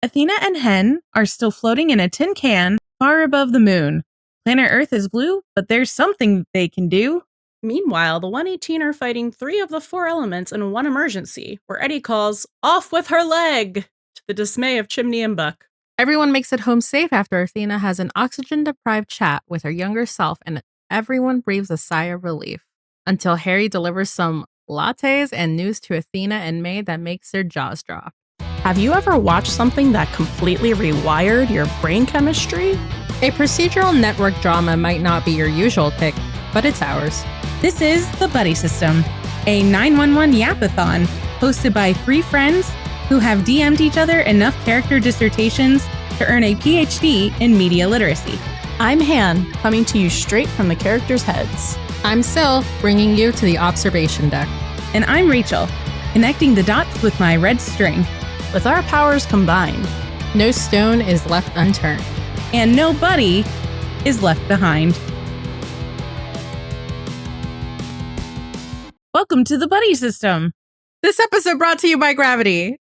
Athena and Hen are still floating in a tin can far above the moon. Planet Earth is blue, but there's something they can do. Meanwhile, the 118 are fighting 3 of the 4 elements in one emergency, where Eddie calls, "Off with her leg!" to the dismay of Chimney and Buck. Everyone makes it home safe after Athena has an oxygen-deprived chat with her younger self, and everyone breathes a sigh of relief. Until Harry delivers some lattes and news to Athena and May that makes their jaws drop. Have you ever watched something that completely rewired your brain chemistry? A procedural network drama might not be your usual pick, but it's ours. This is The Buddy System, a 911 yapathon hosted by 3 friends who have DM'd each other enough character dissertations to earn a PhD in media literacy. I'm Han, coming to you straight from the characters' heads. I'm Sil, bringing you to the observation deck. And I'm Rachel, connecting the dots with my red string. With our powers combined, no stone is left unturned. And no buddy is left behind. Welcome to The Buddy System. This episode brought to you by Gravity.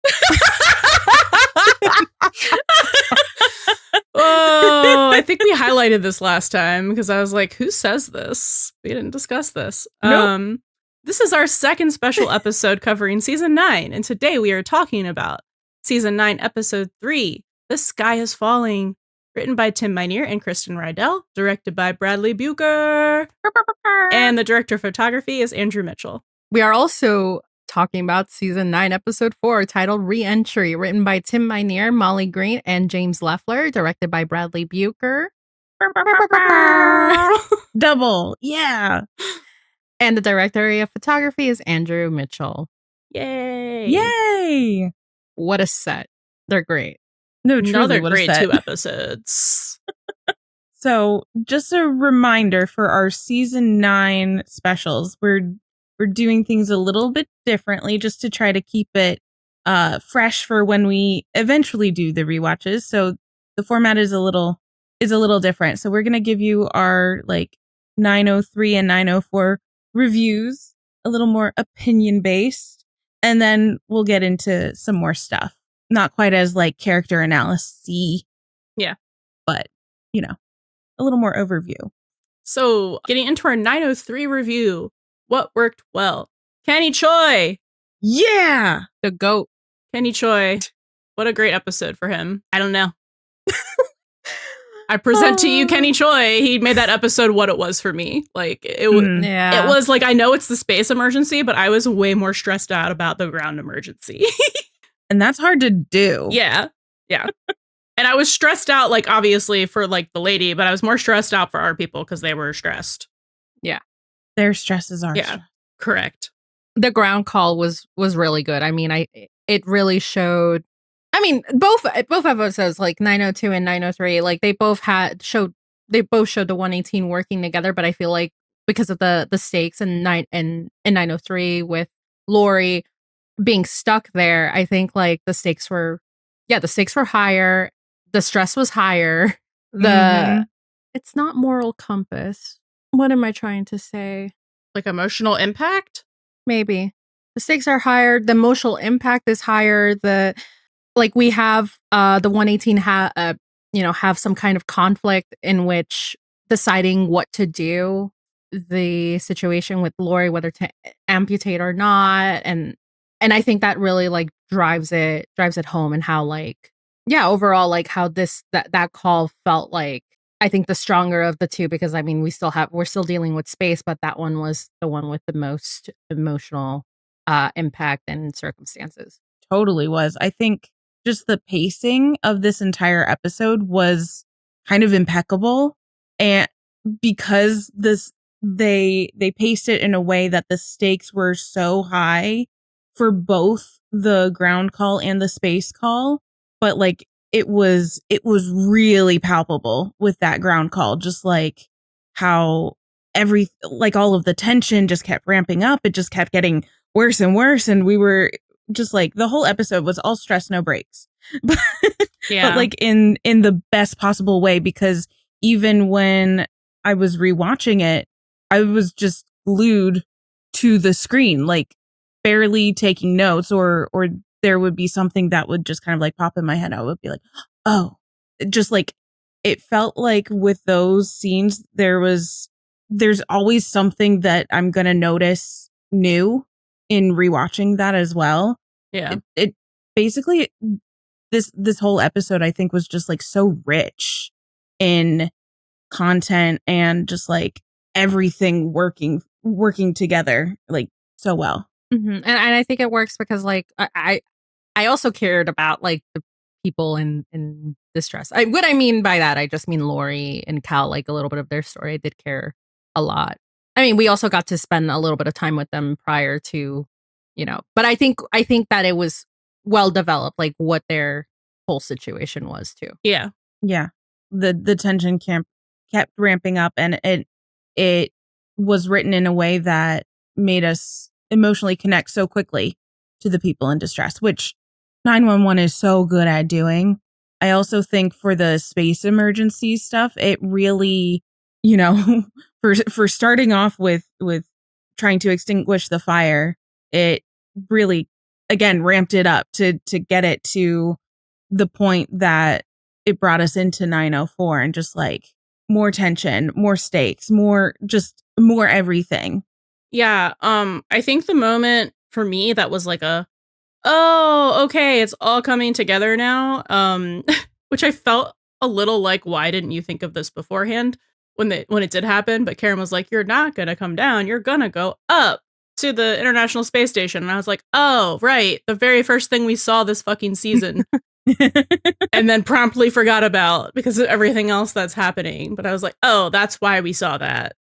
Oh, I think we highlighted this last time because I was like, who says this? We didn't discuss this. Nope. This is our second special episode covering season 9, and today we are talking about season 9, episode 3, The Sky is Falling, written by Tim Minear and Kristen Rydell, directed by Bradley Bucher, and the director of photography is Andrew Mitchell. We are also talking about season 9, episode 4, titled Reentry, written by Tim Minear, Molly Green, and James Leffler, directed by Bradley Bucher. Double, yeah. And the director of photography is Andrew Mitchell. Yay! Yay! What a set. They're great. No, truly, Another what a great set. 2 episodes. So, just a reminder for our season 9 specials, we're doing things a little bit differently just to try to keep it fresh for when we eventually do the rewatches. So the format is a little different. So we're gonna give you our 903 and 904 reviews, a little more opinion based, and then we'll get into some more stuff. Not quite as character analysis-y. Yeah. But, a little more overview. So, getting into our 903 review, what worked well? Kenny Choi! Yeah! The GOAT. Kenny Choi. What a great episode for him. I don't know. I present to you Kenny Choi. He made that episode what it was for me. It was I know it's the space emergency, but I was way more stressed out about the ground emergency. And that's hard to do. Yeah. Yeah. And I was stressed out, obviously for the lady, but I was more stressed out for our people because they were stressed. Yeah. Their stresses are. Yeah. Correct. The ground call was really good. I mean, it really showed. I mean, both episodes, 902 and 903, they both showed the 118 working together. But I feel like because of the stakes in 903 with Lori being stuck there, I think the stakes were higher. The stress was higher. It's not moral compass. What am I trying to say? Emotional impact? Maybe. The stakes are higher. The emotional impact is higher. We have the 118 have some kind of conflict in which deciding what to do, the situation with Lori, whether to amputate or not, and I think that really drives it home, and how overall how that call felt I think the stronger of the two, because I mean we're still dealing with space, but that one was the one with the most emotional impact and circumstances. Totally was. I think just the pacing of this entire episode was kind of impeccable, and because they paced it in a way that the stakes were so high for both the ground call and the space call, but it was really palpable with that ground call, just how all of the tension just kept ramping up. It just kept getting worse and worse, and we were just the whole episode was all stress, no breaks. Yeah. But in the best possible way, because even when I was rewatching it, I was just glued to the screen, barely taking notes or there would be something that would just kind of like pop in my head. I would be like, oh, just like it felt like with those scenes, there's always something that I'm going to notice new in rewatching that as well. Yeah. It basically, this whole episode, I think, was just like so rich in content and just like everything working together like so well. And I think it works because like I also cared about like the people in distress. What I mean by that, I just mean Lori and Cal, like a little bit of their story. I did care a lot. I mean, we also got to spend a little bit of time with them prior to, but I think that it was well developed, like what their whole situation was too. Yeah. Yeah. The tension kept ramping up, and it was written in a way that made us emotionally connect so quickly to the people in distress, which 911 is so good at doing. I also think for the space emergency stuff, it really, for starting off with trying to extinguish the fire, it really, again, ramped it up to get it to the point that it brought us into 904 and just like more tension, more stakes, more everything. Yeah. I think the moment for me that was like oh, okay, it's all coming together now. Which I felt a little like, why didn't you think of this beforehand when it did happen? But Karen was like, you're not gonna come down, you're gonna go up to the International Space Station. And I was like, oh, right, the very first thing we saw this fucking season. And then promptly forgot about because of everything else that's happening. But I was like, oh, that's why we saw that.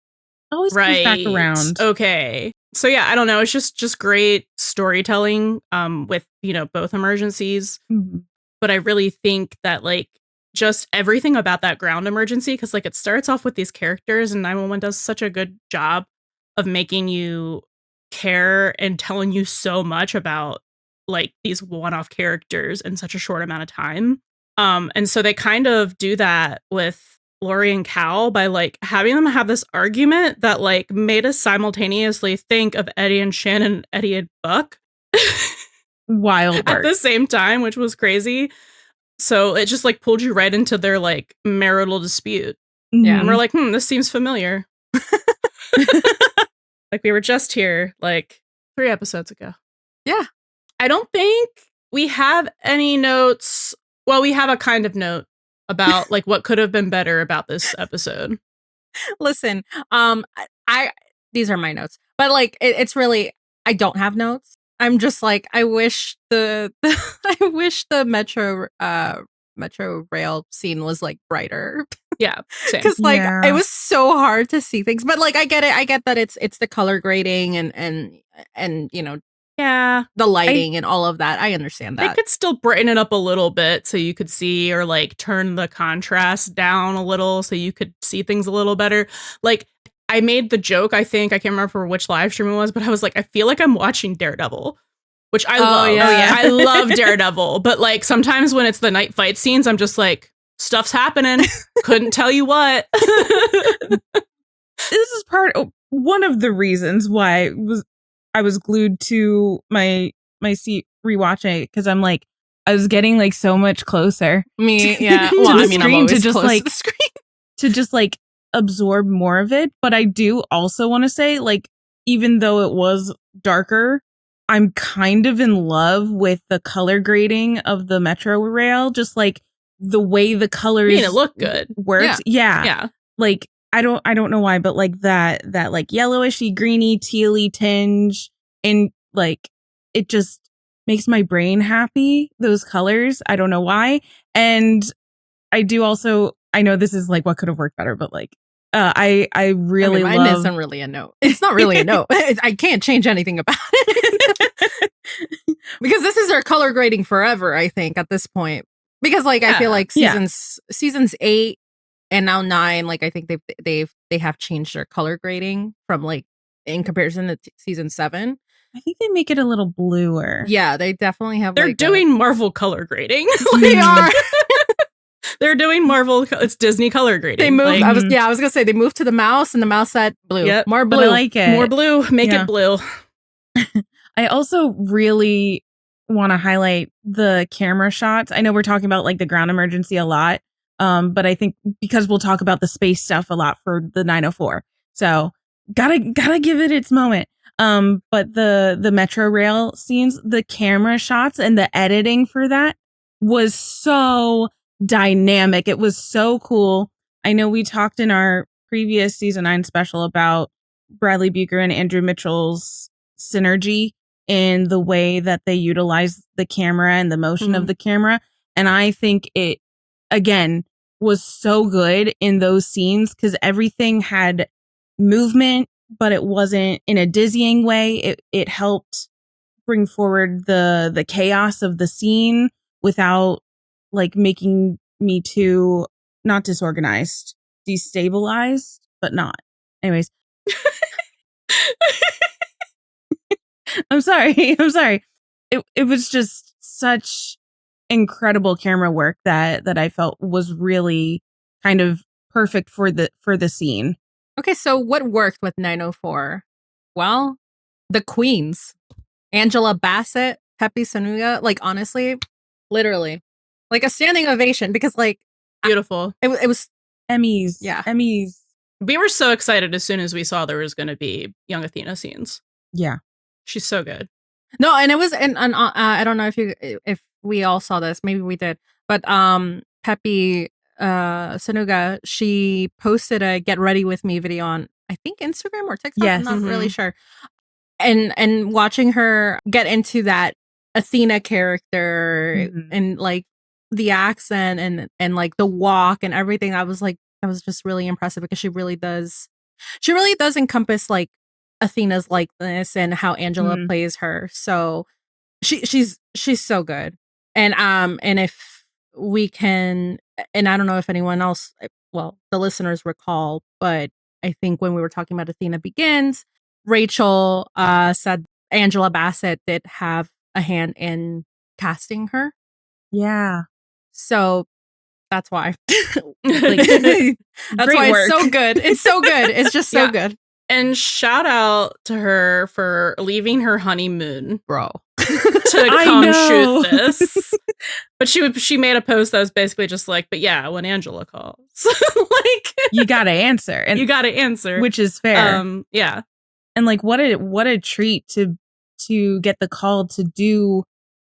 Always comes back around. Okay. So yeah, I don't know. It's just great storytelling with, both emergencies. Mm-hmm. But I really think that like just everything about that ground emergency, because like it starts off with these characters and 911 does such a good job of making you care and telling you so much about like these one-off characters in such a short amount of time. And so they kind of do that with Lori and Cal by like having them have this argument that like made us simultaneously think of Eddie and Shannon, Eddie and Buck. Wild at the same time, which was crazy. So it just like pulled you right into their like marital dispute. Yeah. And we're like, this seems familiar. Like we were just here like 3 episodes ago. Yeah. I don't think we have any notes. Well, we have a kind of note about like what could have been better about this episode. Listen, I these are my notes, but like it's really, I don't have notes. I'm just like, I wish the metro rail scene was like brighter. Yeah, because like it was so hard to see things, but like I get it. I get that it's the color grading and yeah, the lighting and all of that. I understand that. They could still brighten it up a little bit so you could see, or like turn the contrast down a little so you could see things a little better. Like I made the joke, I think, I can't remember for which live stream it was, but I was like, I feel like I'm watching Daredevil, which I love. Yeah. I love Daredevil, but like sometimes when it's the night fight scenes, I'm just like, stuff's happening. Couldn't tell you what. This is one of the reasons why I was glued to my seat rewatching it, because I'm like, I was getting like so much closer. Yeah. To Well, the I mean, screen, I'm always to just close like to the screen. to just like absorb more of it. But I do also want to say, like, even though it was darker, I'm kind of in love with the color grading of the Metro Rail. Just like the way the colors it looked good. Works. Yeah. Like I don't know why, but like that like yellowishy, greeny, tealy tinge, and like it just makes my brain happy. Those colors. I don't know why. And I do also, I know this is like what could have worked better, but like I really mine love. Isn't really a note. It's not really a note. I can't change anything about it because this is their color grading forever. I think at this point, because like I feel like seasons 8 and now 9, like I think they have changed their color grading from like in comparison to season 7. I think they make it a little bluer. Yeah, they definitely have. They're doing Marvel color grading. They are. They're doing Marvel. It's Disney color grading. They moved. Like, I was gonna say they moved to the mouse, and the mouse said blue. Yep, More blue. I like it. More blue. Make it blue. I also really want to highlight the camera shots. I know we're talking about like the ground emergency a lot, but I think because we'll talk about the space stuff a lot for the 904, so gotta give it its moment. But the metro rail scenes, the camera shots and the editing for that was so dynamic. It was so cool. I know we talked in our previous season 9 special about Bradley Bucher and Andrew Mitchell's synergy in the way that they utilize the camera and the motion of the camera. And I think it, again, was so good in those scenes because everything had movement, but it wasn't in a dizzying way. It helped bring forward the chaos of the scene without like making me too, not disorganized, destabilized, but not. Anyways. I'm sorry. It was just such incredible camera work that I felt was really kind of perfect for the scene. Okay, so what worked with 904? Well, the queens. Angela Bassett, Pepe Sanuga, like honestly, literally. Like a standing ovation because like beautiful. It was Emmys. Yeah. Emmys. We were so excited as soon as we saw there was going to be young Athena scenes. Yeah. She's so good. No, and it was and I don't know if we all saw this, maybe we did. But Pepe Sanuga, she posted a get ready with me video on I think Instagram or TikTok. Yes. I'm not really sure. And watching her get into that Athena character and like the accent and like the walk and everything, I was just really impressive because she really does encompass like Athena's likeness and how Angela plays her. So she's so good. And if we can, and I don't know if anyone else, well, the listeners recall, but I think when we were talking about Athena Begins, Rachel said Angela Bassett did have a hand in casting her. Yeah. So that's why. That's why it's so good. It's so good. It's just so good. And shout out to her for leaving her honeymoon, bro, to come shoot this. But she made a post that was basically just like, but yeah, when Angela calls, like you gotta answer, and you gotta answer, which is fair. Yeah, and like what a treat to get the call to do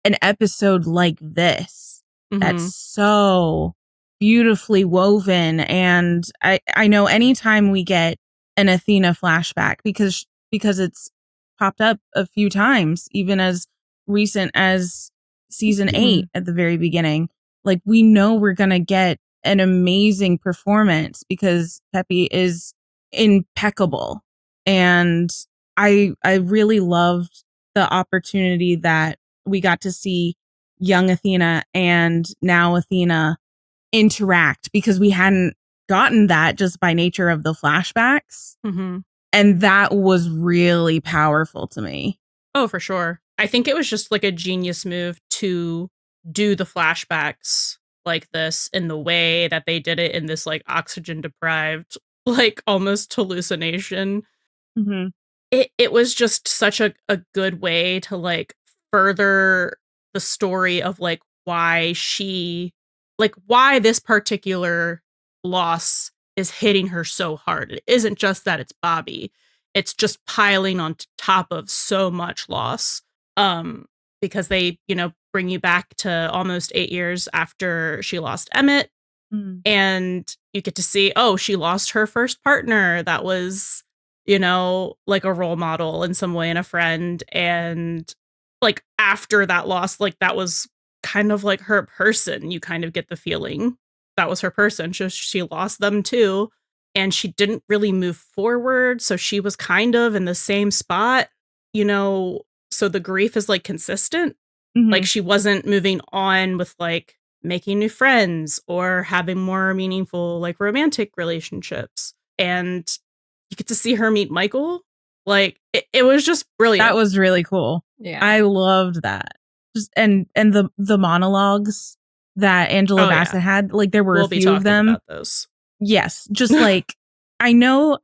an episode like this. That's so beautifully woven, and I know anytime we get an Athena flashback because it's popped up a few times, even as recent as season 8 at the very beginning. Like we know we're gonna get an amazing performance because Pepe is impeccable, and I really loved the opportunity that we got to see young Athena and now Athena interact because we hadn't gotten that just by nature of the flashbacks. And that was really powerful to me. Oh, for sure. I think it was just like a genius move to do the flashbacks like this in the way that they did it in this like oxygen deprived, like almost hallucination. It was just such a good way to like further the story of like why this particular loss is hitting her so hard. It isn't just that it's Bobby. It's just piling on top of so much loss. Because they, bring you back to almost 8 years after she lost Emmett. And you get to see, she lost her first partner. That was, like a role model in some way and a friend. And like after that loss, like that was kind of like her person. You kind of get the feeling that was her person. She lost them too. And she didn't really move forward. So she was kind of in the same spot, so the grief is like consistent. Like she wasn't moving on with like making new friends or having more meaningful like romantic relationships. And you get to see her meet Michael. Like it was just brilliant. That was really cool. Yeah. I loved that. Just and the monologues that Angela Bassett had, like there were a few of them. About those. Yes, just like I know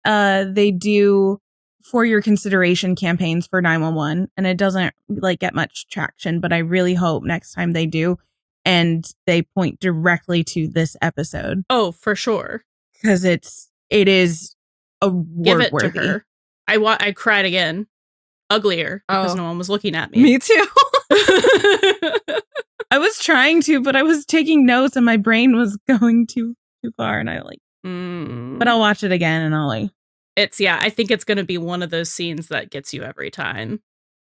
they do for your consideration campaigns for 911, and it doesn't like get much traction, but I really hope next time they do and they point directly to this episode. Oh, for sure. Because it is a Give it to worthy. her. I cried again. Uglier because no one was looking at me. Me too. I was trying to, but I was taking notes and my brain was going too far, and I but I'll watch it again and I'll like. I think it's going to be one of those scenes that gets you every time.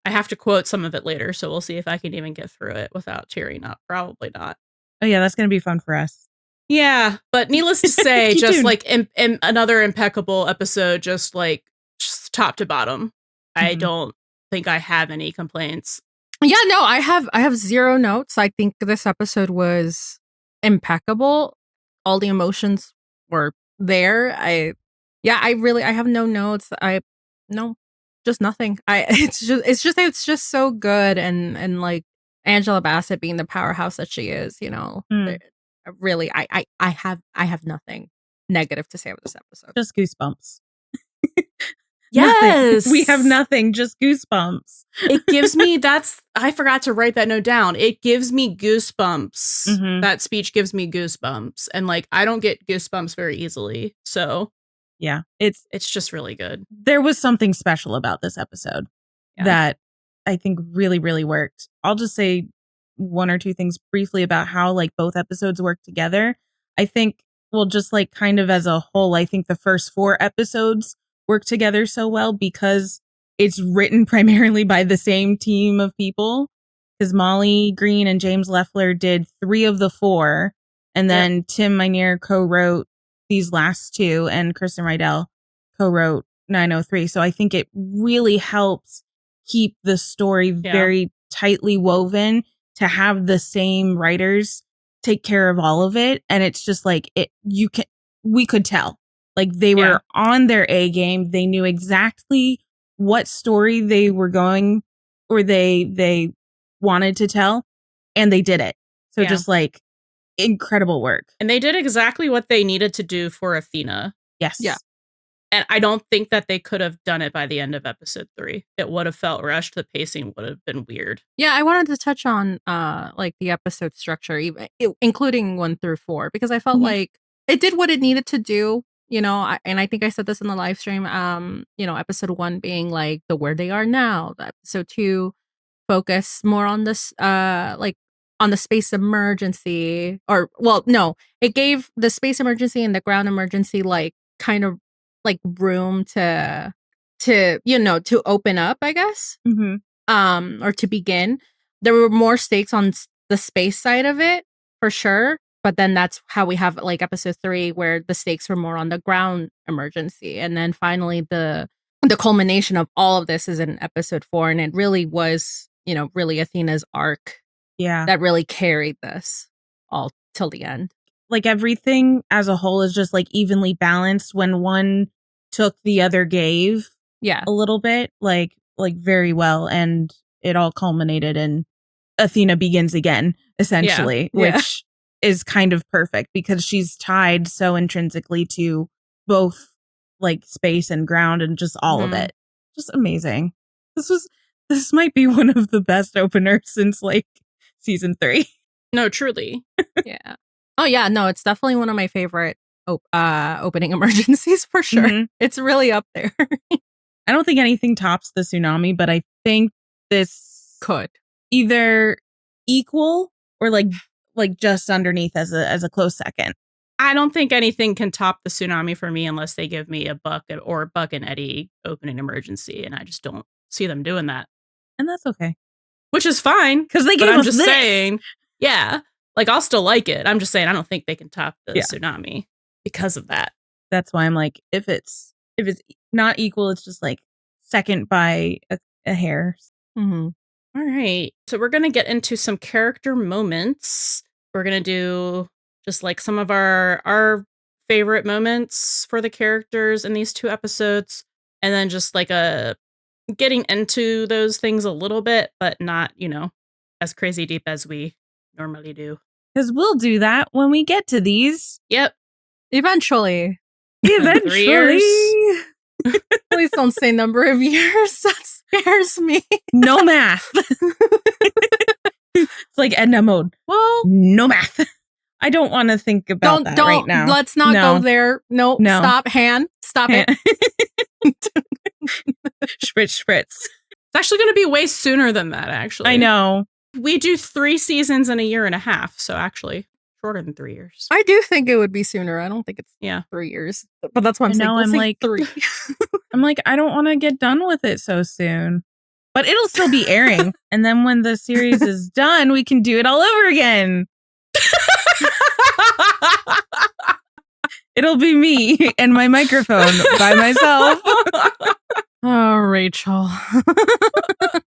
I have to quote some of it later, so we'll see if I can even get through it without tearing up. Probably not. Oh yeah, that's going to be fun for us. Yeah, but needless to say, just like another impeccable episode, just top to bottom. I don't think I have any complaints. Yeah, no, I have zero notes. I think this episode was impeccable. All the emotions were there. I have no notes. Just nothing. It's just so good, and like Angela Bassett being the powerhouse that she is, really, I have nothing negative to say about this episode. Just goosebumps. Yes. We have nothing, just goosebumps. It gives me, I forgot to write that note down. It gives me goosebumps. Mm-hmm. That speech gives me goosebumps. And like, I don't get goosebumps very easily. So yeah, it's just really good. There was something special about this episode that I think really, really worked. I'll just say one or two things briefly about how like both episodes work together. I think, well, just like kind of as a whole, I think the first 4 episodes work together so well because it's written primarily by the same team of people, because Molly Green and James Leffler did 3 of the 4, and then Tim Minear co-wrote these last 2, and Kristen Rydell co-wrote 903. So I think it really helps keep the story very tightly woven to have the same writers take care of all of it. And it's just like we could tell. Like they were on their A game. They knew exactly what story they were going or they wanted to tell, and they did it. So just like incredible work. And they did exactly what they needed to do for Athena. Yes. Yeah. And I don't think that they could have done it by the end of episode 3. It would have felt rushed. The pacing would have been weird. Yeah, I wanted to touch on like the episode structure, including 1 through 4, because I felt like it did what it needed to do. And I think I said this in the live stream, episode 1 being like the where they are now. The episode 2 focus more on this, on the space emergency, it gave the space emergency and the ground emergency, like kind of like room to open up, I guess, or to begin. There were more stakes on the space side of it for sure. But then that's how we have like episode 3, where the stakes were more on the ground emergency. And then finally the culmination of all of this is in episode 4. And it really was, really Athena's arc. Yeah. That really carried this all till the end. Like everything as a whole is just like evenly balanced. When one took, the other gave. Yeah. A little bit, like very well. And it all culminated in Athena begins again, essentially, which is kind of perfect because she's tied so intrinsically to both like space and ground and just all of it. Just amazing. This might be one of the best openers since like season 3. No, truly. Yeah. Oh yeah, no, it's definitely one of my favorite opening emergencies for sure. It's really up there. I don't think anything tops the tsunami, but I think this could either equal or like just underneath as a close second. I don't think anything can top the tsunami for me unless they give me a Buck and Eddie opening emergency, and I just don't see them doing that. And that's okay. Which is fine, because they gave us just this. Saying, like I'll still like it. I'm just saying I don't think they can top the tsunami because of that. That's why I'm like, if it's not equal, it's just like second by a hair. All right. So we're going to get into some character moments. We're going to do just like some of our favorite moments for the characters in these 2 episodes. And then just like getting into those things a little bit, but not, as crazy deep as we normally do. Because we'll do that when we get to these. Yep. Eventually. 3 years. Please don't say number of years. That scares me. No math. It's like Edna mode. Well, no math. I don't want to think about that right now. Let's not go there. No. Stop. Han. Stop it. Spritz. It's actually going to be way sooner than that, actually. I know. We do 3 seasons in a year and a half. So actually, shorter than 3 years. I do think it would be sooner. I don't think it's 3 years. But that's what I'm saying. I'm like 3. I'm like, I don't want to get done with it so soon. But it'll still be airing. And then when the series is done, we can do it all over again. It'll be me and my microphone by myself. Oh, Rachel.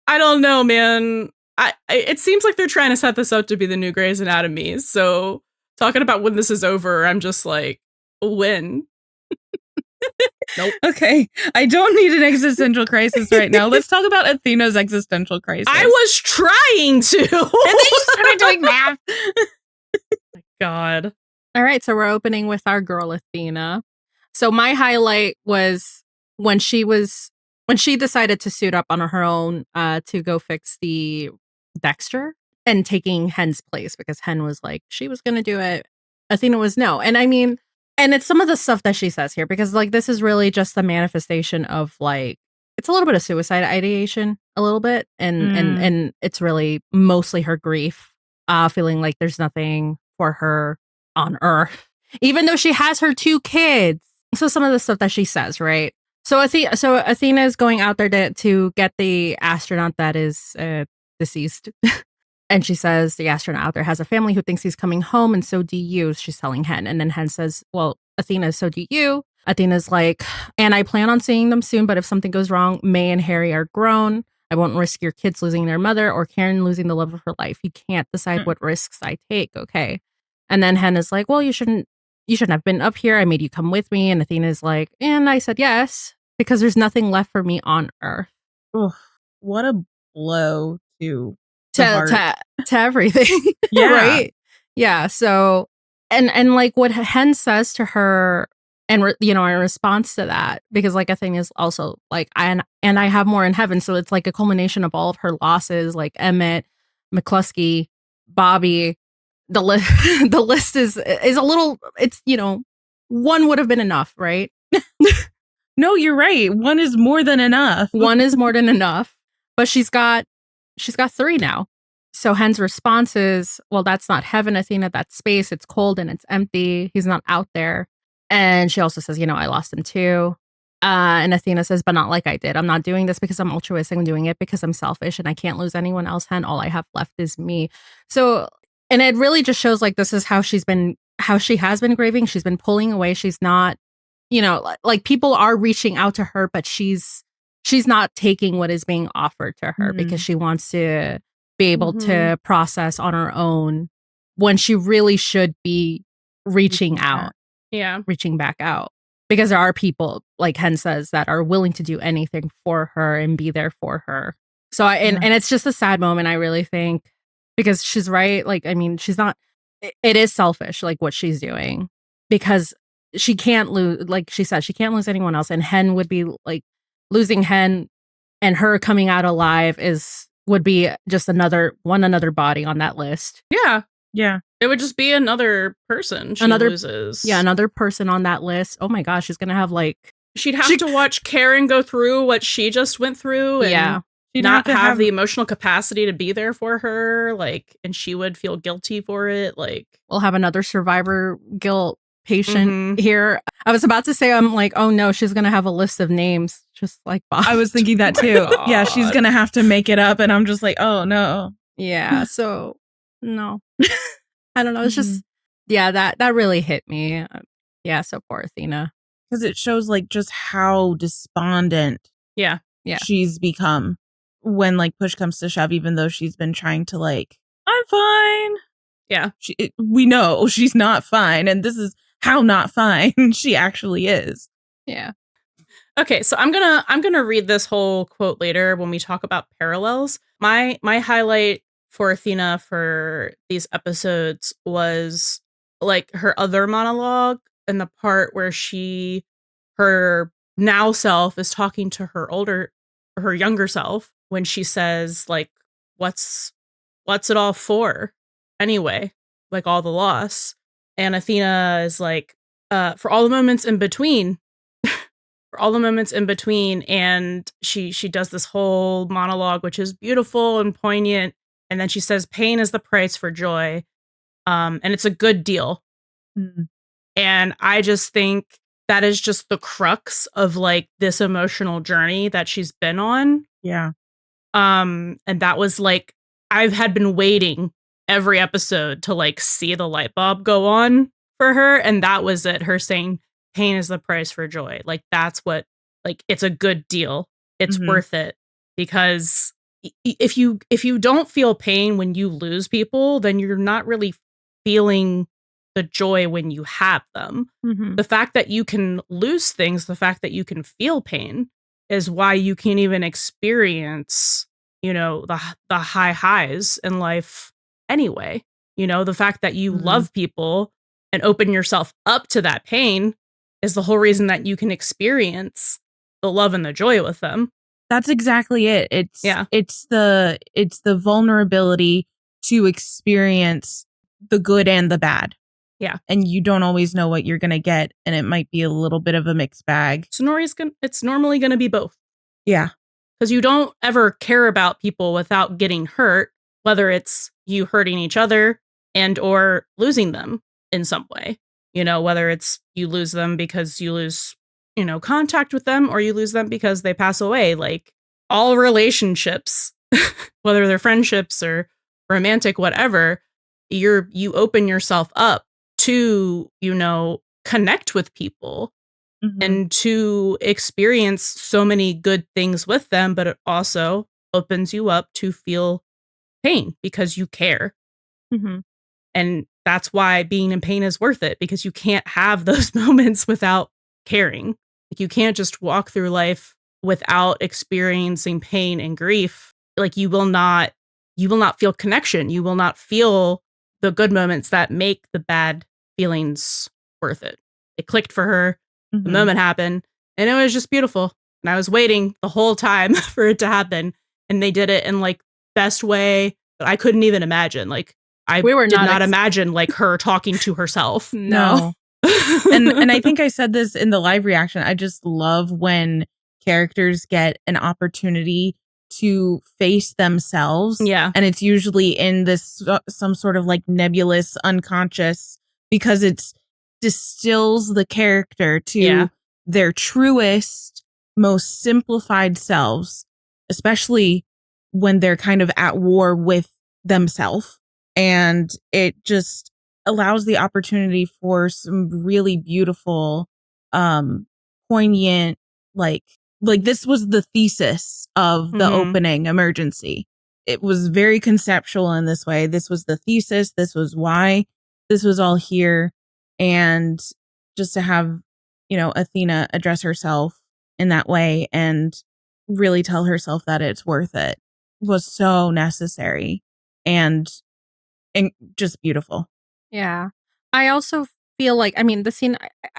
I don't know, man. It seems like they're trying to set this up to be the new Grey's Anatomy. So talking about when this is over, I'm just like, when? Nope. Okay. I don't need an existential crisis right now. Let's talk about Athena's existential crisis. I was trying to. And then you started doing math. My God. All right. So we're opening with our girl, Athena. So my highlight was when she decided to suit up on her own to go fix the Dexter and taking Hen's place, because Hen was like, she was going to do it. Athena was no. And I mean, and it's some of the stuff that she says here, because like this is really just the manifestation of like, it's a little bit of suicide ideation, a little bit. And it's really mostly her grief, feeling like there's nothing for her on Earth, even though she has her 2 kids. So some of the stuff that she says, right? So Athena is going out there to get the astronaut that is deceased. And she says the astronaut out there has a family who thinks he's coming home, and so do you. She's telling Hen. And then Hen says, well, Athena, so do you. Athena's like, and I plan on seeing them soon, but if something goes wrong, May and Harry are grown. I won't risk your kids losing their mother or Karen losing the love of her life. You can't decide what risks I take, okay? And then Hen is like, well, you shouldn't have been up here. I made you come with me. And Athena's like, and I said yes, because there's nothing left for me on Earth. Ugh, what a blow to everything. Yeah. Right? Yeah. So, and like what Hen says to her, and in response to that, because like Athena is also like, and I have more in heaven. So it's like a culmination of all of her losses, like Emmett, McCluskey, Bobby. The list is a little, it's, one would have been enough, right? No, you're right. One is more than enough. One is more than enough. But she's got 3 now. So Hen's response is, well, that's not heaven, Athena. That's space. It's cold and it's empty. He's not out there. And she also says, I lost him too. And Athena says, but not like I did. I'm not doing this because I'm altruistic. I'm doing it because I'm selfish and I can't lose anyone else. Hen, all I have left is me. So, and it really just shows like this is how she has been grieving. She's been pulling away. She's not, like people are reaching out to her, but she's not taking what is being offered to her because she wants to be able to process on her own when she really should be reaching out. Yeah. Reaching back out. Because there are people, like Hen says, that are willing to do anything for her and be there for her. So, and it's just a sad moment, I really think, because she's right. Like, I mean, she's not, it is selfish, like what she's doing, because she can't lose, like she said, she can't lose anyone else. And Hen would be like, losing Hen and her coming out alive would be just another body on that list. Yeah. Yeah. It would just be another person she loses. Yeah, another person on that list. Oh my gosh, she's going to have like... She'd have to watch Karen go through what she just went through. And she'd not have the emotional capacity to be there for her. Like, and she would feel guilty for it. Like, we'll have another survivor guilt patient here. I was about to say, I'm like, oh no, she's going to have a list of names just like Bob. I was thinking that too. Yeah, she's going to have to make it up. And I'm just like, oh no. Yeah, so no. I don't know. It's just, that really hit me. Yeah, so poor Athena. Because it shows like just how despondent she's become when like push comes to shove, even though she's been trying to like, I'm fine. Yeah. We know she's not fine. And this is how not fine she actually is. Yeah. Okay, so I'm gonna read this whole quote later when we talk about parallels. My highlight for Athena for these episodes was like her other monologue and the part where her now self is talking to her younger self when she says, like, what's it all for anyway? Like, all the loss. And Athena is like, for all the moments in between, and she does this whole monologue, which is beautiful and poignant. And then she says, pain is the price for joy. And it's a good deal. Mm. And I just think that is just the crux of like this emotional journey that she's been on. Yeah. And that was like, I've had been waiting every episode to like see the light bulb go on for her. And that was it. Her saying pain is the price for joy. Like, that's what, like, it's a good deal. It's worth it. Because if you don't feel pain when you lose people, then you're not really feeling the joy when you have them. The fact that you can lose things, the fact that you can feel pain is why you can't even experience, you know, the high highs in life anyway. You know, the fact that you love people and open yourself up to that pain is the whole reason that you can experience the love and the joy with them. That's exactly it. It's the vulnerability to experience the good and the bad. Yeah. And you don't always know what you're going to get. And it might be a little bit of a mixed bag. So it's normally going to be both. Yeah. Because you don't ever care about people without getting hurt, whether it's you hurting each other and or losing them in some way. You know, whether it's you lose them because you lose, you know, contact with them, or you lose them because they pass away. Like, all relationships, whether they're friendships or romantic, whatever, you open yourself up to, you know, connect with people and to experience so many good things with them, but it also opens you up to feel pain because you care. And that's why being in pain is worth it, because you can't have those moments without caring. Like, you can't just walk through life without experiencing pain and grief. Like, you will not feel connection. You will not feel the good moments that make the bad feelings worth it. It clicked for her. The moment happened, and it was just beautiful. And I was waiting the whole time for it to happen. And they did it in like best way that I couldn't even imagine. Like, I did not imagine like her talking to herself. No. and I think I said this in the live reaction. I just love when characters get an opportunity to face themselves. Yeah. And it's usually in this some sort of like nebulous unconscious, because it's distills the character to their truest, most simplified selves, especially when they're kind of at war with themselves. And it just allows the opportunity for some really beautiful, poignant, like this was the thesis of the opening Emergency. It was very conceptual in this way. This was the thesis. This was why this was all here. And just to have, you know, Athena address herself in that way and really tell herself that it's worth it was so necessary and just beautiful. Yeah. I also feel like, I mean, the scene,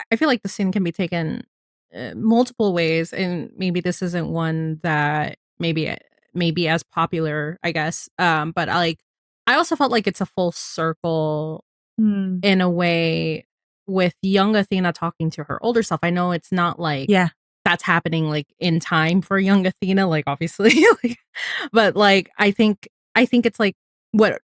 I feel like the scene can be taken multiple ways, and maybe this isn't one that maybe as popular, I guess. But I also felt like it's a full circle in a way with young Athena talking to her older self. I know it's not like that's happening like in time for young Athena, like obviously, but like I think it's like what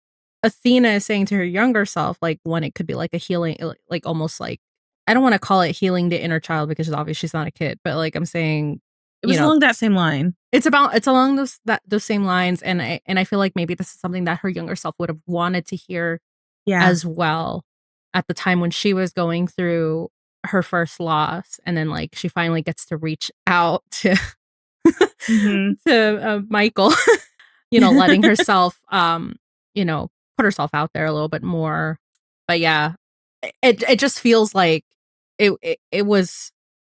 Athena is saying to her younger self, like one, it could be like a healing, like almost like, I don't want to call it healing the inner child because obviously she's not a kid, but like I'm saying, it was along that same line. It's along those same lines, and I feel like maybe this is something that her younger self would have wanted to hear as well at the time when she was going through her first loss, and then like she finally gets to reach out to to Michael, you know, letting herself you know, put herself out there a little bit more. But yeah, it just feels like it was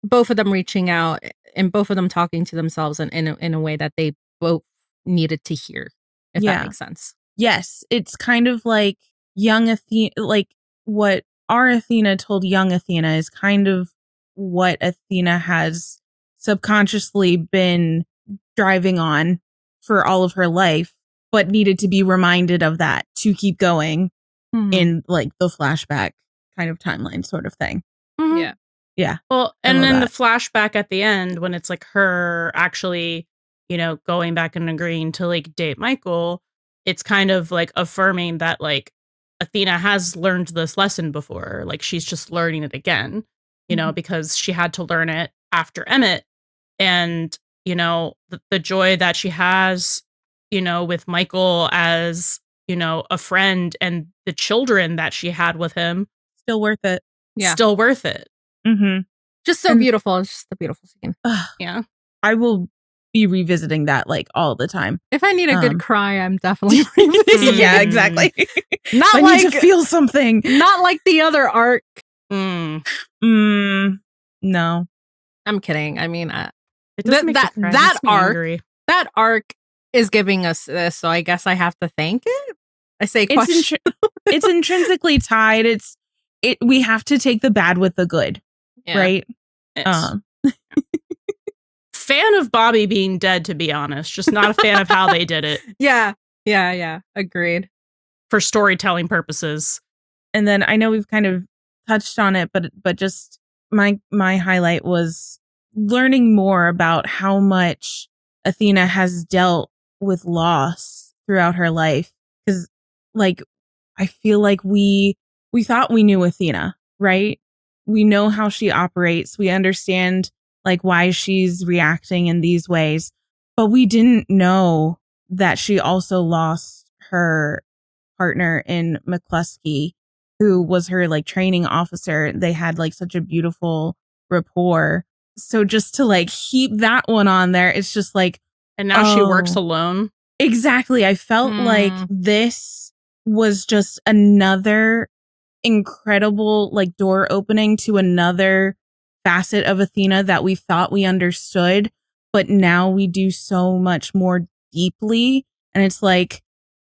both of them reaching out and both of them talking to themselves in a way that they both needed to hear, if that makes sense. Yes, it's kind of like young Athena, like what our Athena told young Athena is kind of what Athena has subconsciously been driving on for all of her life, but needed to be reminded of that to keep going in like the flashback kind of timeline sort of thing. Mhm. Yeah. Yeah. Well, I and love then that. the flashback at the end when it's like her actually, going back and agreeing to like date Michael, it's kind of like affirming that like Athena has learned this lesson before. Like she's just learning it again, because she had to learn it after Emmett. And, the joy that she has, with Michael as, a friend and the children that she had with him, Still worth it. Yeah. still worth it. Mm-hmm. Just so And- beautiful. It's just a beautiful scene. Yeah. I will be revisiting that like all the time. If I need a good Um, cry, I'm definitely revisiting. Yeah, Mm. exactly. Not I like need to feel something. not like the other arc. No. I'm kidding. I mean, It doesn't make me cry, it makes me arc angry. that arc is giving us this, so I guess I have to thank it. I say question. It's intrinsically tied. We have to take the bad with the good, Yeah. right? It's- fan of Bobby being dead, to be honest. Just not a fan of how they did it Yeah. Agreed. for storytelling purposes. And then I know we've kind of touched on it, but just my highlight was learning more about how much Athena has dealt with loss throughout her life. Because like I feel like we thought we knew Athena, right? We know how she operates. We understand like why she's reacting in these ways, but we didn't know that she also lost her partner in McCluskey, who was her like training officer. They had like such a beautiful rapport. So just to like heap that one on there, it's just like, And now she works alone. exactly. I felt like this was just another incredible like door opening to another facet of Athena that we thought we understood, but now we do so much more deeply. And it's like,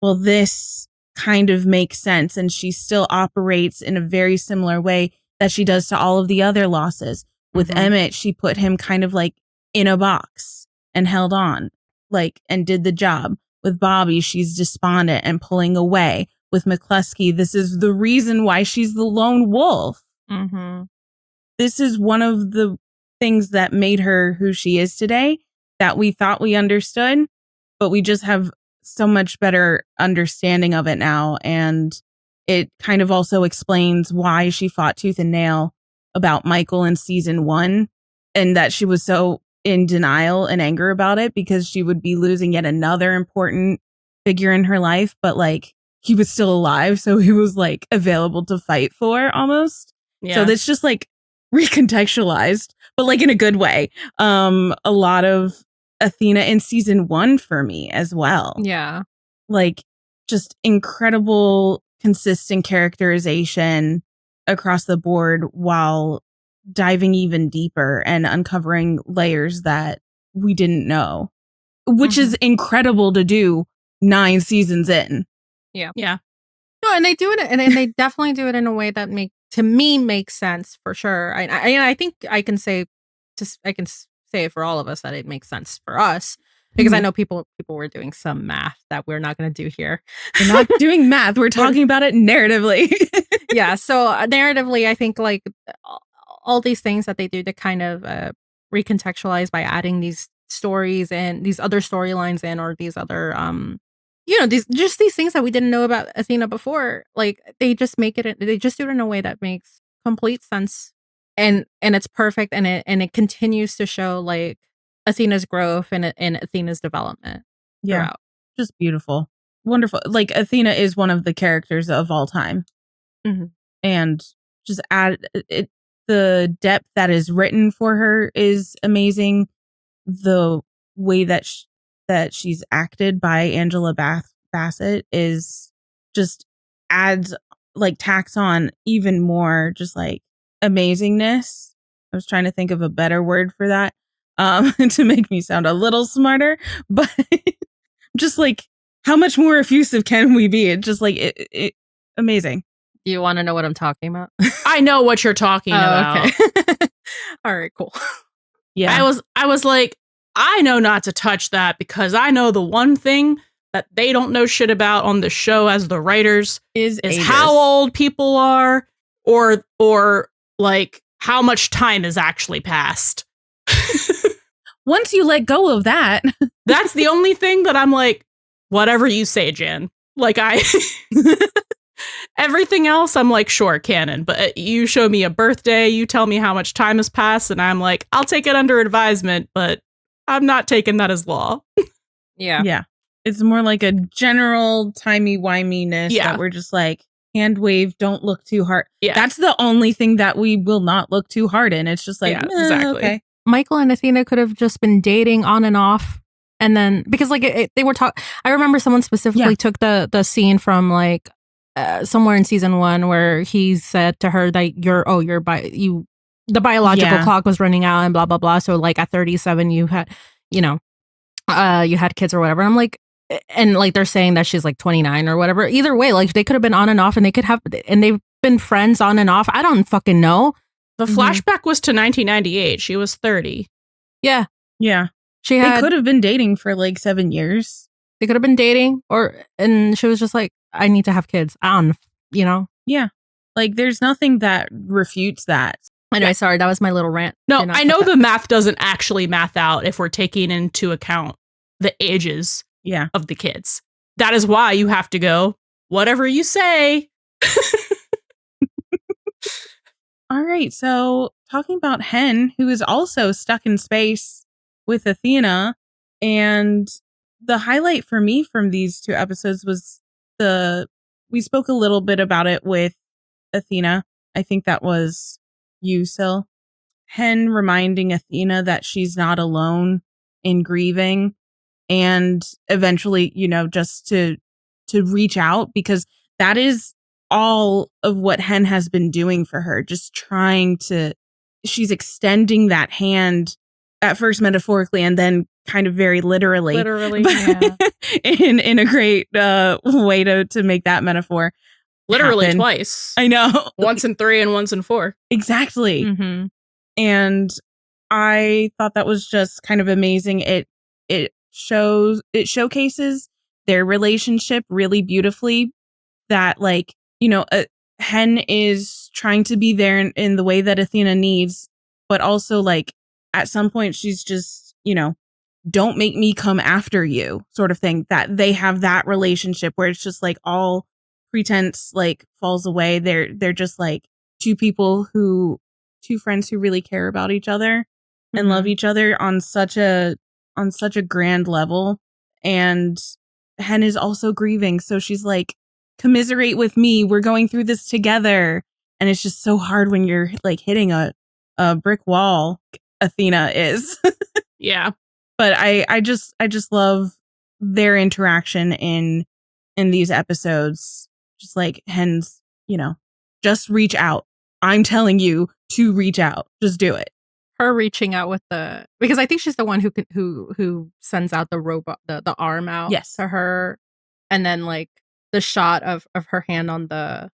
well, this kind of makes sense. And she still operates in a very similar way that she does to all of the other losses. With Emmett, she put him kind of like in a box and held on, like, and did the job. With Bobby, she's despondent and pulling away. With McCluskey, this is the reason why she's the lone wolf. This is one of the things that made her who she is today that we thought we understood, but we just have so much better understanding of it now. And it kind of also explains why she fought tooth and nail about Michael in season 1, and that she was so in denial and anger about it because she would be losing yet another important figure in her life. But like, he was still alive, so he was like available to fight for almost. Yeah. So that's just like recontextualized, but like in a good way. A lot of Athena in season 1 for me as well. Yeah. Like just incredible, consistent characterization across the board while diving even deeper and uncovering layers that we didn't know, which is incredible to do 9 seasons in. Yeah. No, and they do it, and they definitely do it in a way that makes sense for sure. I think I can say it for all of us that it makes sense for us, because I know people were doing some math that we're not going to do here. We're not doing math. We're talking about it narratively. Yeah. So narratively, I think like all these things that they do to kind of recontextualize by adding these stories and these other storylines in, or these other these things that we didn't know about Athena before, like they just do it in a way that makes complete sense, and it's perfect, and it continues to show like Athena's growth and Athena's development throughout. Just beautiful, wonderful. Like Athena is one of the characters of all time, and just add it. The depth that is written for her is amazing. The way that she's acted by Angela Bassett is just adds like tacks on even more just like amazingness. I was trying to think of a better word for that to make me sound a little smarter, but just like how much more effusive can we be? It's just like it amazing. Do you want to know what I'm talking about? I know what you're talking about. Okay. All right, cool. Yeah. I was like, I know not to touch that because I know the one thing that they don't know shit about on the show as the writers is ages. how old people are or like how much time has actually passed. Once you let go of that. That's the only thing that I'm like, whatever you say, Jan. Like everything else, I'm like, sure, canon. But you show me a birthday, you tell me how much time has passed, and I'm like, I'll take it under advisement, but I'm not taking that as law. Yeah. Yeah. It's more like a general timey-wiminess that we're just like, hand wave, don't look too hard. Yeah. That's the only thing that we will not look too hard in. It's just like, exactly. Okay. Michael and Athena could have just been dating on and off. And then, because like they were talking, I remember someone specifically took the scene from like somewhere in season 1 where he said to her that the biological clock was running out and blah, blah, blah. So like at 37, you had, you had kids or whatever. And I'm like, and like they're saying that she's like 29 or whatever. Either way, like they could have been on and off and they've been friends on and off. I don't fucking know. The flashback was to 1998. She was 30. Yeah. Yeah. They could have been dating for like 7 years. They could have been dating and she was just like, I need to have kids. Yeah. Like there's nothing that refutes that. Anyway, sorry, that was my little rant. No, I know the math doesn't actually math out if we're taking into account the ages of the kids. That is why you have to go, whatever you say. All right. So talking about Hen, who is also stuck in space with Athena. And the highlight for me from these 2 episodes was we spoke a little bit about it with Athena. I think that was you, Sil. Hen reminding Athena that she's not alone in grieving and eventually, just to reach out, because that is all of what Hen has been doing for her. Just she's extending that hand at first metaphorically and then kind of very literally. In a great way to make that metaphor. Literally happen. Twice. I know. Once in 3 and once in 4. Exactly. Mm-hmm. And I thought that was just kind of amazing. It showcases their relationship really beautifully, that like, Hen is trying to be there in the way that Athena needs, but also like at some point she's just, don't make me come after you sort of thing, that they have that relationship where it's just like all pretense like falls away. They're just like two friends who really care about each other and love each other on such a grand level. And Hen is also grieving, so she's like, commiserate with me, we're going through this together. And it's just so hard when you're like hitting a brick wall. Athena is. Yeah. But I just love their interaction in these episodes. Just like Hen's, just reach out. I'm telling you to reach out. Just do it. Her reaching out because I think she's the one who sends out the robot, the arm out to her, and then like the shot of her hand on the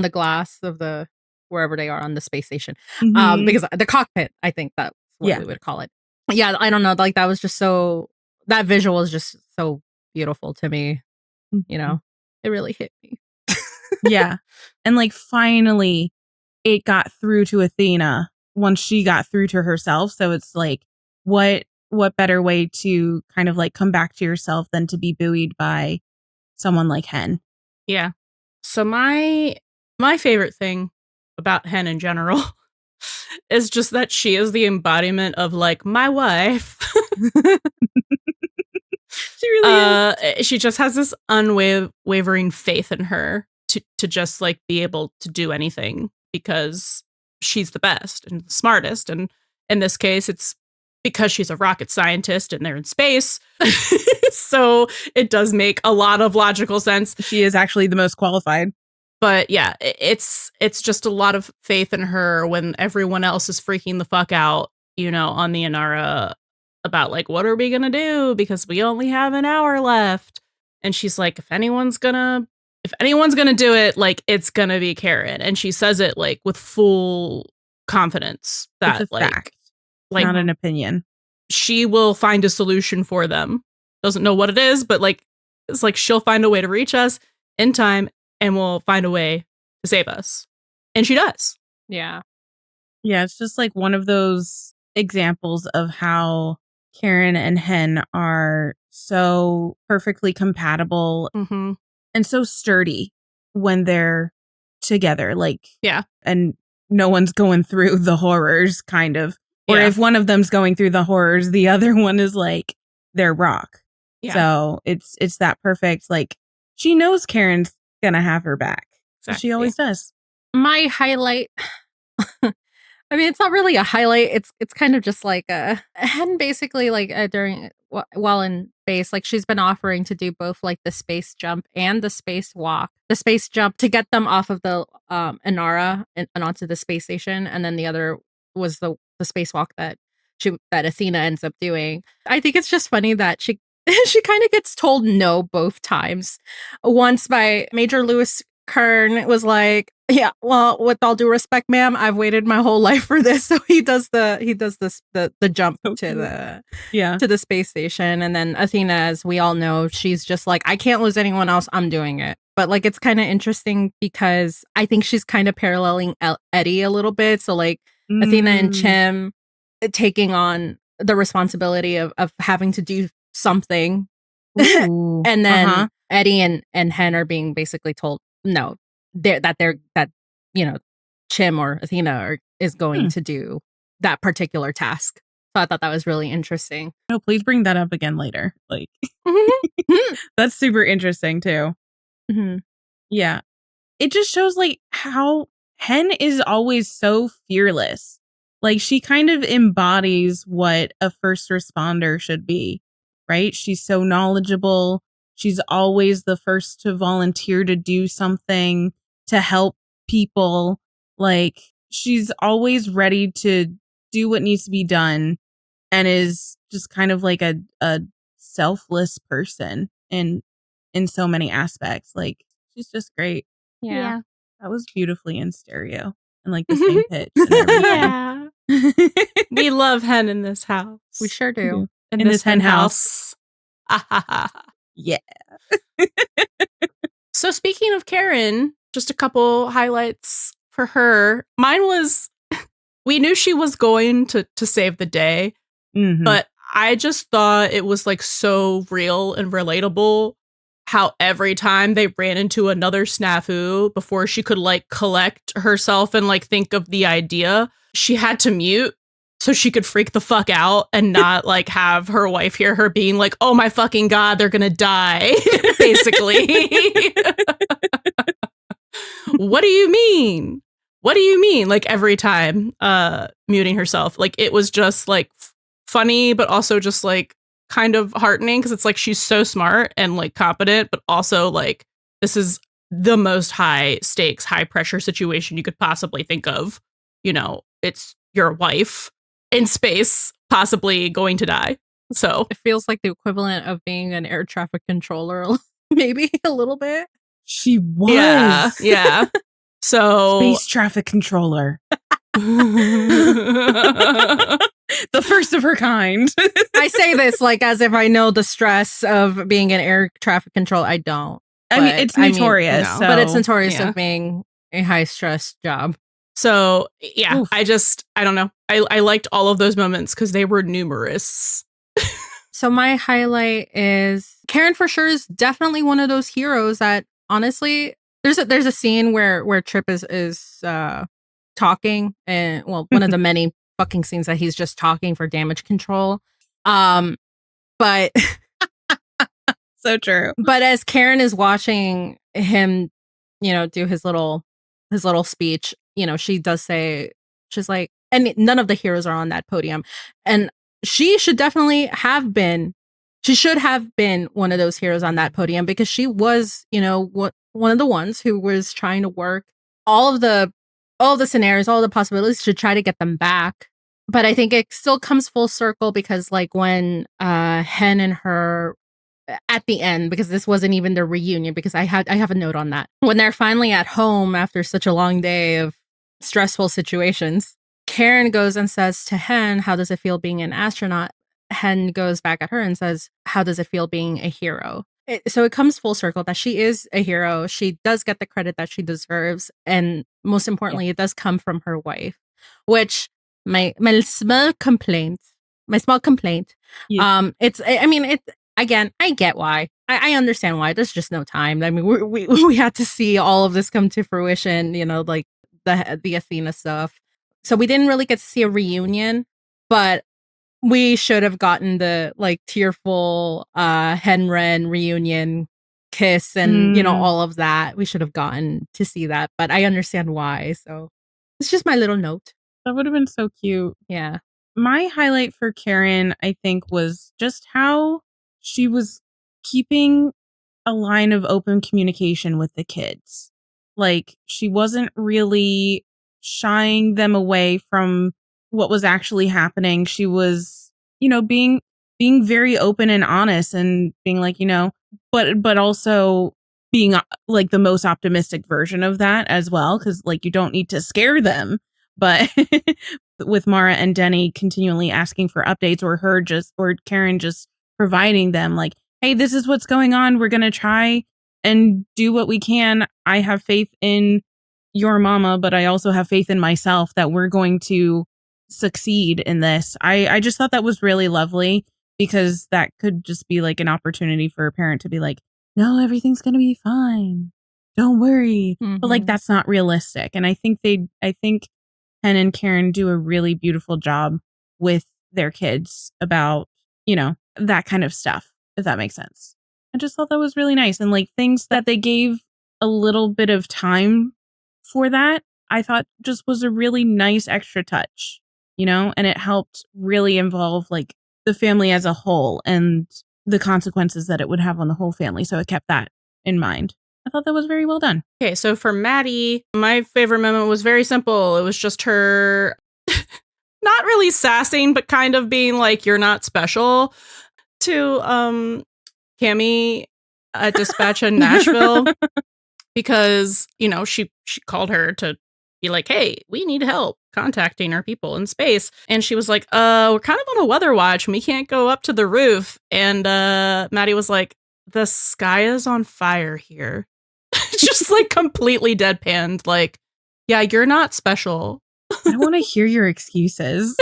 glass of the wherever they are on the space station. Because the cockpit, I think that's what we would call it. Yeah, I don't know. Like that was just that visual is just so beautiful to me. It really hit me. Yeah. And like finally it got through to Athena once she got through to herself. So it's like, what better way to kind of like come back to yourself than to be buoyed by someone like Hen? Yeah. So my favorite thing about Hen in general is just that she is the embodiment of like my wife. She really is. She just has this unwavering faith in her to just like be able to do anything because she's the best and the smartest. And in this case, it's because she's a rocket scientist and they're in space. So it does make a lot of logical sense. She is actually the most qualified. But yeah, it's just a lot of faith in her when everyone else is freaking the fuck out, on the Inara about like, what are we going to do? Because we only have an hour left. And she's like, if anyone's going to do it, like it's going to be Karen. And she says it like with full confidence that like, fact. like not an opinion. she will find a solution for them. Doesn't know what it is, but like it's like she'll find a way to reach us in time and we'll find a way to save us. And she does. Yeah. Yeah, it's just like one of those examples of how Karen and Hen are so perfectly compatible Mm-hmm. and so sturdy when they're together. Like, Yeah. and no one's going through the horrors, kind of. Or Yeah. if one of them's going through the horrors, the other one is like their rock. Yeah. So it's that perfect. Like, she knows Karen's gonna have her back. So Exactly. she always does. My highlight. I mean, it's not really a highlight. It's kind of just like Hen basically like while in base, like she's been offering to do both like the space jump and the space walk. The space jump to get them off of the Inara and onto the space station, and then the other was the spacewalk that Athena ends up doing. I think it's just funny that she she kind of gets told no both times. Once by Major Lewis Kern was like, yeah, well, with all due respect, ma'am, I've waited my whole life for this. So he does the jump to the space station, and then Athena, as we all know, she's just like, I can't lose anyone else. I'm doing it. But like, it's kind of interesting because I think she's kind of paralleling Eddie a little bit. So like Athena and Chim taking on the responsibility of having to do something, and then Eddie and Hen are being basically told no, that Chim or Athena is going to do that particular task. So I thought that was really interesting. No, please bring that up again later. Like, that's super interesting too. Mm-hmm. Yeah. It just shows like how Hen is always so fearless. Like, she kind of embodies what a first responder should be, right? She's so knowledgeable. She's always the first to volunteer to do something to help people. Like, she's always ready to do what needs to be done and is just kind of like a selfless person in so many aspects. Like, she's just great. Yeah. That was beautifully in stereo and like the same pitch and everything. Yeah. We love Hen in this house. We sure do. In this hen house. Yeah. So speaking of Karen, just a couple highlights for her. Mine was, we knew she was going to save the day, but I just thought it was like so real and relatable how every time they ran into another snafu before she could like collect herself and like think of the idea, she had to mute so she could freak the fuck out and not like have her wife hear her being like, oh my fucking God, they're gonna die, basically. What do you mean? What do you mean? Like every time muting herself, like it was just like funny, but also just like kind of heartening because it's like she's so smart and like competent, but also like this is the most high stakes, high pressure situation you could possibly think of. You know, it's your wife in space, possibly going to die. So it feels like the equivalent of being an air traffic controller, maybe a little bit. She was. Yeah. So space traffic controller. The first of her kind. I say this like as if I know the stress of being an air traffic controller. I don't. I mean, it's notorious. So, but it's notorious of being a high stress job. So, yeah, oof. I don't know. I liked all of those moments because they were numerous. So my highlight is Karen for sure is definitely one of those heroes that honestly, there's a scene where Trip is talking, and well, one of the many fucking scenes that he's just talking for damage control. But so true. But as Karen is watching him, do his little speech, she does say, she's like, and none of the heroes are on that podium, and she should definitely have been. She should have been one of those heroes on that podium because she was, one of the ones who was trying to work all of the scenarios, all the possibilities to try to get them back. But I think it still comes full circle because like when Hen and her at the end, because this wasn't even their reunion, because I have a note on that. When they're finally at home after such a long day of stressful situations, Karen goes and says to Hen, how does it feel being an astronaut? Hen goes back at her and says, how does it feel being a hero? So it comes full circle that she is a hero. She does get the credit that she deserves. And most importantly, it does come from her wife, which my small complaint, Yeah. again, I get why. I understand why. There's just no time. I mean, we had to see all of this come to fruition, like the Athena stuff. So we didn't really get to see a reunion, but we should have gotten the like tearful Henren reunion kiss and all of that. We should have gotten to see that, but I understand why. So it's just my little note. That would have been so cute. Yeah. My highlight for Karen, I think, was just how she was keeping a line of open communication with the kids. Like, she wasn't really shying them away from what was actually happening. She was, being very open and honest and being like, but also being like the most optimistic version of that as well. Cause like, you don't need to scare them, but with Mara and Denny continually asking for updates or Karen just providing them like, hey, this is what's going on. We're going to try and do what we can. I have faith in your mama, but I also have faith in myself that we're going to succeed in this. I just thought that was really lovely because that could just be like an opportunity for a parent to be like, no, everything's going to be fine. Don't worry. But like, that's not realistic. And I think Hen and Karen do a really beautiful job with their kids about, that kind of stuff, if that makes sense. I just thought that was really nice. And like things that they gave a little bit of time for that, I thought just was a really nice extra touch, and it helped really involve like the family as a whole and the consequences that it would have on the whole family. So it kept that in mind. I thought that was very well done. Okay, so for Maddie, my favorite moment was very simple. It was just her not really sassing, but kind of being like, you're not special to Cammie at Dispatch in Nashville because, she called her to be like, hey, we need help contacting our people in space. And she was like, we're kind of on a weather watch and we can't go up to the roof. And Maddie was like, the sky is on fire here. Just like completely deadpanned, like, yeah, you're not special. I don't want to hear your excuses.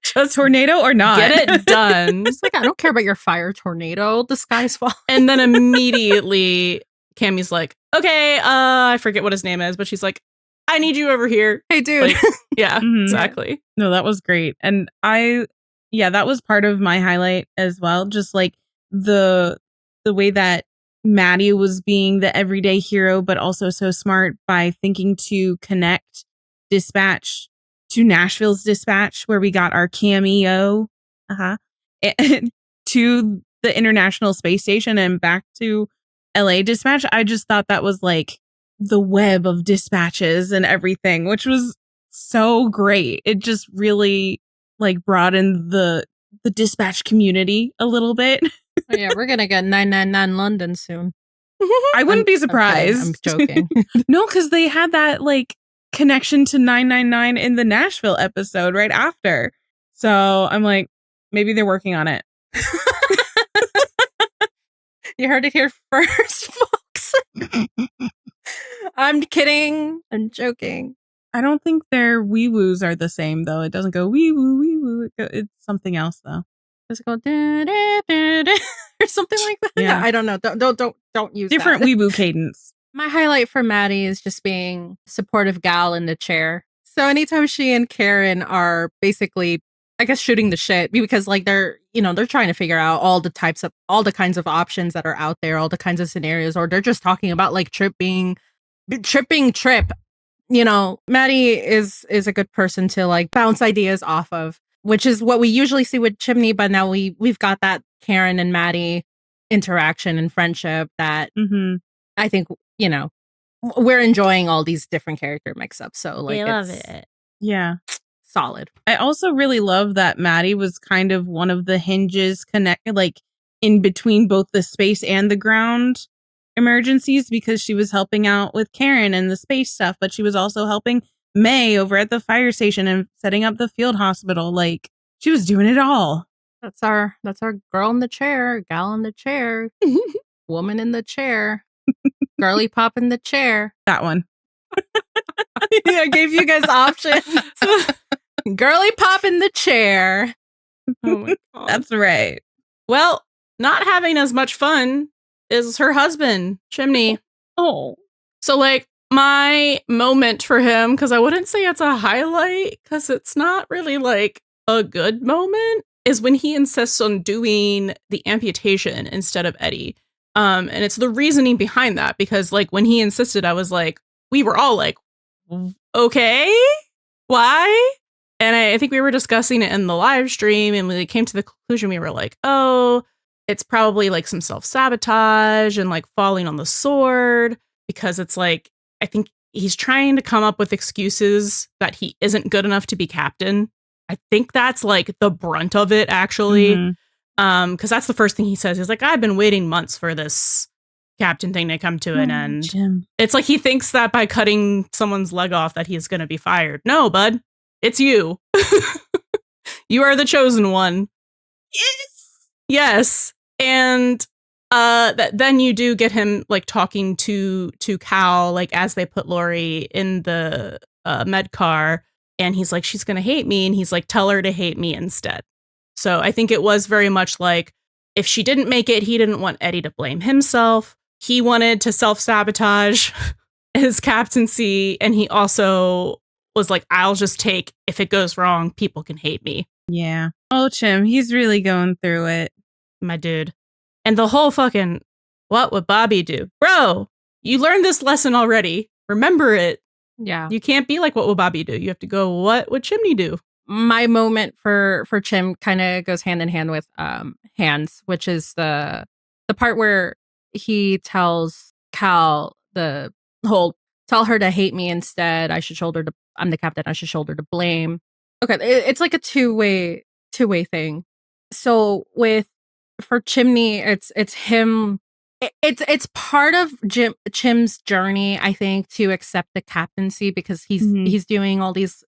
Just tornado or not. Get it done. It's like, I don't care about your fire tornado. The sky's falling. And then immediately Cammie's like, okay, I forget what his name is, but she's like, I need you over here. Hey, dude. Like, yeah, exactly. No, that was great. And that was part of my highlight as well. Just like the way that Maddie was being the everyday hero, but also so smart by thinking to connect Dispatch to Nashville's Dispatch, where we got our cameo and to the International Space Station and back to LA Dispatch. I just thought that was like the web of dispatches and everything, which was so great. It just really like broadened the dispatch community a little bit. Oh, yeah, we're gonna get 999 London soon. I wouldn't be surprised. I'm joking. No, because they had that like connection to 999 in the Nashville episode right after. So I'm like, maybe they're working on it. You heard it here first, folks. I'm kidding. I'm joking. I don't think their wee woos are the same though. It doesn't go wee woo wee woo. It's something else though. Does it go da, da, da, da, or something like that? Yeah. I don't know. Don't use different that. wee woo cadence. My highlight for Maddie is just being supportive gal in the chair. So anytime she and Karen are basically, I guess, shooting the shit because like they're trying to figure out all the kinds of options that are out there, all the kinds of scenarios, or they're just talking about like Trip. Maddie is a good person to like bounce ideas off of, which is what we usually see with Chimney, but now we've got that Karen and Maddie interaction and friendship that I think, we're enjoying all these different character mix-ups. So like, I love it. Yeah. Solid. I also really love that Maddie was kind of one of the hinges like in between both the space and the ground emergencies because she was helping out with Karen and the space stuff, but she was also helping May over at the fire station and setting up the field hospital. Like, she was doing it all. That's our girl in the chair, gal in the chair, woman in the chair, girly pop in the chair. That one. I gave you guys options. Girly pop in the chair. Oh my God. That's right. Well, not having as much fun is her husband, Chimney. Oh. So, like, my moment for him, because I wouldn't say it's a highlight, because it's not really, like, a good moment, is when he insists on doing the amputation instead of Eddie. And it's the reasoning behind that, because, like, when he insisted, I was like, we were all like, okay, why? And I think we were discussing it in the live stream, and when we came to the conclusion, we were like, oh, it's probably like some self-sabotage and like falling on the sword, because it's like, I think he's trying to come up with excuses that he isn't good enough to be captain. I think that's like the brunt of it, actually. Because that's the first thing he says. He's like, I've been waiting months for this captain thing to come to an end. Jim. It's like he thinks that by cutting someone's leg off that he's going to be fired. No, bud. It's you. You are the chosen one. Yes. And then you do get him like talking to Cal, like as they put Lori in the med car, and he's like, she's going to hate me. And he's like, tell her to hate me instead. So I think it was very much like, if she didn't make it, he didn't want Eddie to blame himself. He wanted to self-sabotage his captaincy. And he also was like, I'll just take, if it goes wrong, people can hate me. Yeah. Oh, Chim, he's really going through it. My dude. And the whole fucking, what would Bobby do? Bro, you learned this lesson already. Remember it. Yeah. You can't be like, what would Bobby do? You have to go, what would Chimney do? My moment for Chim kind of goes hand in hand with Hands, which is the part where he tells Cal the whole, tell her to hate me instead. I'm the captain. I should shoulder the blame. Okay, it's like a two-way thing. So for Chimney, it's him. It's part of Chim's journey, I think, to accept the captaincy, because he's doing all these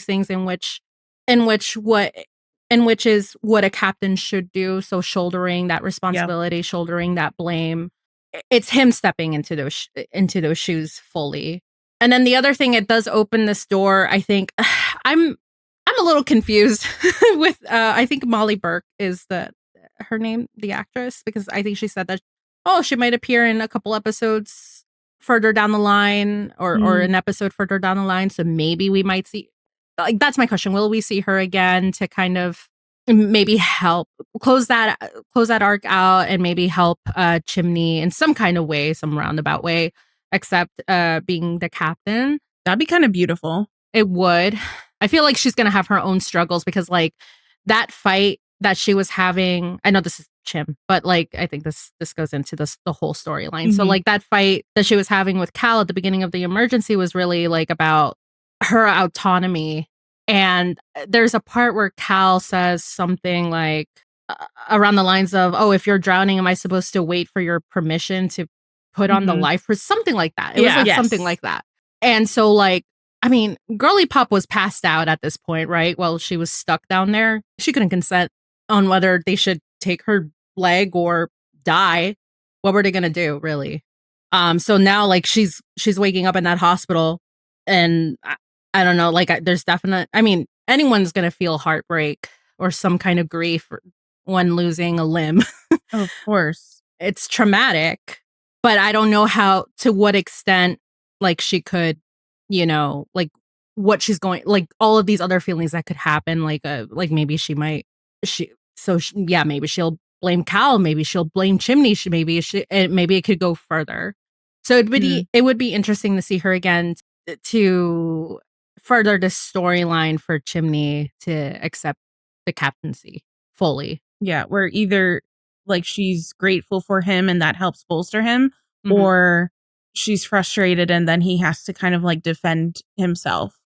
things in which is what a captain should do. So shouldering that responsibility, shouldering that blame. It's him stepping into those shoes fully. And then the other thing, it does open this door. I think I'm a little confused with I think Molly Burke is her name, the actress, because I think she said that she might appear in a couple episodes further down the line, or an episode further down the line. So maybe we might see, like, that's my question. Will we see her again to kind of maybe help close that arc out, and maybe help Chimney in some kind of way, some roundabout way, except being the captain? That'd be kind of beautiful. It would. I feel like she's going to have her own struggles, because like that fight that she was having, I know this is Chim, but like I think this goes into the whole storyline. So like that fight that she was having with Cal at the beginning of the emergency was really like about her autonomy. And there's a part where Cal says something like around the lines of, oh, if you're drowning, am I supposed to wait for your permission to put on the life, or something like that? It was like something like that. And so like, I mean, Girly Pop was passed out at this point, right? Well, she was stuck down there. She couldn't consent on whether they should take her leg or die. What were they going to do, really? So now, like, she's waking up in that hospital, and I don't know, like, there's definite, I mean, anyone's going to feel heartbreak or some kind of grief when losing a limb. Of course. It's traumatic, but I don't know to what extent, like, she could, you know, like, what she's going, like, all of these other feelings that could happen, like maybe maybe she'll blame Cal, maybe she'll blame Chimney, maybe it could go further. So it would be interesting to see her again to further the storyline for Chimney to accept the captaincy fully. Yeah, where either like she's grateful for him and that helps bolster him, or she's frustrated and then he has to kind of like defend himself.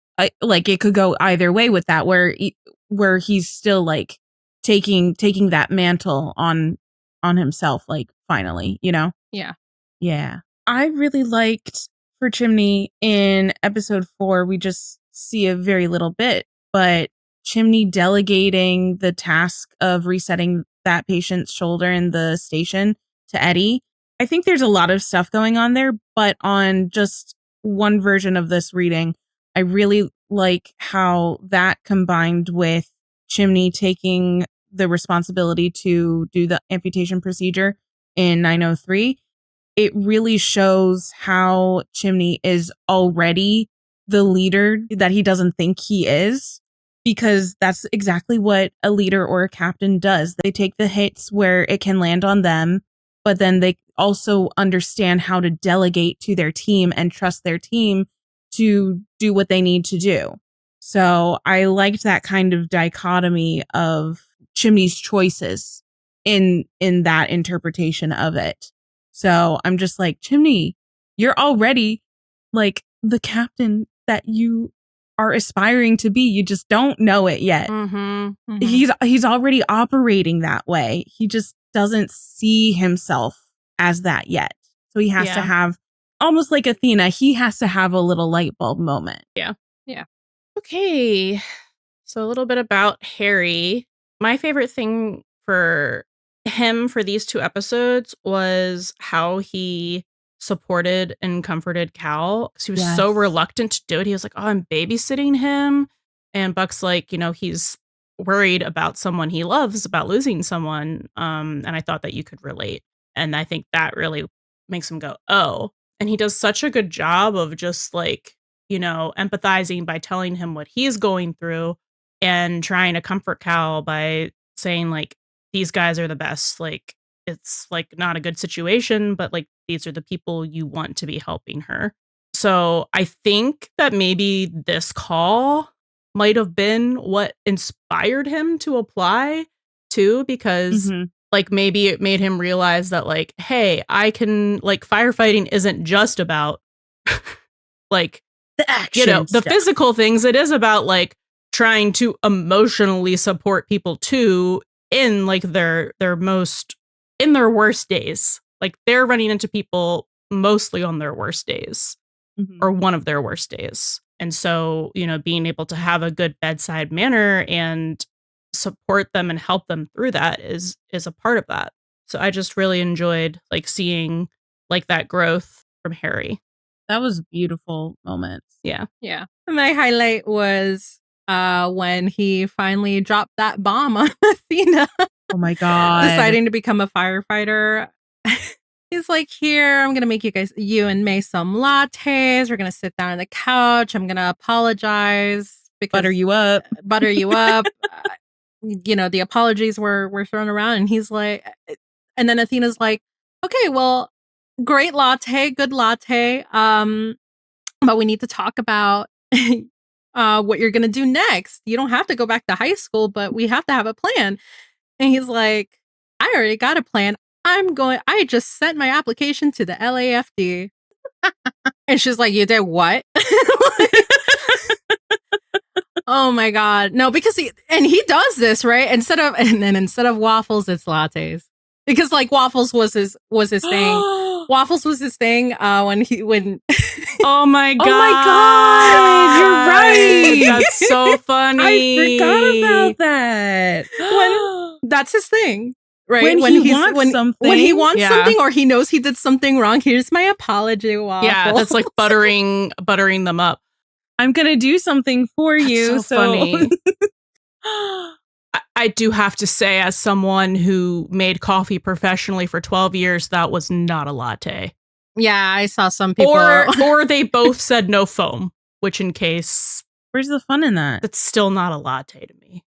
Like it could go either way with that, where he's still like taking that mantle on himself, like finally, you know? Yeah. I really liked for Chimney in episode 4, we just see a very little bit, but Chimney delegating the task of resetting that patient's shoulder in the station to Eddie. I think there's a lot of stuff going on there, but on just one version of this reading, I really like how that combined with Chimney taking the responsibility to do the amputation procedure in 903. It really shows how Chimney is already the leader that he doesn't think he is, because that's exactly what a leader or a captain does. They take the hits where it can land on them, but then they also understand how to delegate to their team and trust their team to do what they need to do. So I liked that kind of dichotomy of Chimney's choices in that interpretation of it. So I'm just like, Chimney, you're already like the captain that you are aspiring to be. You just don't know it yet. Mm-hmm. He's already operating that way. He just doesn't see himself as that yet. So he has to have, almost like Athena, he has to have a little light bulb moment. Yeah. Okay. So a little bit about Harry. My favorite thing for him for these 2 episodes was how he supported and comforted Cal, because he was so reluctant to do it. He was like, oh, I'm babysitting him. And Buck's like, he's worried about someone he loves, about losing someone. And I thought that you could relate. And I think that really makes him go, oh. And he does such a good job of just like, empathizing by telling him what he's going through and trying to comfort Cal by saying like, these guys are the best. Like, it's like not a good situation, but like these are the people you want to be helping her. So I think that maybe this call might have been what inspired him to apply too, because like maybe it made him realize that like, hey, I can, like, firefighting isn't just about like the action, the physical things. It is about like trying to emotionally support people too in like their worst days. Like they're running into people mostly on their worst days or one of their worst days. And so, being able to have a good bedside manner and support them and help them through that is a part of that. So I just really enjoyed like seeing like that growth from Harry. That was a beautiful moment. Yeah. My highlight was when he finally dropped that bomb on Athena. Oh my God. Deciding to become a firefighter. He's like, here, I'm going to make you and May some lattes. We're going to sit down on the couch. I'm going to apologize. Butter you up. The apologies were thrown around. And he's like, and then Athena's like, okay, well, great latte, good latte. But we need to talk about what you're going to do next. You don't have to go back to high school, but we have to have a plan. And he's like, I already got a plan. I just sent my application to the LAFD. And she's like, you did what? Oh my God. No, because he does this, right? Instead of waffles, it's lattes. Because like waffles was his thing. Waffles was his thing when Oh my God. Oh my God. You're right. That's so funny. I forgot about that. That's his thing. Right. When he wants something or he knows he did something wrong, here's my apology waffle. Yeah, that's like buttering them up. I'm going to do something for you. So funny. I do have to say, as someone who made coffee professionally for 12 years, that was not a latte. Yeah, I saw some people. Or they both said no foam, which in case... Where's the fun in that? It's still not a latte to me.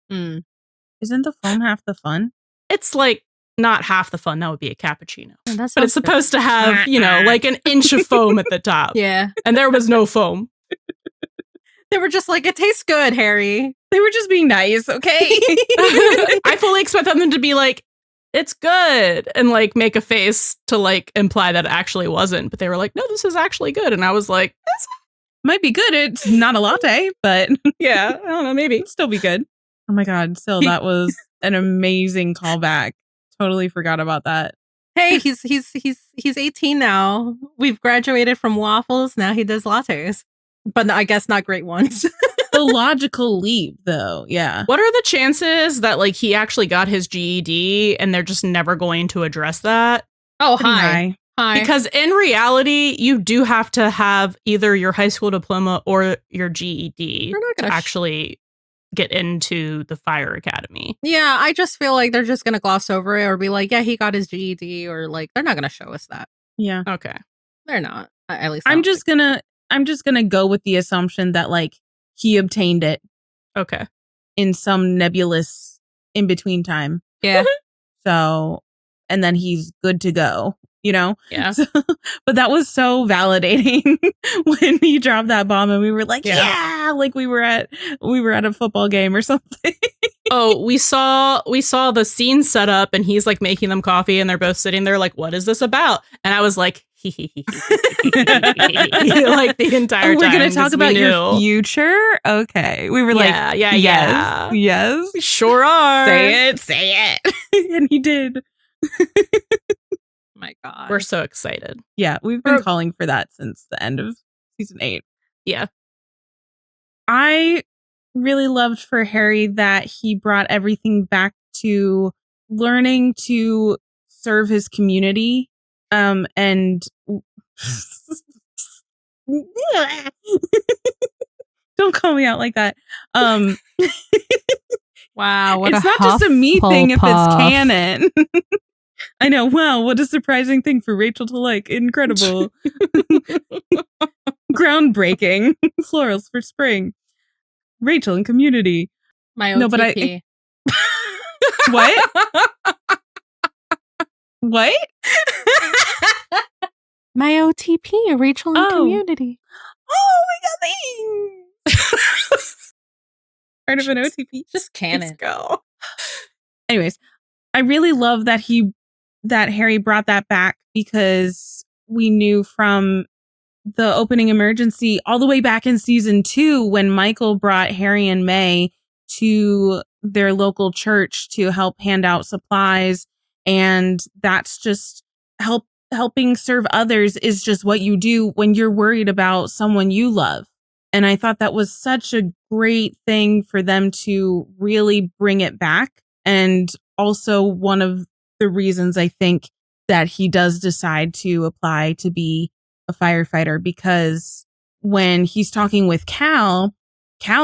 Isn't the foam half the fun? It's like not half the fun. That would be a cappuccino. But it's supposed to have, like an inch of foam at the top. Yeah. And there was no foam. They were just like, it tastes good, Harry. They were just being nice, okay? I fully expect them to be like, it's good, and like make a face to like imply that it actually wasn't. But they were like, no, this is actually good. And I was like, this might be good. It's not a latte, but yeah, I don't know, maybe it'd still be good. Oh my God. Still, that was an amazing callback. Totally forgot about that. Hey, he's 18 now. We've graduated from waffles. Now he does lattes, but I guess not great ones. The logical leap, though. Yeah. What are the chances that like he actually got his GED and they're just never going to address that? Oh, Pretty hi. Because in reality, you do have to have either your high school diploma or your GED to actually get into the fire academy. Yeah, I just feel like they're just going to gloss over it or be like, yeah, he got his GED, or like they're not going to show us that. Yeah. Okay. They're not. At least I'm just going to go with the assumption that like he obtained it. Okay. In some nebulous in between time. Yeah. So, and then he's good to go, you know? Yeah. So, but that was so validating when he dropped that bomb and we were like, yeah, like we were at a football game or something. Oh, we saw the scene set up and he's like making them coffee and they're both sitting there like, what is this about? And I was like, like the entire time. We're going to talk about your future? Okay. We were yes, we sure are. Say it. And he did. My God. We're so excited. Yeah, we've been calling for that since the end of season 8. Yeah. I really loved for Harry that he brought everything back to learning to serve his community. And don't call me out like that. Wow, it's not just a me thing if it's canon. I know. Wow, what a surprising thing for Rachel to like. Incredible. Groundbreaking. Florals for spring. Rachel and community. My OTP. No, but what? What? My OTP, Rachel and community. Oh my God, thanks. Part of an OTP. Just canon. Let's go. Anyways, I really love that Harry brought that back because we knew from the opening emergency all the way back in season 2 when Michael brought Harry and May to their local church to help hand out supplies. And that's just helping serve others is just what you do when you're worried about someone you love. And I thought that was such a great thing for them to really bring it back. And also one of the reasons I think that he does decide to apply to be a firefighter, because when he's talking with Cal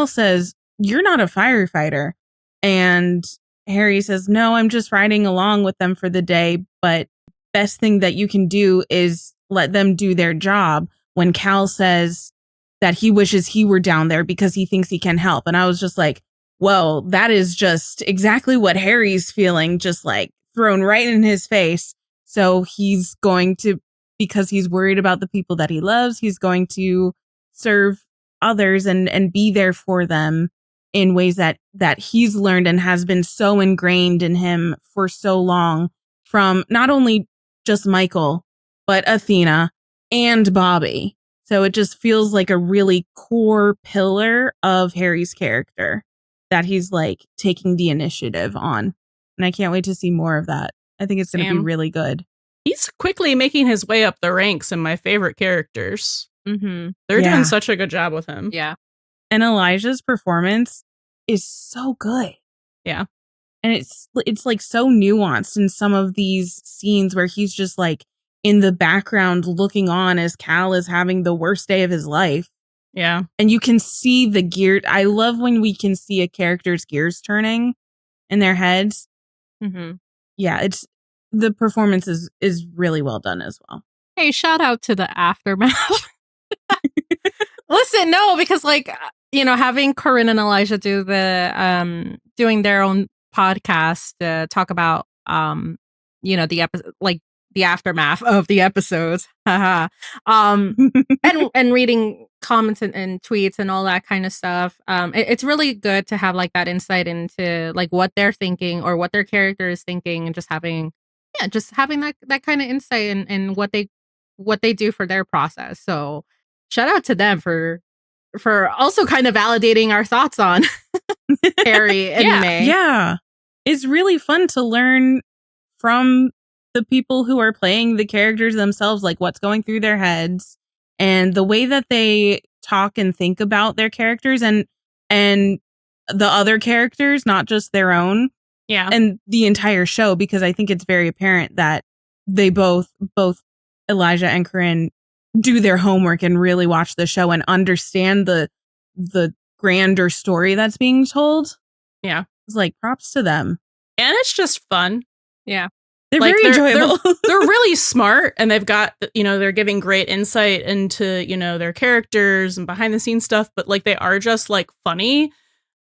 says, "You're not a firefighter." And Harry says, "No, I'm just riding along with them for the day, but best thing that you can do is let them do their job." When Cal says that he wishes he were down there because he thinks he can help. And I was just like, well, that is just exactly what Harry's feeling, just like thrown right in his face. So he's going to, because he's worried about the people that he loves, he's going to serve others and be there for them in ways that he's learned and has been so ingrained in him for so long, from not only just Michael, but Athena and Bobby. So it just feels like a really core pillar of Harry's character that he's like taking the initiative on. And I can't wait to see more of that. I think it's going to be really good. He's quickly making his way up the ranks in my favorite characters. Mm-hmm. They're doing such a good job with him. Yeah. And Elijah's performance is so good. Yeah. And it's like so nuanced in some of these scenes where he's just like in the background looking on as Cal is having the worst day of his life. Yeah. And you can see the gear. I love when we can see a character's gears turning in their heads. Mm-hmm. Yeah, the performance is really well done as well. Hey, shout out to the aftermath. Listen, no, because like, you know, having Corinne and Elijah do doing their own podcast to talk about, you know, the episode, like the aftermath of the episodes, and reading comments and tweets and all that kind of stuff. It's really good to have like that insight into like what they're thinking or what their character is thinking, and just having that kind of insight in what they do for their process. So shout out to them for also kind of validating our thoughts on Harry and May. Yeah. It's really fun to learn from the people who are playing the characters themselves, like what's going through their heads and the way that they talk and think about their characters and the other characters, not just their own. Yeah. And the entire show, because I think it's very apparent that they both Elijah and Corinne do their homework and really watch the show and understand the grander story that's being told. Yeah. It's like props to them. And it's just fun. Yeah. They're very enjoyable. They're really smart, and they've got, they're giving great insight into, their characters and behind the scenes stuff, but like they are just like funny.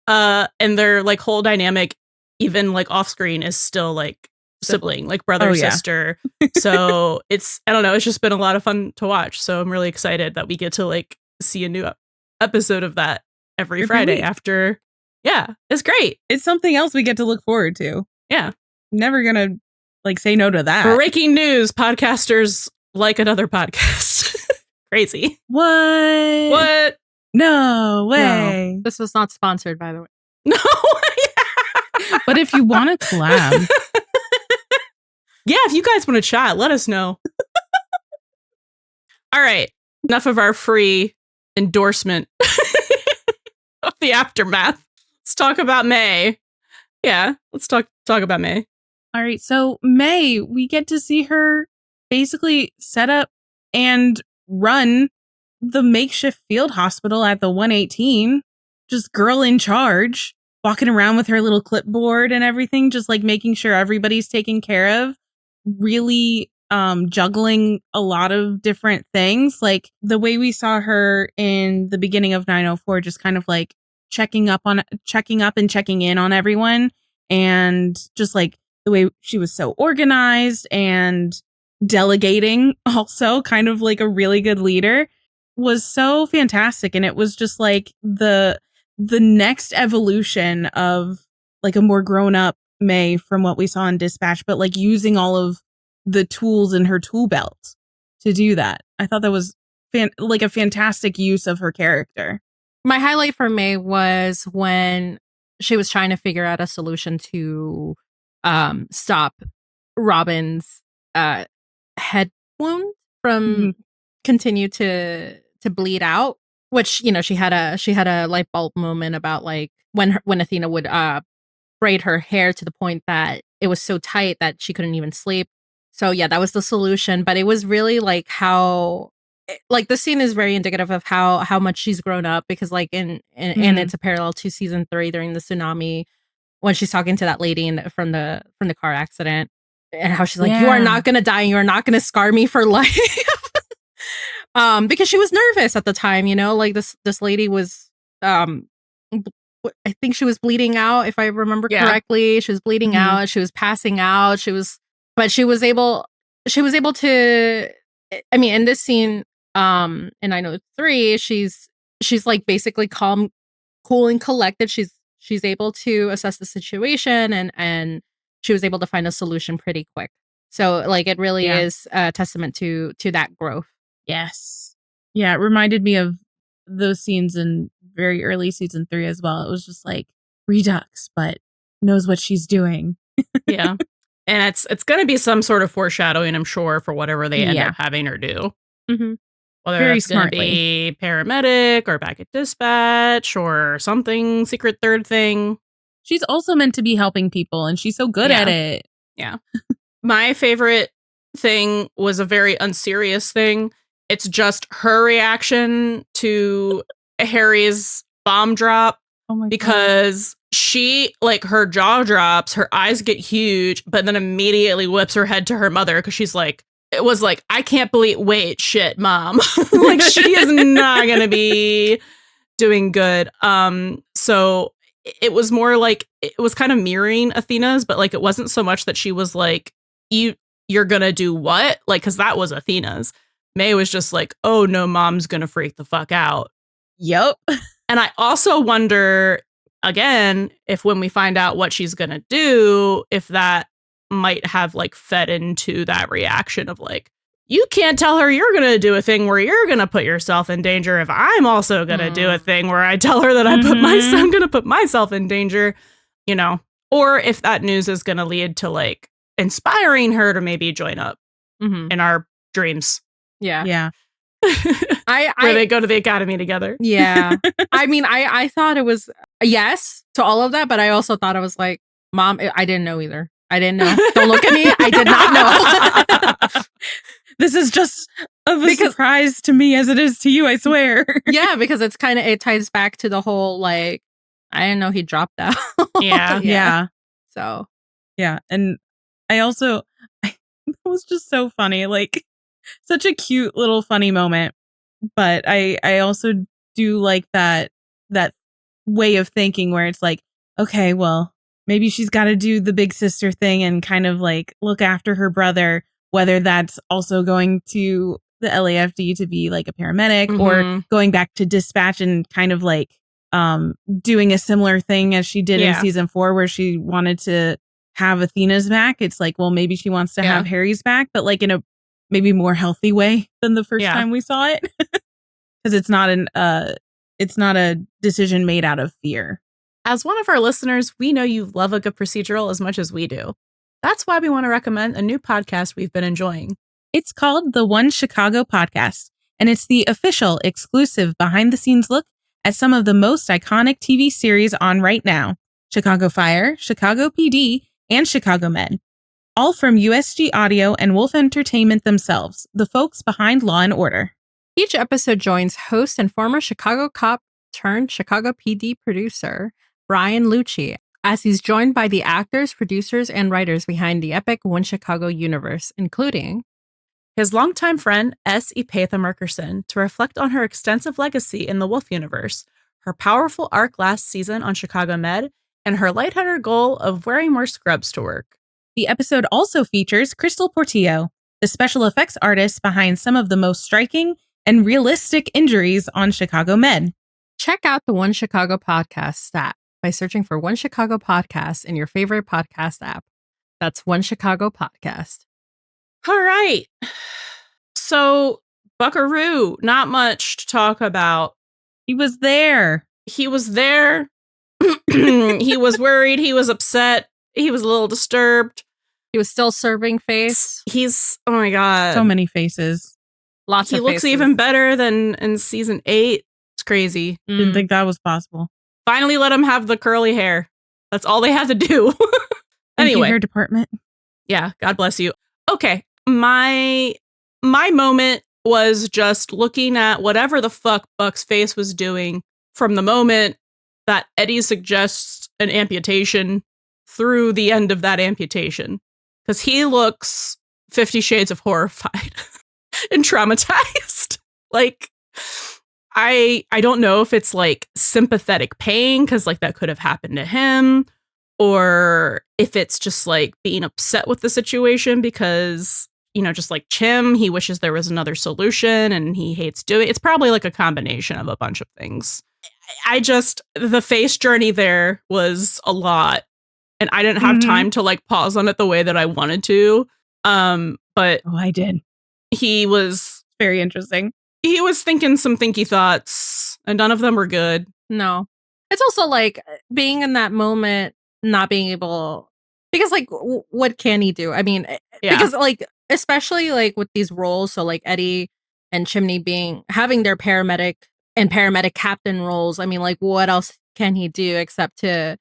And their like whole dynamic, even like off screen, is still like sibling, like brother, sister. So it's, I don't know, it's just been a lot of fun to watch. So I'm really excited that we get to like see a new episode of that every Friday week. After. Yeah, it's great. It's something else we get to look forward to. Yeah. Never gonna like say no to that. Breaking news, podcasters like another podcast. Crazy. What? No way. No, this was not sponsored, by the way. No. But if you want to collab. Yeah, if you guys want to chat, let us know. All right. Enough of our free endorsement of the aftermath. Let's talk about May. Yeah, let's talk about May. All right. So May, we get to see her basically set up and run the makeshift field hospital at the 118. Just girl in charge, walking around with her little clipboard and everything, just like making sure everybody's taken care of. Really juggling a lot of different things. Like the way we saw her in the beginning of 904, just kind of like checking up and checking in on everyone. And just like the way she was so organized and delegating, also kind of like a really good leader, was so fantastic. And it was just like the next evolution of like a more grown up May from what we saw in Dispatch, but like using all of the tools in her tool belt to do that. I thought that was like a fantastic use of her character. My highlight for May was when she was trying to figure out a solution to stop Robin's head wound from continue to bleed out, which she had a light bulb moment about like when Athena would braid her hair to the point that it was so tight that she couldn't even sleep. So yeah, that was the solution. But it was really like how like the scene is very indicative of how much she's grown up, because like and it's a parallel to season 3 during the tsunami when she's talking to that lady from the car accident, and how she's like, you are not gonna die and you are not gonna scar me for life. Because she was nervous at the time, like this lady was I think she was bleeding out, if I remember correctly. She was bleeding out, she was passing out, but she was able to, I mean, in this scene, in 903, she's like basically calm, cool and collected. She's able to assess the situation and she was able to find a solution pretty quick. So like it really is a testament to that growth. Yes. Yeah, it reminded me of those scenes in very early season 3 as well. It was just like Redux, but knows what she's doing. Yeah. And it's going to be some sort of foreshadowing, I'm sure, for whatever they end up having her do. Mm-hmm. Whether very smartly be paramedic or back at dispatch or something secret third thing. She's also meant to be helping people, and she's so good at it. Yeah. My favorite thing was a very unserious thing. It's just her reaction to Harry's bomb drop. Oh my because God. She, like, her jaw drops, her eyes get huge, but then immediately whips her head to her mother because she's like, it was like, I can't believe, wait, shit, mom. Like, she is not going to be doing good. So it was more like, it was kind of mirroring Athena's, but like, it wasn't so much that she was like, you're going to do what? Like, because that was Athena's. May was just like, oh no, mom's going to freak the fuck out. Yep. And I also wonder, again, if when we find out what she's going to do, if that might have like fed into that reaction of like, you can't tell her you're going to do a thing where you're going to put yourself in danger if I'm also going to do a thing where I tell her that I'm going to put myself in danger, or if that news is going to lead to like inspiring her to maybe join up in our dreams. Yeah. Yeah. Where they go to the academy together. Yeah. I mean, I thought it was yes to all of that, but I also thought it was like, Mom, I didn't know either. I didn't know. Don't look at me. I did not know. This is just a surprise to me as it is to you, I swear. Yeah, because it ties back to the whole, like, I didn't know he dropped out. Yeah. So. Yeah. And it was just so funny. Like, such a cute little funny moment. But I also do like that way of thinking where it's like, okay, well, maybe she's got to do the big sister thing and kind of like look after her brother, whether that's also going to the LAFD to be like a paramedic or going back to dispatch and kind of like doing a similar thing as she did in season 4 where she wanted to have Athena's back. It's like, well, maybe she wants to have Harry's back, but like in a maybe more healthy way than the first time we saw it. Because it's not a decision made out of fear. As one of our listeners, we know you love a good procedural as much as we do. That's why we want to recommend a new podcast we've been enjoying. It's called the One Chicago Podcast, and it's the official exclusive behind-the-scenes look at some of the most iconic TV series on right now. Chicago Fire, Chicago PD, and Chicago Med. All from USG Audio and Wolf Entertainment themselves, the folks behind Law & Order. Each episode joins host and former Chicago cop turned Chicago PD producer, Brian Lucci, as he's joined by the actors, producers, and writers behind the epic One Chicago universe, including his longtime friend, S. Epatha Merkerson, to reflect on her extensive legacy in the Wolf universe, her powerful arc last season on Chicago Med, and her lighthearted goal of wearing more scrubs to work. The episode also features Crystal Portillo, the special effects artist behind some of the most striking and realistic injuries on Chicago Med. Check out the One Chicago Podcast app by searching for One Chicago Podcast in your favorite podcast app. That's One Chicago Podcast. All right. So, Buckaroo, not much to talk about. He was there. He was there. He was worried. He was upset. He was a little disturbed. He was still serving face. Oh my God. So many faces. Lots of faces. He looks even better than in season 8. It's crazy. Didn't think that was possible. Finally let him have the curly hair. That's all they had to do. Anyway. Hair department. Yeah, God bless you. Okay. My moment was just looking at whatever the fuck Buck's face was doing from the moment that Eddie suggests an amputation through the end of that amputation. Because he looks 50 Shades of horrified and traumatized. Like, I don't know if it's like sympathetic pain, because like that could have happened to him, or if it's just like being upset with the situation because, you know, just like Chim, he wishes there was another solution and he hates doing it. It's probably like a combination of a bunch of things. The face journey there was a lot. And I didn't have time to like pause on it the way that I wanted to. But I did. He was very interesting. He was thinking some thinky thoughts, and none of them were good. No. It's also like being in that moment, not being able, because like, what can he do? I mean, because like, especially like with these roles, so like Eddie and Chimney having their paramedic and paramedic captain roles. I mean, like, what else can he do except to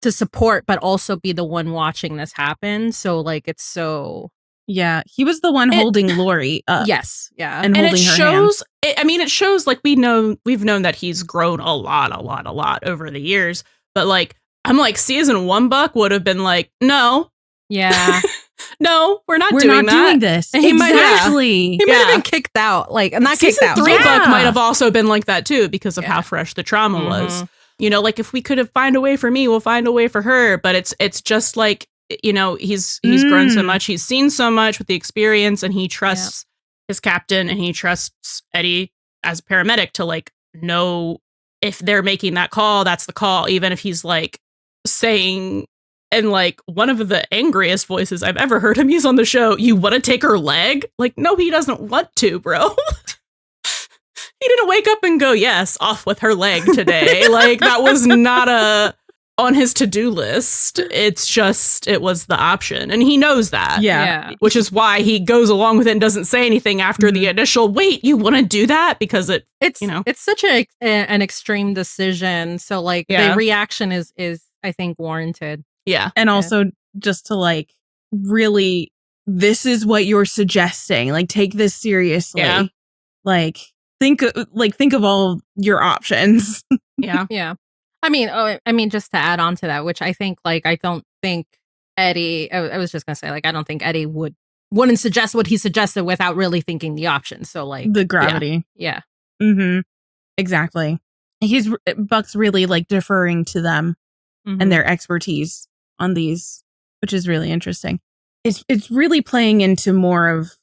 support, but also be the one watching this happen? So like, it's so. Yeah, he was the one holding Lori up. Yes, yeah, and holding it her shows. hand. It shows like we've known that he's grown a lot over the years. But like, I'm like, season 1 Buck would have been like, no, yeah, no, we're not doing this. He might have been kicked out. Like, not season kicked out. 3 Buck might have also been like that too, because of how fresh the trauma was. You know, like if we could have find a way for me, we'll find a way for her. But it's just like, you know, he's grown so much, he's seen so much with the experience, and he trusts his captain, and he trusts Eddie as a paramedic to like know if they're making that call, that's the call, even if he's like saying, and like one of the angriest voices I've ever heard him use on the show, you want to take her leg? Like, no, he doesn't want to, bro. He didn't wake up and go, yes, off with her leg today. Like, that was not on his to-do list. It was the option. And he knows that. Yeah. Which is why he goes along with it and doesn't say anything after the initial, wait, you want to do that? Because it's such an extreme decision. So like the reaction is I think warranted. Yeah. And also just to like really, this is what you're suggesting. Like take this seriously. Yeah. Like think of all your options. Yeah. Yeah. I mean, just to add on to that, which I think, like, I don't think Eddie, I was just going to say, like, I don't think Eddie wouldn't suggest what he suggested without really thinking the options. So, like, the gravity. Yeah. Mm-hmm. Exactly. Buck's really, like, deferring to them and their expertise on these, which is really interesting. It's really playing into more of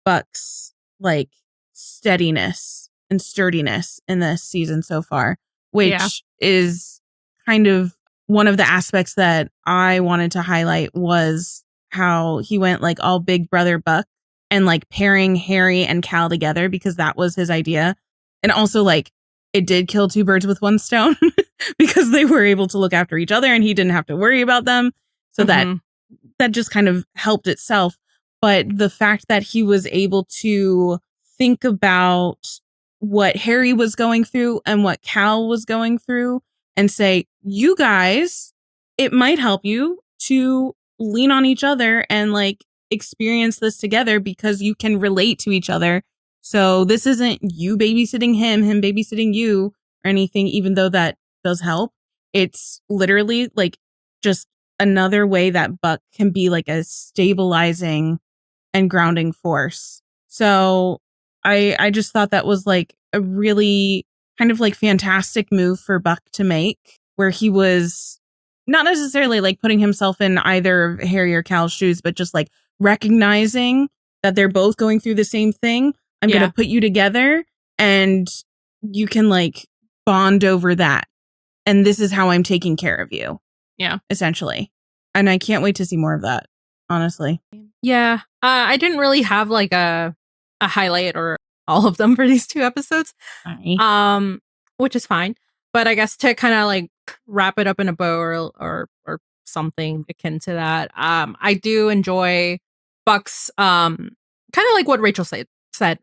Buck's, like, steadiness and sturdiness in this season so far, which is kind of one of the aspects that I wanted to highlight was how he went like all big brother Buck and like pairing Harry and Cal together because that was his idea. And also like it did kill two birds with one stone because they were able to look after each other and he didn't have to worry about them. So that just kind of helped itself. But the fact that he was able to think about what Harry was going through and what Cal was going through and say, you guys, it might help you to lean on each other and like experience this together because you can relate to each other. So this isn't you babysitting him babysitting you or anything, even though that does help. It's literally like just another way that Buck can be like a stabilizing and grounding force. So I just thought that was like a really kind of like fantastic move for Buck to make, where he was not necessarily like putting himself in either Harry or Cal's shoes, but just like recognizing that they're both going through the same thing. I'm going to put you together and you can like bond over that. And this is how I'm taking care of you. Yeah. Essentially. And I can't wait to see more of that, honestly. Yeah. I didn't really have like a highlight or all of them for these two episodes. Which is fine. But I guess to kind of like wrap it up in a bow or something akin to that, I do enjoy Buck's kind of like what Rachel said,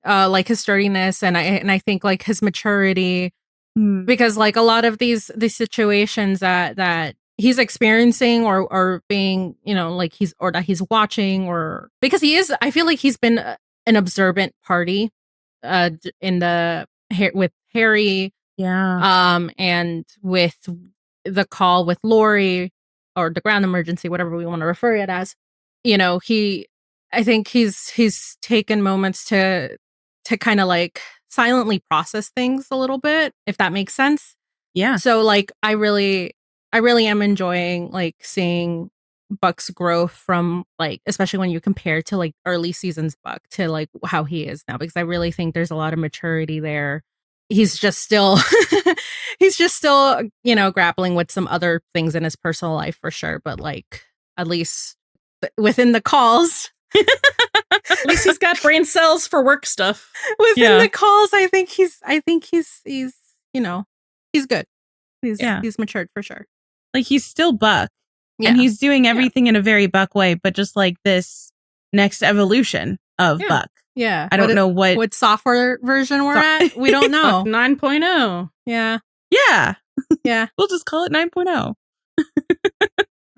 like his sturdiness and I think like his maturity, because like a lot of these situations that he's experiencing or being, you know, like that he's watching, or because I feel like he's been an observant party with Harry, and with the call with Lori or the ground emergency, whatever we want to refer it as. You know, I think he's taken moments to kind of like silently process things a little bit, if that makes sense. Yeah. So like I really am enjoying like seeing Buck's growth from like, especially when you compare to like early seasons Buck to like how he is now, because I really think there's a lot of maturity there. He's just still you know, grappling with some other things in his personal life for sure, but like at least within the calls at least he's got brain cells for work stuff. Within the calls, I think he's you know, he's good. He's matured for sure. Like he's still Buck. Yeah. And he's doing everything in a very Buck way, but just like this next evolution of Buck. Yeah. I don't know what software version we're at. We don't know. 9.0. Yeah. Yeah. Yeah. We'll just call it 9.0. All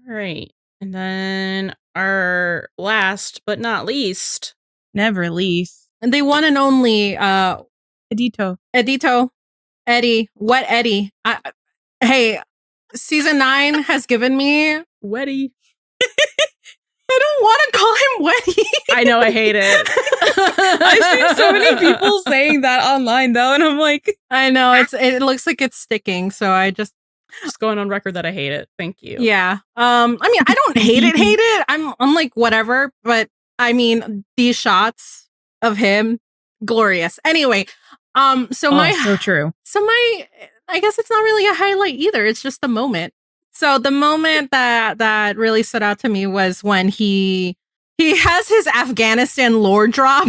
right. And then our last but not least. Never least. And the one and only Edito. Eddie. What Eddie? Hey, season 9 has given me Wetty. I don't want to call him Wetty. I know, I hate it. I've seen so many people saying that online though, and I'm like, I know it looks like it's sticking, so I just going on record that I hate it. Thank you. Yeah. I mean, I don't hate it. I'm like whatever, but I mean, these shots of him, glorious. Anyway, so true. So I guess it's not really a highlight either. It's just the moment. So the moment that really stood out to me was when he has his Afghanistan lore drop.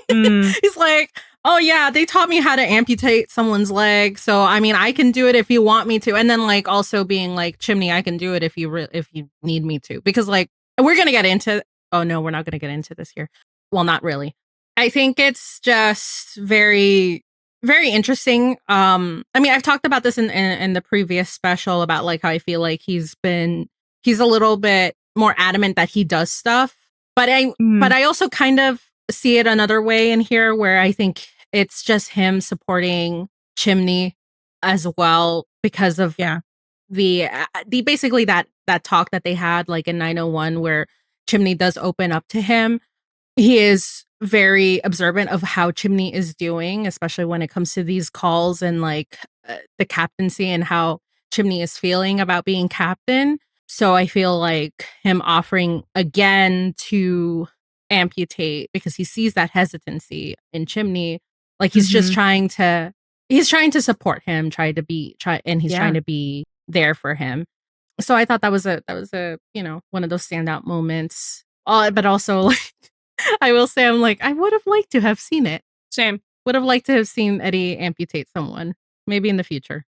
He's like, oh yeah, they taught me how to amputate someone's leg. So I mean, I can do it if you want me to. And then like also being like, Chimney, I can do it if you need me to. Because like we're gonna get into. Oh no, we're not gonna get into this here. Well, not really. I think it's just very, very interesting. I mean, I've talked about this in the previous special about like how I feel like he's a little bit more adamant that he does stuff, but I also kind of see it another way in here where I think it's just him supporting Chimney as well because of the basically that talk that they had like in 901 where Chimney does open up to him. He is very observant of how Chimney is doing, especially when it comes to these calls and like the captaincy and how Chimney is feeling about being captain. So I feel like him offering again to amputate because he sees that hesitancy in Chimney. Like he's just trying to support him, trying to be there for him. So I thought that was a one of those standout moments. But also like I will say I'm like I would have liked to have seen it. Same. Would have liked to have seen Eddie amputate someone. Maybe in the future.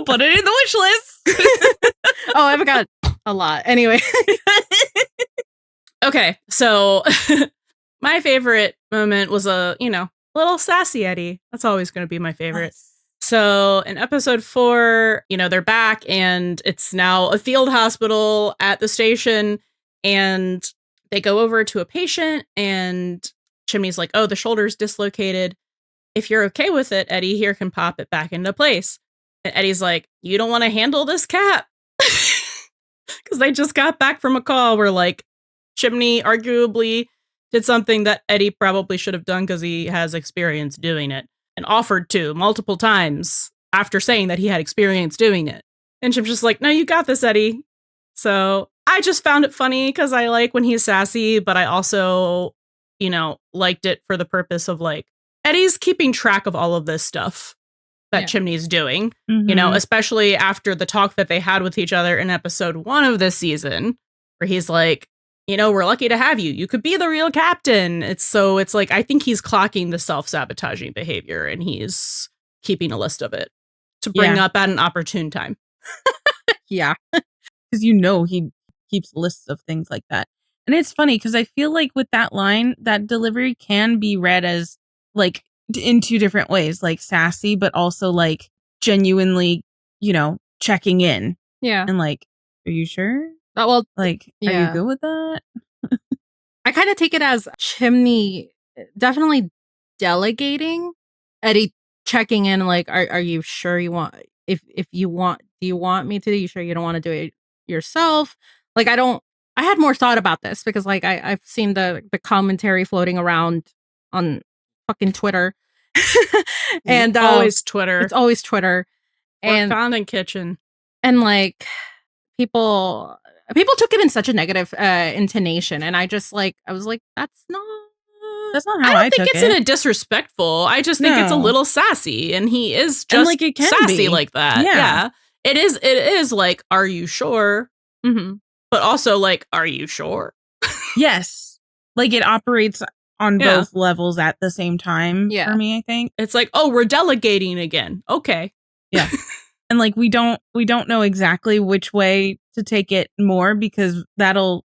Put it in the wish list. Oh, I've got a lot. Anyway. Okay, so my favorite moment was a little sassy Eddie. That's always going to be my favorite. Nice. So in episode 4, they're back and it's now a field hospital at the station and they go over to a patient and Chimney's like, oh, the shoulder's dislocated. If you're okay with it, Eddie here can pop it back into place. And Eddie's like, you don't want to handle this cap? Because they just got back from a call where like Chimney arguably did something that Eddie probably should have done because he has experience doing it and offered to multiple times after saying that he had experience doing it. And Chim's just like, no, you got this, Eddie. So I just found it funny because I like when he's sassy, but I also, liked it for the purpose of like, Eddie's keeping track of all of this stuff that Chimney's doing, especially after the talk that they had with each other in episode 1 of this season, where he's like, we're lucky to have you. You could be the real captain. It's like, I think he's clocking the self-sabotaging behavior and he's keeping a list of it to bring up at an opportune time. Yeah. Because he keeps lists of things like that. And it's funny because I feel like with that line, that delivery can be read as like in 2 different ways, like sassy, but also like genuinely, checking in. Yeah. And like, are you sure? Well, like, are you good with that? I kind of take it as Chimney definitely delegating, Eddie checking in, like, are you sure you want, if you want, do you want me to? Are you sure you don't want to do it yourself? Like, I had more thought about this because like I've seen the commentary floating around on fucking Twitter. And always Twitter. It's always Twitter. And found in kitchen. And like people took it in such a negative intonation, and I was like, that's not how I think took it's it. in a disrespectful. I just think it's a little sassy, and he is just like, it can sassy be. like that. Yeah. It is like, are you sure? Mm-hmm. But also like, are you sure? Yes. Like it operates on both levels at the same time for me, I think. It's like, oh, we're delegating again. Okay. Yeah. And like we don't know exactly which way to take it more because that'll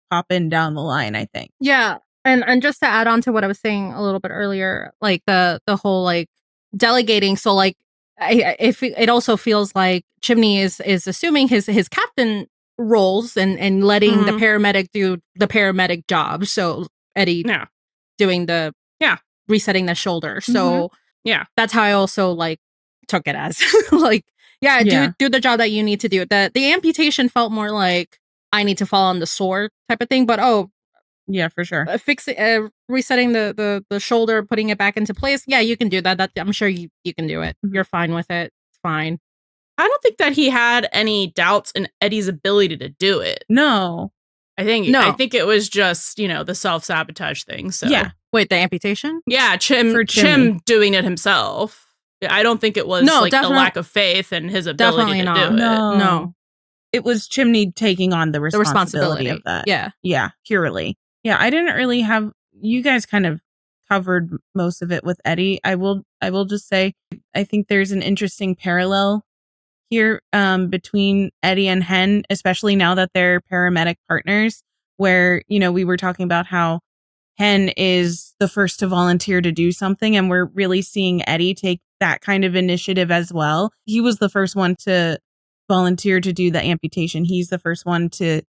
pop in down the line, I think. Yeah. And just to add on to what I was saying a little bit earlier, like the whole like delegating. So like if it also feels like Chimney is assuming his captain roles and letting the paramedic do the paramedic job. So Eddie doing the resetting the shoulder. So that's how I also like took it as like do the job that you need to do. The amputation felt more like I need to fall on the sword type of thing, but yeah, for sure. Resetting the shoulder, putting it back into place. Yeah, you can do that. I'm sure you can do it. You're fine with it. It's fine. I don't think that he had any doubts in Eddie's ability to do it. No. I think it was just, the self-sabotage thing. So Wait, the amputation? Yeah, Chim doing it himself. I don't think it was a lack of faith in his ability to do it. No. It was Chimney taking on the responsibility of that. Yeah. Yeah, purely. Yeah, I didn't really have you guys kind of covered most of it with Eddie. I will just say, I think there's an interesting parallel here between Eddie and Hen, especially now that they're paramedic partners, where, we were talking about how Hen is the first to volunteer to do something, and we're really seeing Eddie take that kind of initiative as well. He was the first one to volunteer to do the amputation. He's the first one to,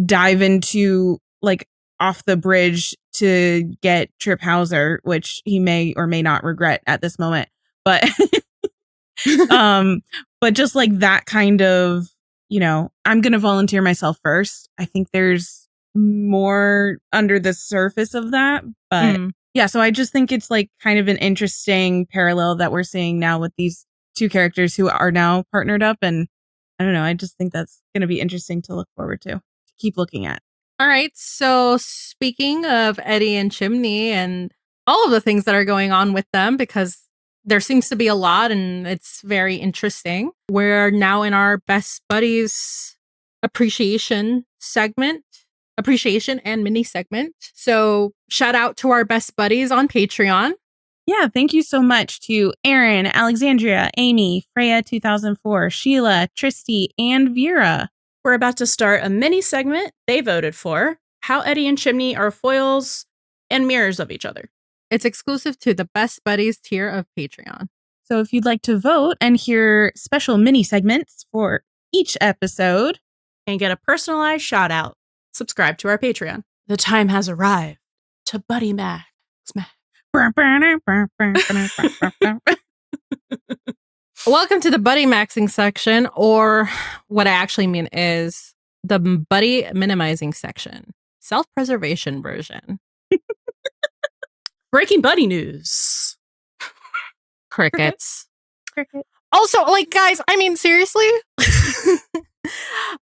dive into like off the bridge to get Trip Hauser, which he may or may not regret at this moment. But but just like that kind of, I'm going to volunteer myself first. I think there's more under the surface of that. But yeah, so I just think it's like kind of an interesting parallel that we're seeing now with these two characters who are now partnered up. And I don't know, I just think that's going to be interesting to look forward to keep looking at. All right. So speaking of Eddie and Chimney and all of the things that are going on with them, because there seems to be a lot and it's very interesting. We're now in our Best Buddies appreciation and mini segment. So shout out to our Best Buddies on Patreon. Yeah, thank you so much to Aaron, Alexandria, Amy, Freya 2004, Sheila, Tristy, and Vera. We're about to start a mini segment they voted for, how Eddie and Chimney are foils and mirrors of each other. It's exclusive to the Best Buddies tier of Patreon. So if you'd like to vote and hear special mini segments for each episode and get a personalized shout out, subscribe to our Patreon. The time has arrived to Buddiemaxxing. Welcome to the Buddiemaxxing section, or what I actually mean is the buddy minimizing section, self-preservation version. Breaking buddy news. Crickets. Cricket. Also, like, guys, I mean, seriously?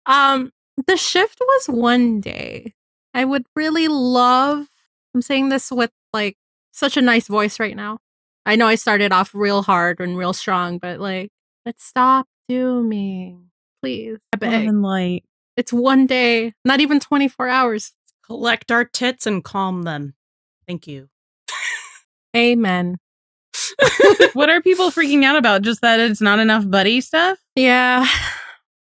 The shift was one day. I would really love, I'm saying this with like such a nice voice right now. I know I started off real hard and real strong, but like, let's stop dooming. Please. I beg. Love and light. It's one day, not even 24 hours. Collect our tits and calm them. Thank you. Amen. What are people freaking out about? Just that it's not enough buddy stuff? Yeah.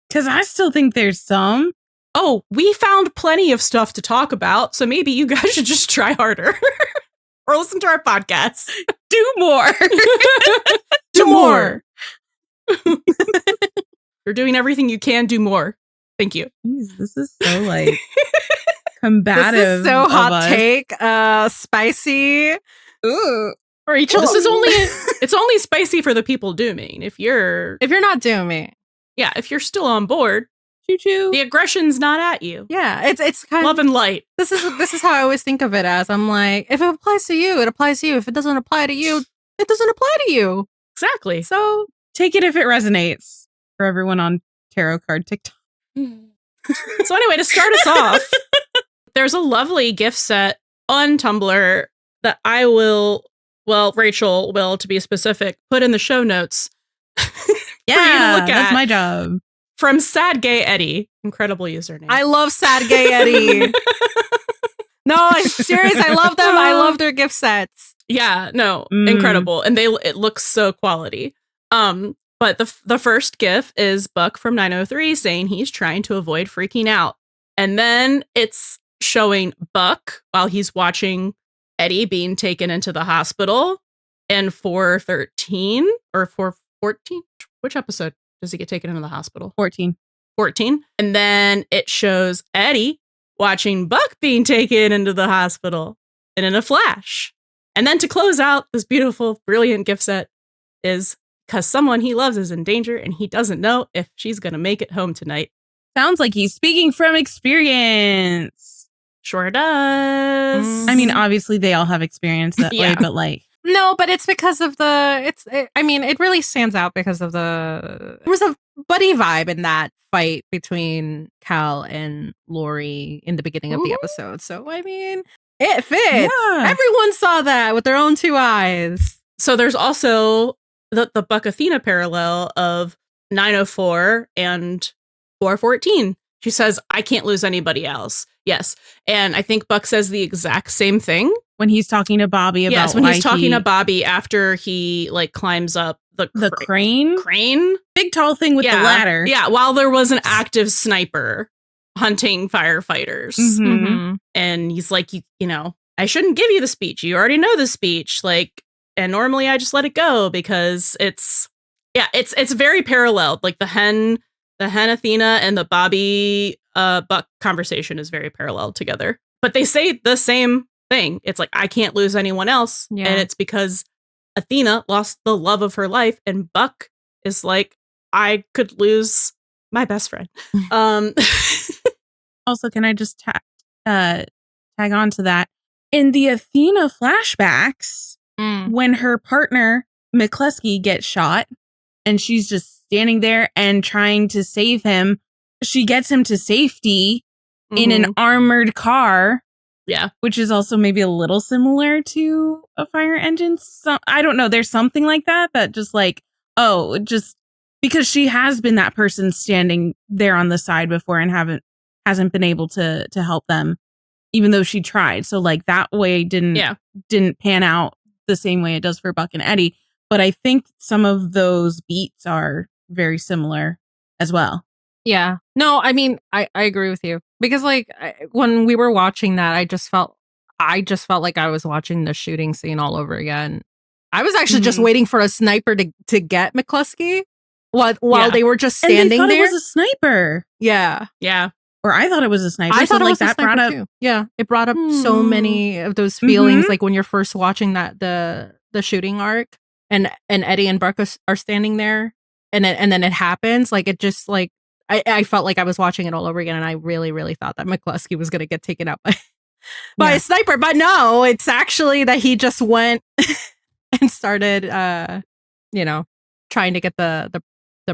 Because I still think there's some. Oh, we found plenty of stuff to talk about, so maybe you guys should just try harder. Or listen to our podcast. Do more. Do more. You're doing everything you can. Do more. Thank you. Jeez, this is so like combative. This is so hot take. Spicy. Ooh. Rachel. This is it's only spicy for the people dooming. If you're not dooming. Yeah, if you're still on board, choo-choo. The aggression's not at you. Yeah, it's kind love of and light. This is how I always think of it as. I'm like, if it applies to you, it applies to you. If it doesn't apply to you, it doesn't apply to you. Exactly. So take it if it resonates for everyone on tarot card TikTok. So anyway, to start us off, there's a lovely gift set on Tumblr that Rachel will, to be specific, put in the show notes. Yeah, that's my job. From Sad Gay Eddie. Incredible username. I love Sad Gay Eddie. No, I'm serious. I love them. I love their gift sets. Yeah, no, incredible. And it looks so quality. But the first GIF is Buck from 903 saying he's trying to avoid freaking out. And then it's showing Buck while he's watching Eddie being taken into the hospital. And 413 or 414, which episode does he get taken into the hospital? 14. And then it shows Eddie watching Buck being taken into the hospital and in a flash. And then to close out this beautiful, brilliant gift set is because someone he loves is in danger and he doesn't know if she's going to make it home tonight. Sounds like he's speaking from experience. Sure does. I mean, obviously they all have experience that way, but like. No, but it's because of it really stands out because of there was a buddy vibe in that fight between Cal and Lori in the beginning of the episode. So, I mean, it fits. Yeah. Everyone saw that with their own two eyes. So there's also the Buck Athena parallel of 904 and 414. She says, I can't lose anybody else. Yes. And I think Buck says the exact same thing. When he's talking to Bobby about yes, when he's talking to Bobby after he like climbs up the crane. Big tall thing with the ladder. Yeah, while there was an active sniper hunting firefighters. Mm-hmm. And he's like, you know, I shouldn't give you the speech. You already know the speech. Like, and normally I just let it go because it's very paralleled. Like the hen Athena and the Bobby Buck conversation is very parallel together. But they say the same thing. It's like, I can't lose anyone else. Yeah. And it's because Athena lost the love of her life. And Buck is like, I could lose my best friend. Also, can I just tag on to that? In the Athena flashbacks, when her partner, McCluskey, gets shot and she's just standing there and trying to save him, she gets him to safety in an armored car. Yeah. Which is also maybe a little similar to a fire engine. So, I don't know. There's something like that just like, just because she has been that person standing there on the side before and hasn't been able to help them, even though she tried. So like that way didn't pan out the same way it does for Buck and Eddie. But I think some of those beats are very similar as well. Yeah. No, I mean, I agree with you because like when we were watching that, I just felt like I was watching the shooting scene all over again. I was actually just waiting for a sniper to get McCluskey while they were just standing and they thought there. It was a sniper. Yeah. Yeah. Or I thought it was a sniper. I thought it was that a sniper too. Yeah. It brought up so many of those feelings, like when you're first watching that the shooting arc and Eddie and Buck are standing there and then it happens. Like it just like I felt like I was watching it all over again, and I really, really thought that McCluskey was going to get taken out by a sniper. But no, it's actually that he just went and started, trying to get the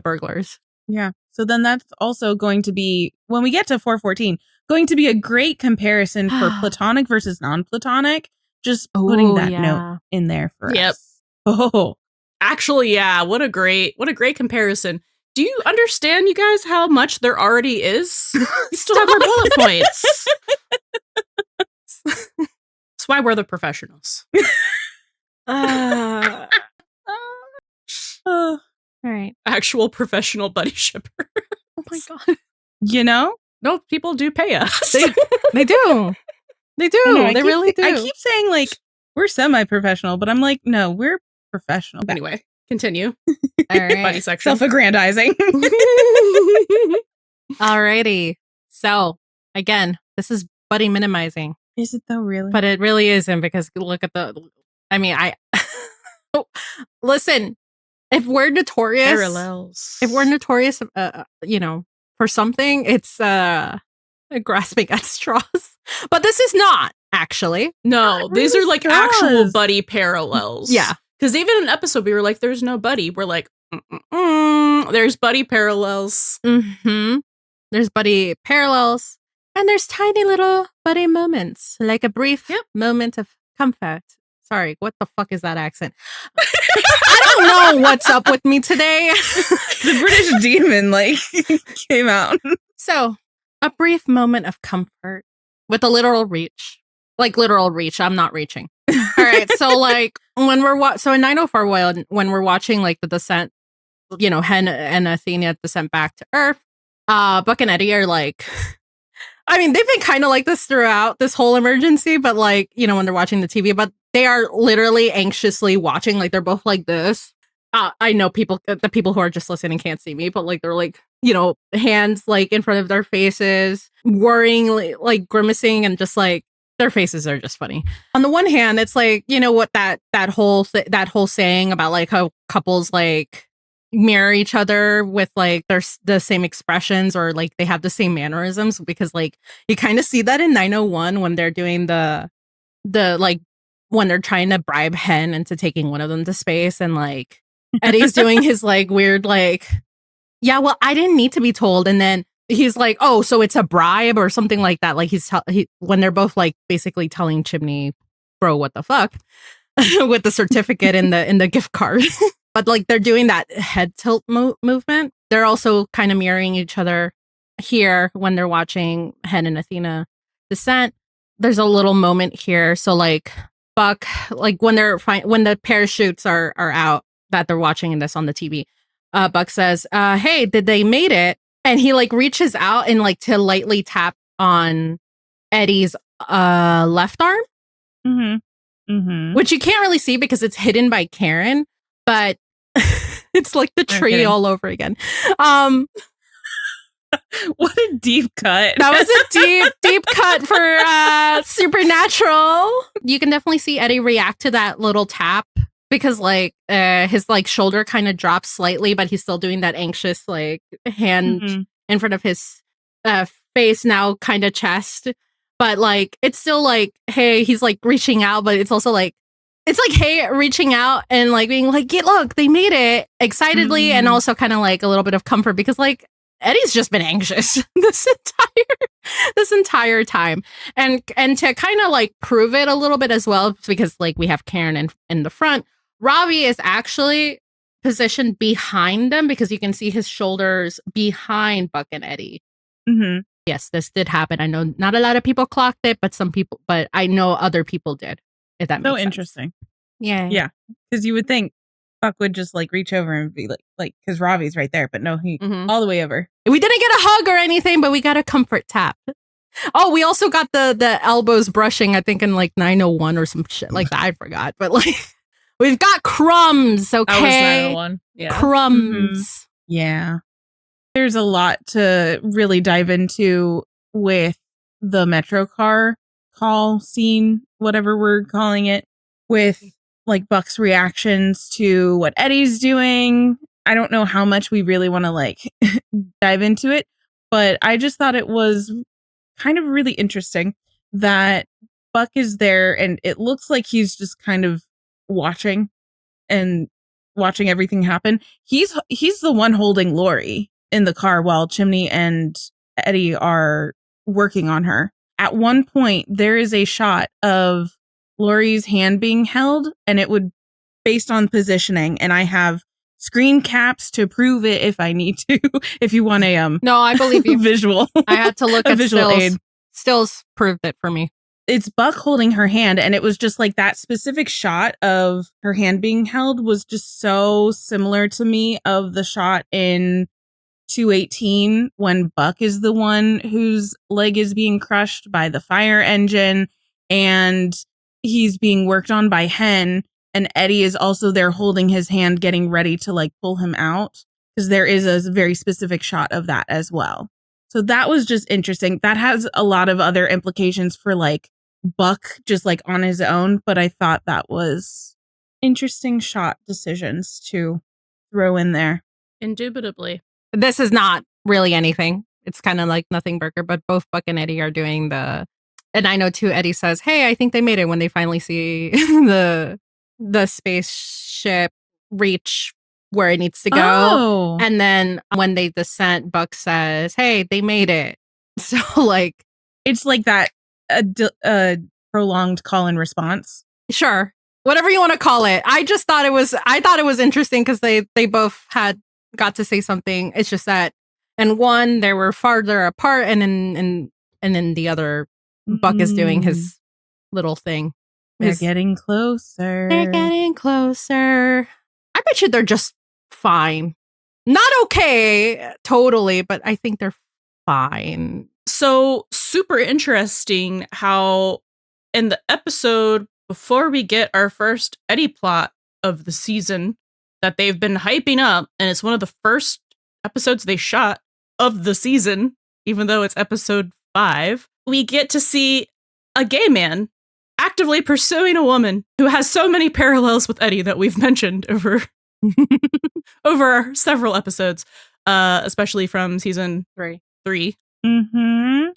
burglars. Yeah. So then that's also going to be, when we get to 414, going to be a great comparison for platonic versus non-platonic. Just putting that note in there for us. Oh, actually, yeah. What a great comparison. Do you understand, you guys, how much there already is? You still have more bullet points. That's why we're the professionals. All right. Actual professional buddy shipper. Oh my God. No, people do pay us. They do. They do. They really do. I keep saying like we're semi-professional, but I'm like, no, we're professional. Anyway, continue. All right. Buddy section. Self-aggrandizing. Alrighty. So again, this is buddy minimizing. Is it though, really? But it really isn't, because look at listen, if we're notorious parallels, for something, it's grasping at straws. But this is not actually. No, these are like actual buddy parallels. Yeah. Because even in an episode, we were like, there's no buddy. We're like, there's buddy parallels. Mm-hmm. There's buddy parallels. And there's tiny little buddy moments, like a brief moment of comfort. Sorry, what the fuck is that accent? I don't know what's up with me today. The British demon, came out. So, a brief moment of comfort with a literal reach. Like, literal reach. I'm not reaching. All right, so, when we're... so, in 904 when we're watching, the descent, Hen and Athena descent back to Earth, Buck and Eddie are I mean, they've been kind of like this throughout this whole emergency, but when they're watching the TV, but they are literally anxiously watching, they're both like this. I know the people who are just listening can't see me, but they're hands in front of their faces, worrying, grimacing, and just their faces are just funny. On the one hand, it's what that whole saying about how couples mirror each other with the same expressions, or they have the same mannerisms, because you kind of see that in 901 when they're doing the when they're trying to bribe Hen into taking one of them to space, and Eddie's doing his weird yeah, well, I didn't need to be told, and then he's oh, so it's a bribe or something like that, when they're both basically telling Chimney, bro, what the fuck, with the certificate in the gift card. But they're doing that head tilt movement. They're also kind of mirroring each other here when they're watching Hen and Athena descent. There's a little moment here. So like Buck, like when the parachutes are out that they're watching this on the TV, Buck says, "Hey, did they made it?" And he like reaches out and like to lightly tap on Eddie's left arm, which you can't really see because it's hidden by Karen, but it's like the tree all over again. What a deep cut. That was a deep cut for Supernatural. You can definitely see Eddie react to that little tap because like his like shoulder kind of drops slightly, but he's still doing that anxious like hand in front of his face, now kind of chest. But like it's still like, hey, he's like reaching out, but it's also like it's like, hey, reaching out and like being like, yeah, look, they made it excitedly, and also kind of like a little bit of comfort because like Eddie's just been anxious this entire time, and to kind of like prove it a little bit as well, because like we have Karen in the front. Robbie is actually positioned behind them because you can see his shoulders behind Buck and Eddie. Yes, this did happen. I know not a lot of people clocked it, but I know other people did. If that makes sense. Interesting. Yeah, because you would think Buck would just like reach over and be like because Robbie's right there, but no, he all the way over. We didn't get a hug or anything, but we got a comfort tap. Oh, we also got the elbows brushing, I think in like 901 or some shit like that. I forgot, but like we've got crumbs. Okay, that was 901. Yeah, crumbs. Yeah, there's a lot to really dive into with the Metro car call scene, whatever we're calling it, with like Buck's reactions to what Eddie's doing. I don't know how much we really want to like dive into it, but I just thought it was kind of really interesting that Buck is there and it looks like he's just kind of watching everything happen. He's the one holding Lori in the car while Chimney and Eddie are working on her. At one point, there is a shot of Lori's hand being held, and it would based on positioning. And I have screen caps to prove it if I need to. If you want a no, I believe you. Visual. I had to look at visual stills. Aid. Stills proved it for me. It's Buck holding her hand, and it was just like that specific shot of her hand being held was just so similar to me of the shot in 218 when Buck is the one whose leg is being crushed by the fire engine and he's being worked on by Hen, and Eddie is also there holding his hand getting ready to like pull him out, because there is a very specific shot of that as well. So that was just interesting. That has a lot of other implications for like Buck just like on his own, but I thought that was interesting shot decisions to throw in there. Indubitably. This is not really anything. It's kind of like nothing burger, but both Buck and Eddie are doing and I know too, Eddie says, hey, I think they made it when they finally see the spaceship reach where it needs to go. Oh. And then when they descent, Buck says, hey, they made it. So like, it's like that a prolonged call and response. Sure. Whatever you want to call it. I thought it was interesting because they both got to say something. It's just that in one they were farther apart, and then the other Buck is doing his little thing. They're getting closer. They're getting closer. I bet you they're just fine. Not okay, totally, but I think they're fine. So super interesting how in the episode before we get our first Eddie plot of the season that they've been hyping up, and it's one of the first episodes they shot of the season, even though it's episode 5, we get to see a gay man actively pursuing a woman who has so many parallels with Eddie that we've mentioned over several episodes, especially from season 3. Mm-hmm.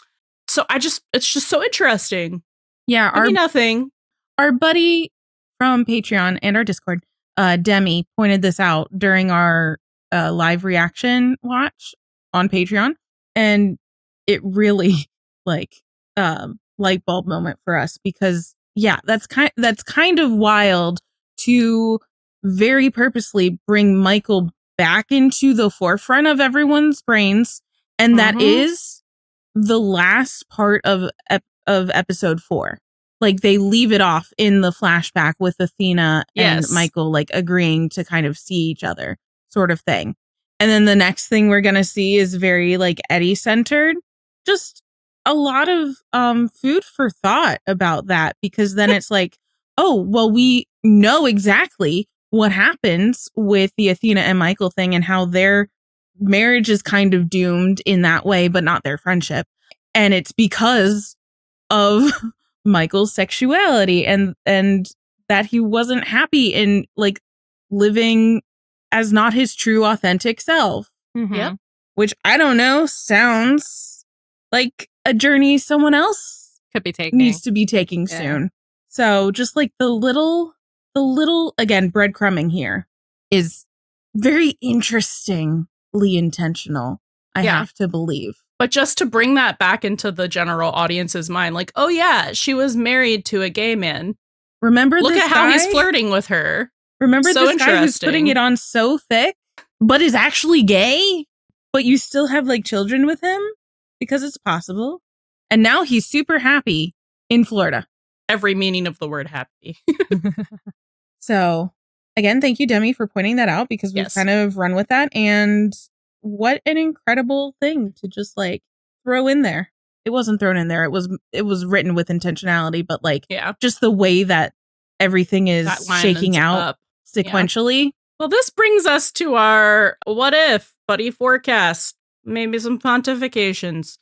So it's just so interesting. Yeah, Our buddy from Patreon and our Discord, Demi, pointed this out during our live reaction watch on Patreon, and it really light bulb moment for us, because yeah, that's kind of wild to very purposely bring Michael back into the forefront of everyone's brains And that is the last part of episode 4. Like, they leave it off in the flashback with Athena and Michael, like, agreeing to kind of see each other, sort of thing. And then the next thing we're going to see is very, like, Eddie-centered. Just a lot of food for thought about that, because then it's like, oh, well, we know exactly what happens with the Athena and Michael thing and how their marriage is kind of doomed in that way, but not their friendship. And it's because of Michael's sexuality and that he wasn't happy in, like, living as not his true authentic self. Yep. Which, I don't know, sounds like a journey someone else could be taking, needs to be taking soon. So just like the little again, breadcrumbing here is very interestingly intentional, I have to believe. But just to bring that back into the general audience's mind, like, oh yeah, she was married to a gay man. Remember Look this at how guy? he's flirting with her. Remember So this guy who's putting it on so thick, but is actually gay? But you still have, like, children with him? Because it's possible. And now he's super happy in Florida. Every meaning of the word happy. So, again, thank you, Demi, for pointing that out, because we've kind of run with that. And what an incredible thing to just, like, throw in there. It wasn't thrown in there. It was written with intentionality, but, like, just the way that everything is shaking out sequentially. Yeah. Well, this brings us to our what if Buddie Forecast. Maybe some pontifications.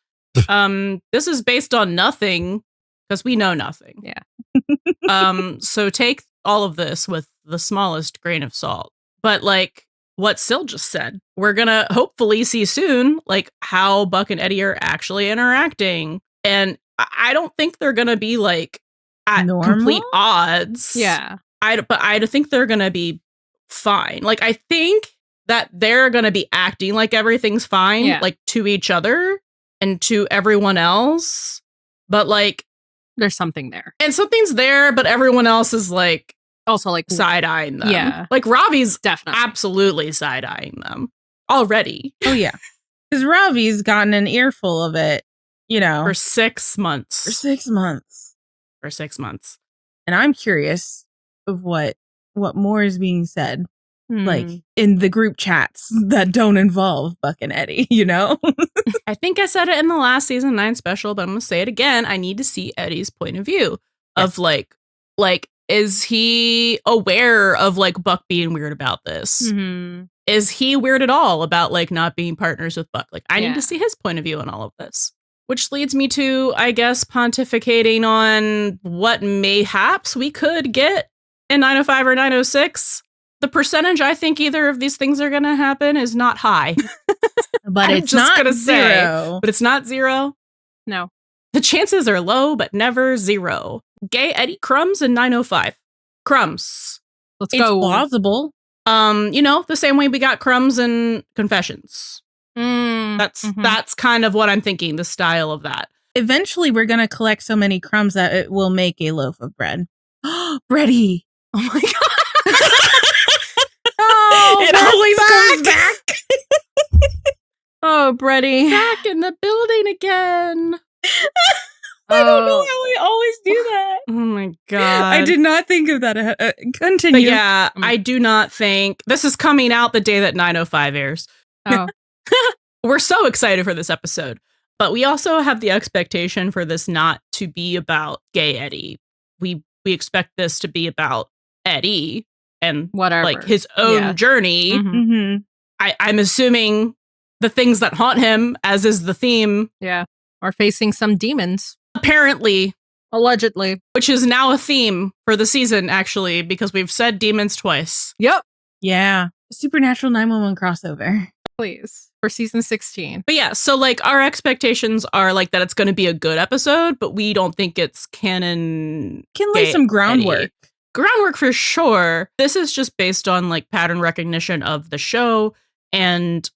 This is based on nothing, because we know nothing. Yeah. So take all of this with the smallest grain of salt. But like what Sil just said, we're gonna hopefully see soon, like, how Buck and Eddie are actually interacting. And I don't think they're gonna be like at complete odds. Yeah. But I think they're gonna be fine. Like, I think that they're gonna be acting like everything's fine, like, to each other and to everyone else. But like, there's something there. And something's there, but everyone else is like also like side-eyeing them. Yeah. Like, Ravi's definitely absolutely side-eyeing them already. Oh yeah. Because Ravi's gotten an earful of it, you know. For 6 months. For 6 months. For 6 months. And I'm curious of what more is being said. Like, in the group chats that don't involve Buck and Eddie, you know? I think I said it in the last season 9 special, but I'm going to say it again. I need to see Eddie's point of view of like, is he aware of, like, Buck being weird about this? Is he weird at all about, like, not being partners with Buck? Like, I need to see his point of view on all of this. Which leads me to, I guess, pontificating on what mayhaps we could get in 905 or 906. The percentage I think either of these things are going to happen is not high. But I'm it's just not gonna zero. But it's not zero. No. The chances are low, but never zero. Gay Eddie Crumbs in 905. Crumbs. Let's It's go. plausible. You know, the same way we got Crumbs in Confessions. That's kind of what I'm thinking, the style of that. Eventually, we're going to collect so many crumbs that it will make a loaf of bread. Bready. Oh my god. Oh, It always comes back. Oh, Brady. Back in the building again. I don't know how we always do that. Oh my god. I did not think of that. Continue. But yeah, I do not think this is coming out the day that 905 airs. Oh. We're so excited for this episode, but we also have the expectation for this not to be about gay Eddie. We expect this to be about Eddie and whatever, like his own journey. I'm assuming the things that haunt him, as is the theme, are facing some demons. Apparently. Allegedly. Which is now a theme for the season, actually, because we've said demons twice. Yep. Yeah. Supernatural 911 crossover. Please. For season 16. But yeah, so like our expectations are like that it's going to be a good episode, but we don't think it's canon. Can lay some groundwork. Groundwork for sure. This is just based on like pattern recognition of the show and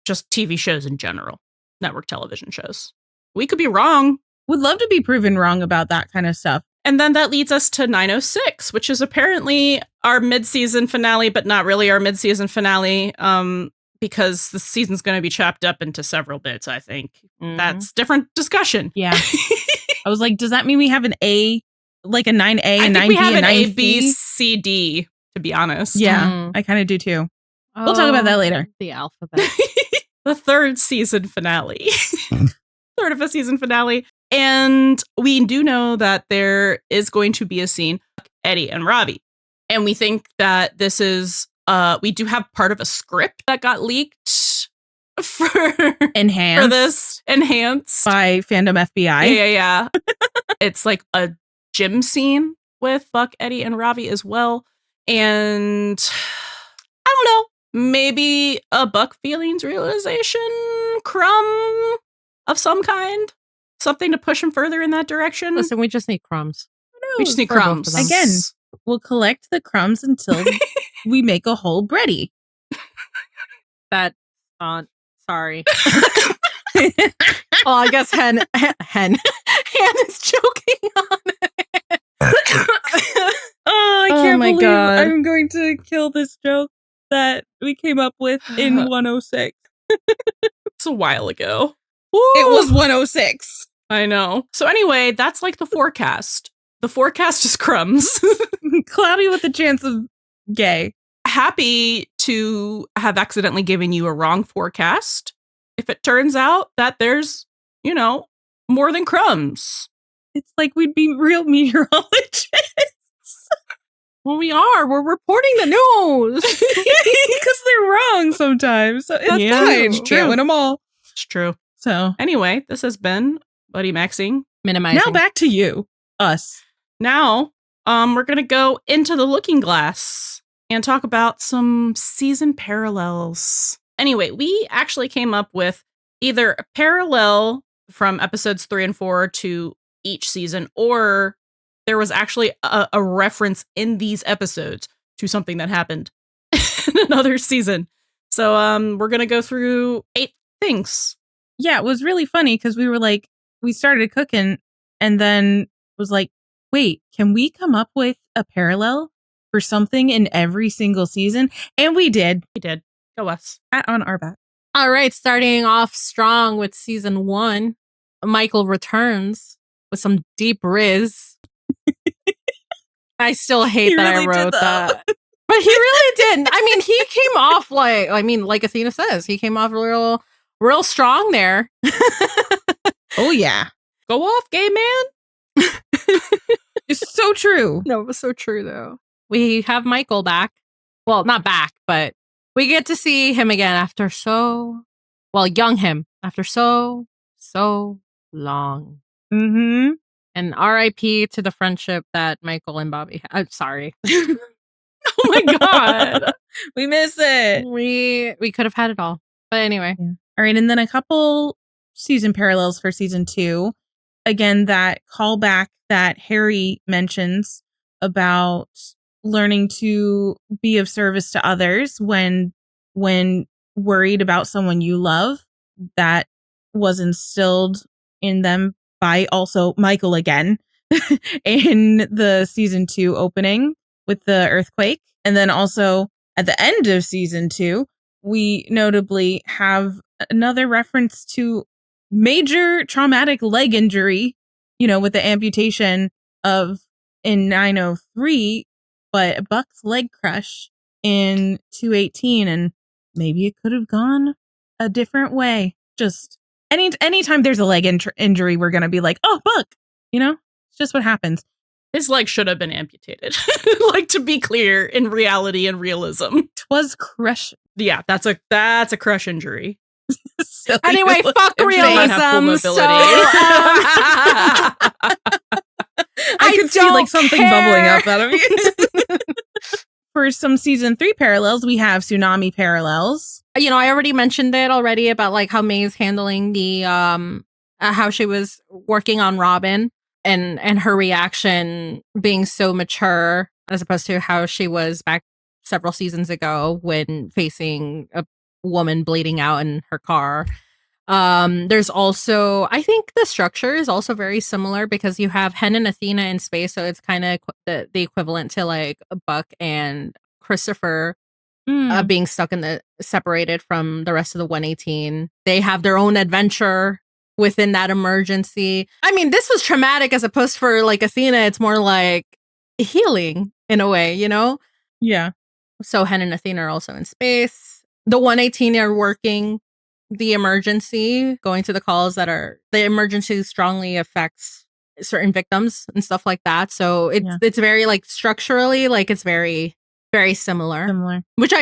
just TV shows in general, network television shows. We could be wrong. Would love to be proven wrong about that kind of stuff. And then that leads us to 906, which is apparently our mid-season finale, but not really our mid-season finale, because the season's going to be chopped up into several bits, I think. Mhm. That's different discussion. Yeah. I was like, does that mean we have an A, like a 9A, I and think 9B, we have and an 9C? A, B, C, D, to be honest. Yeah, Mhm. I kind of do too. We'll talk about that later. The alphabet. The third season finale. Sort of a season finale. And we do know that there is going to be a scene with Eddie and Robbie. And we think that this is, we do have part of a script that got leaked for Enhanced this. Enhanced. by Fandom FBI. Yeah. It's like a gym scene with Buck, Eddie, and Robbie as well. And I don't know. Maybe a Buck feelings realization crumb of some kind. Something to push him further in that direction. Listen, we just need crumbs. We just need for both crumbs. of them. Again. We'll collect the crumbs until we make a whole bready. That, sorry. Well, I guess Hen is joking on it. I can't my believe God. I'm going to kill this joke that we came up with in 106. It's a while ago. It was 106. I know. So anyway, that's like the forecast. The forecast is crumbs. Cloudy with a chance of gay. Happy to have accidentally given you a wrong forecast. If it turns out that there's, more than crumbs. It's like we'd be real meteorologists. Well, we are. We're reporting the news. Because they're wrong sometimes. So it's fine. It's true. Can't win them all. It's true. So Anyway, this has been Buddiemaxxing. Minimizing. now back to you. Us. Now, we're going to go into the looking glass and talk about some season parallels. Anyway, we actually came up with either a parallel from episodes 3 and 4 to each season, or there was actually a reference in these episodes to something that happened in another season. So we're going to go through 8 things. Yeah, it was really funny because we started cooking and then was like, wait, can we come up with a parallel for something in every single season? And we did. We did. Go us. Pat on our back. All right, starting off strong with season 1, Michael returns with some deep riz. I still hate He that really I did, wrote though. that. But he really did. I mean, he came off like Athena says, he came off real strong there. Oh, yeah. Go off, gay man. It's so true. No, it was so true, though. We have Michael back. Well, not back, but we get to see him again after young him, after so long. Mm-hmm. And RIP to the friendship that Michael and Bobby had. I'm sorry. Oh my God. We miss it. We could have had it all. But anyway. Yeah. All right. And then a couple season parallels for season 2. Again, that callback that Harry mentions about learning to be of service to others when worried about someone you love, that was instilled in them by also Michael again in the season 2 opening with the earthquake. And then also at the end of season 2, we notably have another reference to major traumatic leg injury, with the amputation in 903, but Buck's leg crush in 218, and maybe it could have gone a different way. Just anytime there's a leg injury, we're gonna be like, oh, Buck, it's just what happens. His leg should have been amputated. Like, to be clear, in reality and realism. Twas crush. Yeah, that's a crush injury. Silly Anyway, little fuck image. realism. So, I could see don't something care. bubbling up out of you. For some season 3 parallels, we have tsunami parallels. I already mentioned it already about how May's handling the how she was working on Robin and her reaction being so mature as opposed to how she was back several seasons ago when facing a woman bleeding out in her car. There's also, I think the structure is also very similar because you have Hen and Athena in space, so it's kind of the equivalent to Buck and Christopher being stuck separated from the rest of the 118. They have their own adventure within that emergency. I mean, this was traumatic as opposed for like Athena. It's more like healing in a way, you know? Yeah. So Hen and Athena are also in space. The 118 are working the emergency, going to the calls that are the emergency strongly affects certain victims and stuff like that. So it's very like structurally, like it's very, very similar. Which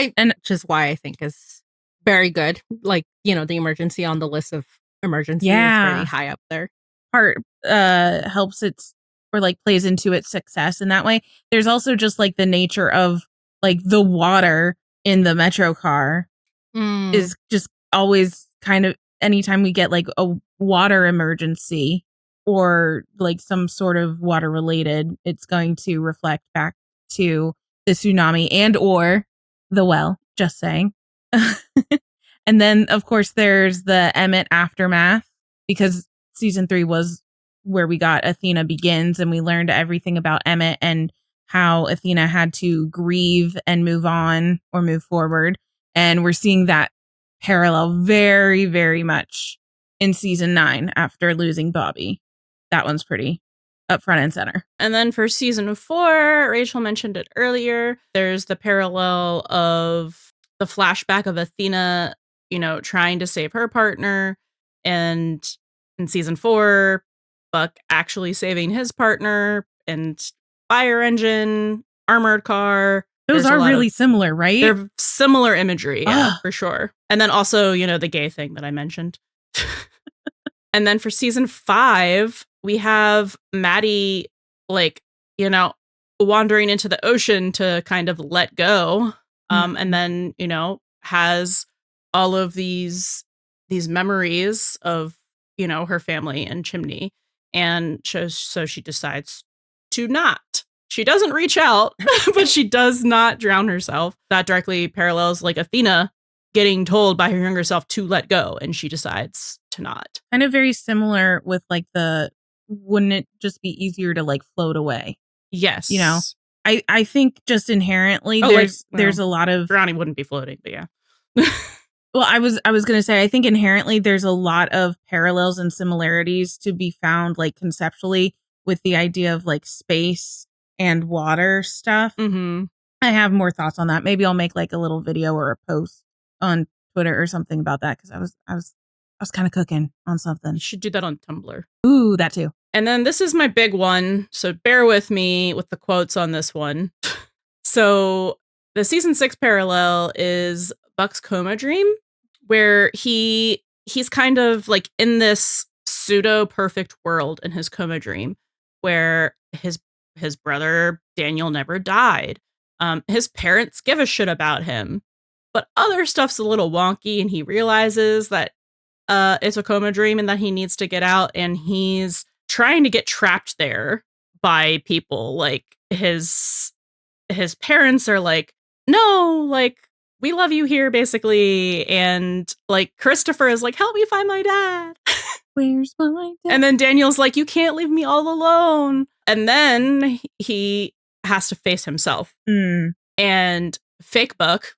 is why I think is very good. Like, you know, the emergency on the list of emergencies is very high up there. Part helps its or like plays into its success in that way. There's also just like the nature of like the water in the Metro car is just always kind of anytime we get like a water emergency or like some sort of water related, it's going to reflect back to the tsunami and or the well, just saying. And then of course there's the Emmett aftermath, because season 3 was where we got Athena Begins, and we learned everything about Emmett and how Athena had to grieve and move on or move forward. And we're seeing that parallel very, very much in season 9 after losing Bobby. That one's pretty up front and center. And then for season 4, Rachel mentioned it earlier, there's the parallel of the flashback of Athena, you know, trying to save her partner. And in season 4, Buck actually saving his partner, and fire engine, armored car. Those are really similar, right? They're similar imagery, yeah, for sure. And then also, you know, the gay thing that I mentioned. And then for season 5, we have Maddie, like, you know, wandering into the ocean to kind of let go. And then, you know, has all of these memories of, you know, her family and Chimney. And so she decides to not. She doesn't reach out, but she does not drown herself. That directly parallels like Athena getting told by her younger self to let go, and she decides to not. Kind of very similar with like wouldn't it just be easier to like float away? Yes. You know, I think just inherently there's a lot of drowning wouldn't be floating, but yeah. Well, I was going to say, I think inherently there's a lot of parallels and similarities to be found like conceptually with the idea of like space and water stuff. Mm-hmm. I have more thoughts on that. Maybe I'll make like a little video or a post on Twitter or something about that, because I was kind of cooking on something. You should do that on Tumblr. Ooh, that too. And then this is my big one, so bear with me with the quotes on this one. So the season 6 parallel is Buck's coma dream, where he's kind of like in this pseudo perfect world in his coma dream, where his brother Daniel never died. His parents give a shit about him, but other stuff's a little wonky, and he realizes that it's a coma dream and that he needs to get out, and he's trying to get trapped there by people. Like his parents are like, no, like, we love you here, basically. And like Christopher is like, help me find my dad. Where's my dad? And then Daniel's like, you can't leave me all alone. And then he has to face himself. And fake Buck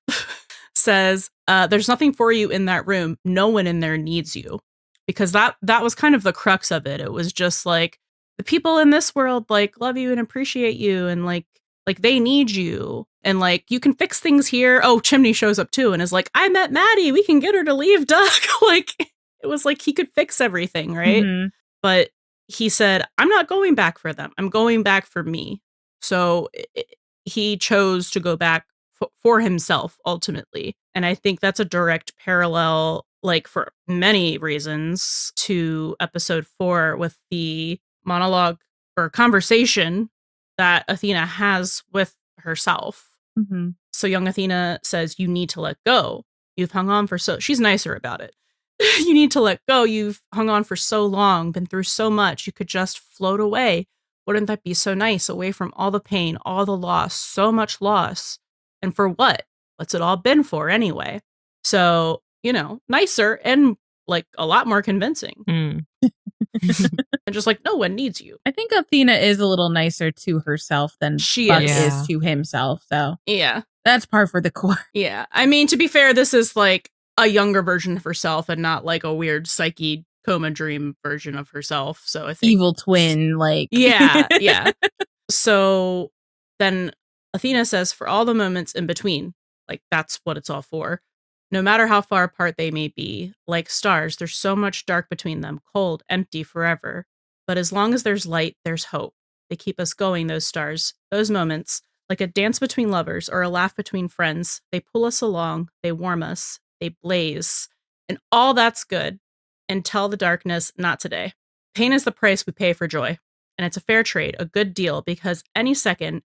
says, there's nothing for you in that room. No one in there needs you. Because that was kind of the crux of it. It was just like, the people in this world like love you and appreciate you, and like they need you, and like you can fix things here. Oh, Chimney shows up too and is like, I met Maddie, we can get her to leave Duck. Like it was like he could fix everything, right? Mm-hmm. But he said, I'm not going back for them. I'm going back for me. So he chose to go back for himself ultimately. And I think that's a direct parallel, like for many reasons, to episode 4 with the monologue or conversation that Athena has with herself. Mm-hmm. So young Athena says, you need to let go. You've hung on for she's nicer about it. You need to let go. You've hung on for so long, been through so much. You could just float away. Wouldn't that be so nice? Away from all the pain, all the loss, so much loss. And for what? What's it all been for anyway? So, you know, nicer and like a lot more convincing. And just like, no one needs you. I think Athena is a little nicer to herself than Buck is to himself. So yeah, That's par for the course. Yeah. I mean, to be fair, this is like a younger version of herself and not like a weird psyche coma dream version of herself. So I think Evil twin, like. Yeah. So then Athena says, for all the moments in between, like that's what it's all for. No matter how far apart they may be, like stars, there's so much dark between them, cold, empty forever. But as long as there's light, there's hope. They keep us going, those stars, those moments, like a dance between lovers or a laugh between friends. They pull us along, they warm us, they blaze. And all that's good until the darkness, not today. Pain is the price we pay for joy. And it's a fair trade, a good deal, because any second,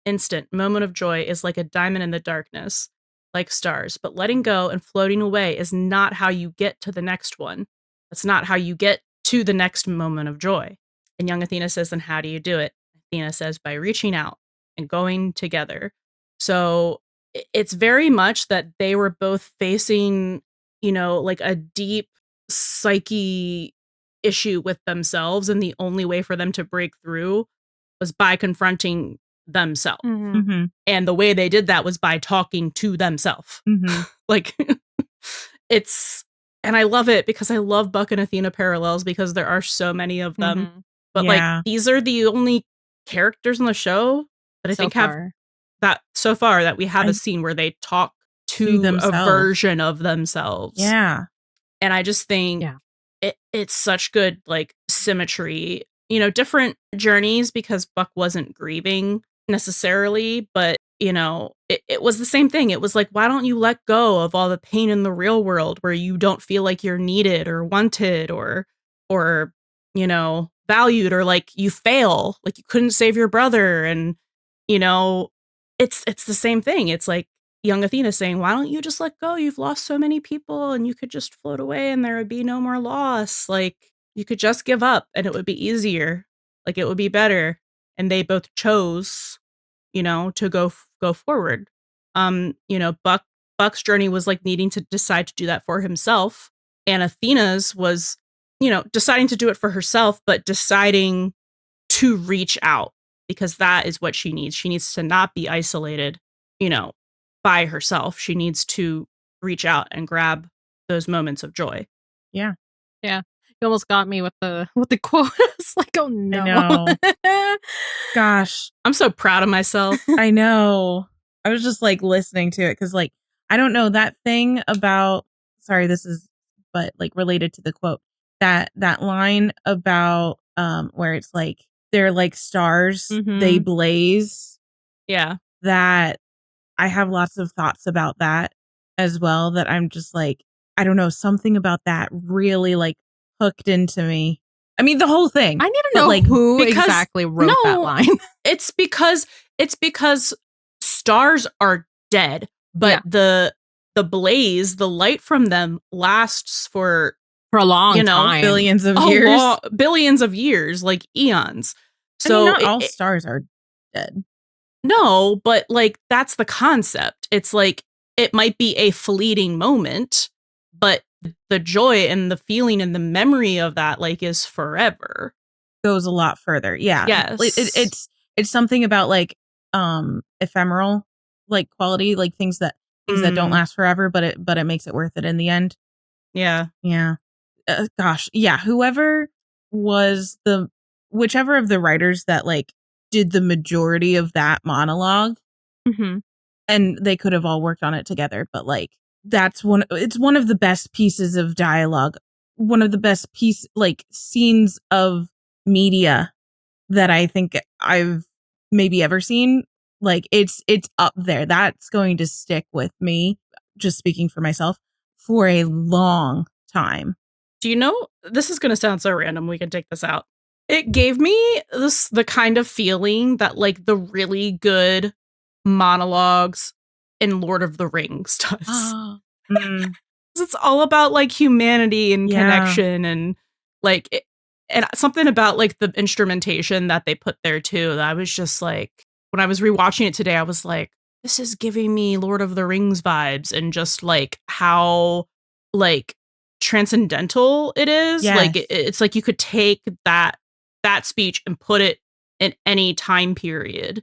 instant moment of joy is like a diamond in the darkness, like stars. But letting go and floating away is not how you get to the next one. That's not how you get to the next moment of joy. And young Athena says, then how do you do it? Athena says, by reaching out and going together. So it's very much that they were both facing, like a deep psyche issue with themselves, and the only way for them to break through was by confronting themselves. Mm-hmm. And the way they did that was by talking to themselves. Mm-hmm. Like and I love it because I love Buck and Athena parallels because there are so many of them. Mhm. But like these are the only characters in the show that I think have that so far that we have a scene where they talk to a version of themselves. Yeah. And I just think it's such good like symmetry, different journeys because Buck wasn't grieving necessarily, but it was the same thing. It was like, why don't you let go of all the pain in the real world where you don't feel like you're needed or wanted or valued, or like you fail, like you couldn't save your brother. And it's the same thing. It's like young Athena saying, why don't you just let go? You've lost so many people and you could just float away and there would be no more loss. Like you could just give up and it would be easier. Like it would be better. And they both chose, to go forward. Buck's journey was like needing to decide to do that for himself. And Athena's was, deciding to do it for herself, but deciding to reach out because that is what she needs. She needs to not be isolated, by herself. She needs to reach out and grab those moments of joy. Yeah. Yeah. You almost got me with the quote. It's like, oh no. I know. Gosh. I'm so proud of myself. I know. I was just like listening to it because like, I don't know that thing about, sorry, this is, but like related to the quote, that line about where it's like, they're like stars, they blaze. Yeah. That I have lots of thoughts about that as well, that I'm just like, I don't know, something about that really like hooked into me. I mean, the whole thing. I need to know like who exactly wrote that line. It's because stars are dead, but the blaze, the light from them lasts for a long time. Billions of years. Billions of years, like eons. So not all stars are dead. No, but like that's the concept. It's like it might be a fleeting moment, but the joy and the feeling and the memory of that like is forever. Goes a lot further. Yeah. Yes. It's something about like ephemeral like quality, like things that don't last forever, but it makes it worth it in the end. Yeah. Yeah. Gosh. Yeah. Whichever of the writers that like did the majority of that monologue, and they could have all worked on it together, but like it's one of the best pieces of dialogue, one of the best scenes of media that I think I've maybe ever seen. Like it's up there. That's going to stick with me, just speaking for myself, for a long time. Do you know, this is going to sound so random, we can take this out. It gave me the kind of feeling that like the really good monologues in Lord of the Rings does. It's all about like humanity and connection and like and something about like the instrumentation that they put there too. That I was just like, when I was rewatching it today, I was like, this is giving me Lord of the Rings vibes, and just like how like transcendental it is. Yes. Like it's like you could take that speech and put it in any time period.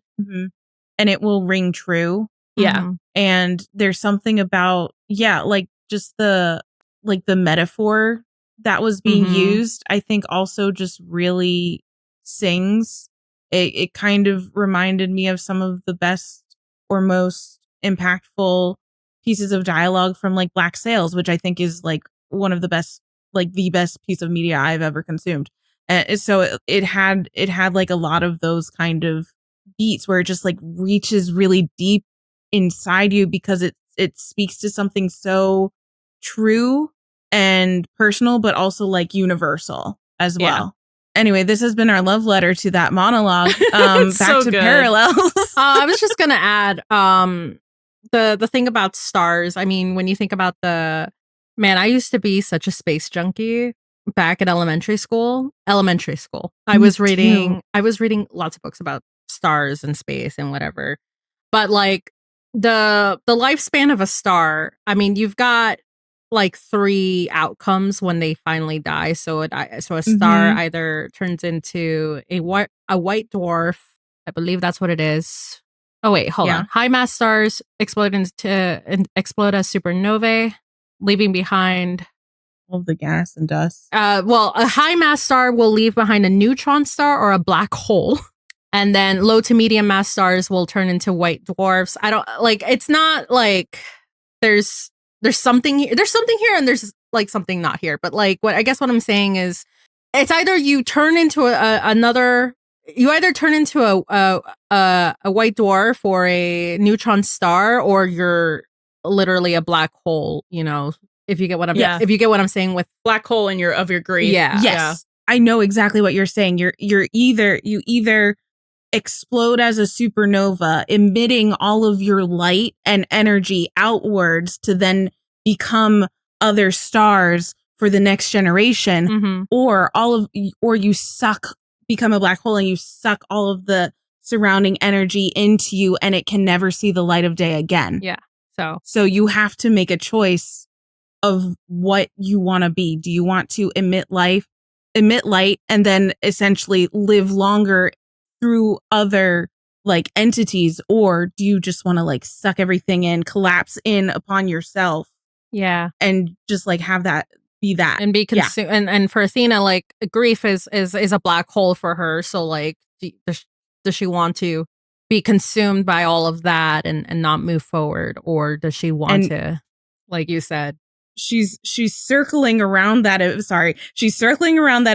And it will ring true Yeah. Mhm. And there's something about, like just the metaphor that was being Mhm. used, I think also just really sings. It kind of reminded me of some of the best or most impactful pieces of dialogue from like Black Sails, which I think is like one of the best, like the best piece of media I've ever consumed. And so it had like a lot of those kind of beats where it just like reaches really deep inside you because it speaks to something so true and personal, but also like universal as Yeah. well. Anyway, this has been our love letter to that monologue. It's Back so to good. parallels. I was just gonna add the thing about stars. I mean, when you think about I used to be such a space junkie back at elementary school. I Me was too. reading lots of books about stars and space and whatever. But like the lifespan of a star, I mean, you've got like 3 outcomes when they finally die. So a star Mhm. either turns into a white dwarf. I believe that's what it is. Oh wait, hold Yeah. on. High mass stars explode as supernovae, leaving behind. All the gas and dust. Well, a high mass star will leave behind a neutron star or a black hole. And then low to medium mass stars will turn into white dwarfs. I don't like, it's not like there's something here. There's something here and there's like something not here. But like what I'm saying is it's either you turn into you either turn into a white dwarf or a neutron star, or you're literally a black hole, you know, if you get what I'm saying with Black hole in your grief. Yeah. Yes. I know exactly what you're saying. You either explode as a supernova, emitting all of your light and energy outwards to then become other stars for the next generation, Mhm. or you become a black hole and you suck all of the surrounding energy into you and it can never see the light of day again. Yeah. So you have to make a choice of what you want to be. Do you want to emit light, and then essentially live longer through other like entities, or do you just want to like suck everything in, collapse in upon yourself, Yeah. and just like have that be that And be consumed. And for Athena, like grief is a black hole for her. So like, does she want to be consumed by all of that and not move forward, or does she want to, like you said, she's circling around that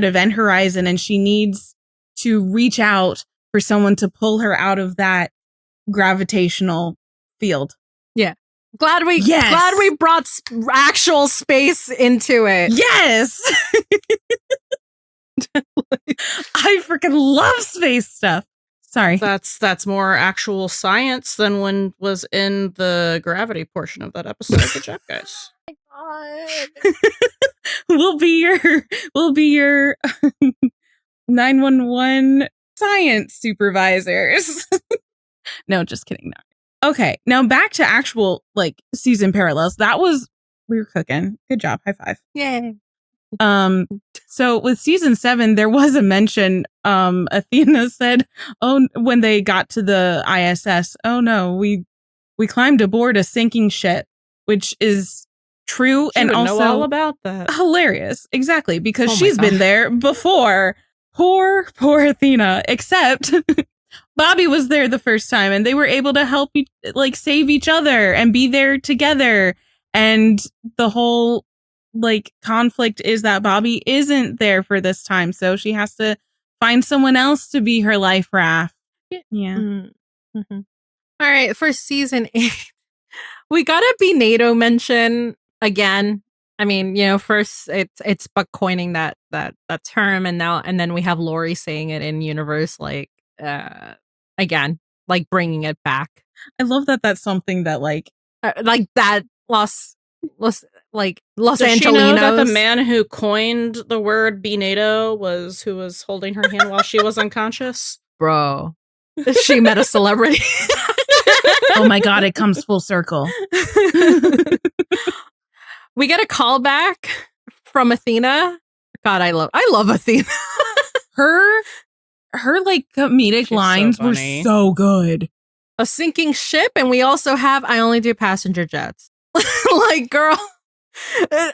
event horizon, and she needs to reach out for someone to pull her out of that gravitational field. Yeah. Glad we brought actual space into it. Yes. I freaking love space stuff. Sorry. That's more actual science than when was in the gravity portion of that episode. Good job, guys. Oh my God. We'll be your 911 science supervisors. No, just kidding. No. Okay, now back to actual like season parallels. We were cooking. Good job. High five. Yay. So with season 7, there was a mention. Athena said, "Oh, when they got to the ISS, oh no, we climbed aboard a sinking ship," which is true She and would also know all about that. Hilarious. Exactly, because Oh my she's been God. there before. Poor Athena. Except Bobby was there the first time, and they were able to help save each other and be there together. And the whole like conflict is that Bobby isn't there for this time, so she has to find someone else to be her life raft. Yeah. Mm-hmm. All right, for season 8, we got a Bathena mention again. I mean, you know, first it's Buck coining that term, and then we have Lori saying it in universe, like again, like bringing it back. I love that that's something that like that Los Does Angelinos. she know that the man who coined the word Bathena was who was holding her hand while she was unconscious? Bro, she met a celebrity. oh my God, it comes full circle. We get a callback from Athena. God, I love Athena. her like comedic She's lines so were funny. so good. a sinking ship, and we also have I only do passenger jets. Like, girl,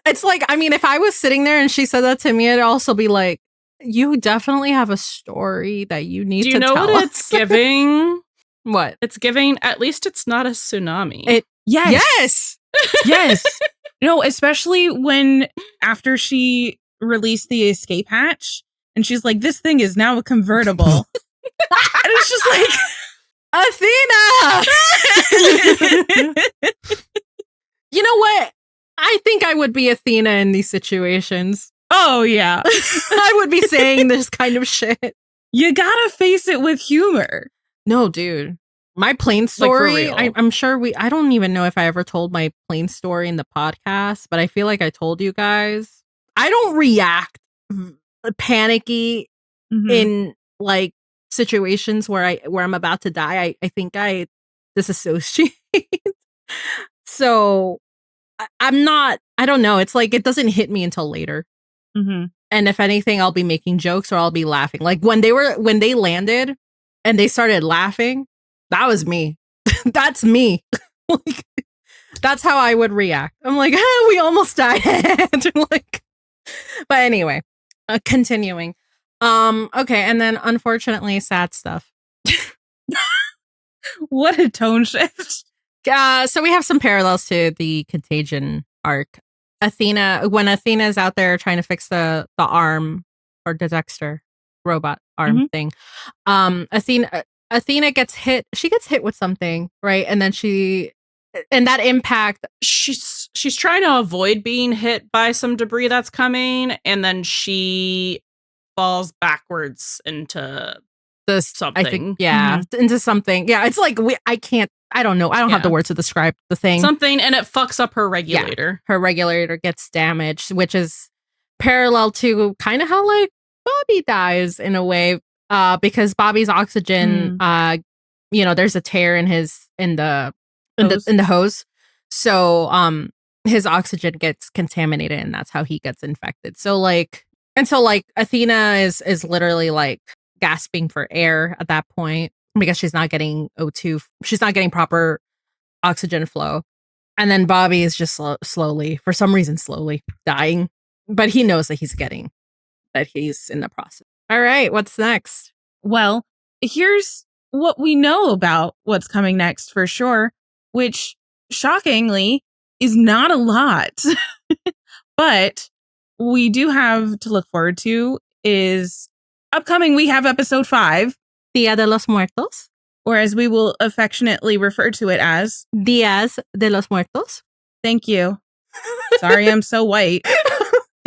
it's like, I mean, if I was sitting there and she said that to me, I'd also be like, you definitely have a story that you need to tell. Do you know what us. it's giving? What? It's giving, at least it's not a tsunami. Yes. Yes. No, especially when after she released the escape hatch and she's like, this thing is now a convertible. And it's just like, Athena! You know what? I think I would be Athena in these situations. oh, yeah. I would be saying this kind of shit. You gotta face it with humor. No, dude. My plane story, real. I'm sure I don't even know if I ever told my plane story in the podcast, but I feel like I told you guys. I don't react panicky in like situations where I'm about to die. I think I disassociate. So I'm not, I don't know. It's like, it doesn't hit me until later. And if anything, I'll be making jokes or I'll be laughing. Like when they landed and they started laughing, that was me. That's me. Like, that's how I would react. I'm like, we almost died. Like, but anyway, continuing. Okay, and then unfortunately, sad stuff. What a tone shift. So we have some parallels to the Contagion arc. When Athena is out there trying to fix the arm or the Dexter robot arm thing, Athena gets hit. She gets hit with something, right? And then that impact. She's trying to avoid being hit by some debris that's coming, and then she falls backwards into something. I think, into something. Yeah, it's like I don't know. I don't have the words to describe the thing. Something, and it fucks up her regulator. Yeah, her regulator gets damaged, which is parallel to kind of how like Bobby dies in a way, because Bobby's oxygen, there's a tear in the hose, so his oxygen gets contaminated, and that's how he gets infected. So Athena is literally like gasping for air at that point because she's not getting O2. She's not getting proper oxygen flow. And then Bobby is just slowly dying. But he knows that he's in the process. All right, what's next? Well, here's what we know about what's coming next for sure, which shockingly is not a lot. But we do have to look forward to is upcoming. We have episode 5. Dia de los Muertos. Or as we will affectionately refer to it as Días de los Muertos. Thank you. Sorry, I'm so white.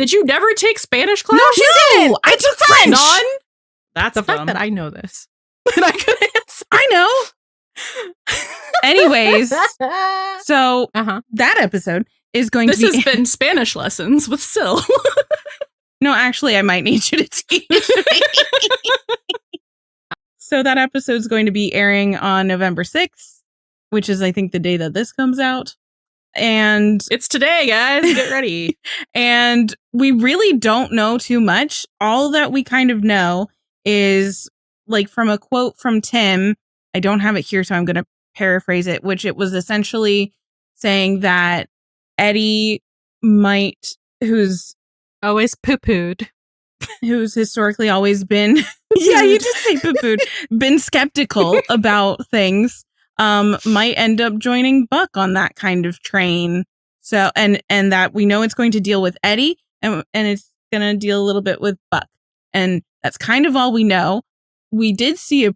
Did you never take Spanish class? No, I took French. None? That's the dumb. fact that I know this. And I could answer. I know. Anyways, so that episode is going to be... This has been Spanish lessons with Syl. No, actually, I might need you to teach me. So that episode is going to be airing on November 6th, which is, I think, the day that this comes out. And it's today, guys. Get ready. And we really don't know too much. All that we kind of know is like from a quote from Tim. I don't have it here, so I'm going to paraphrase it, which it was essentially saying that Eddie who's always poo-pooed, who's historically always been, yeah, you did say poo-pooed, been skeptical about things, might end up joining Buck on that kind of train. So, and that we know it's going to deal with Eddie and it's going to deal a little bit with Buck. And that's kind of all we know. We did see a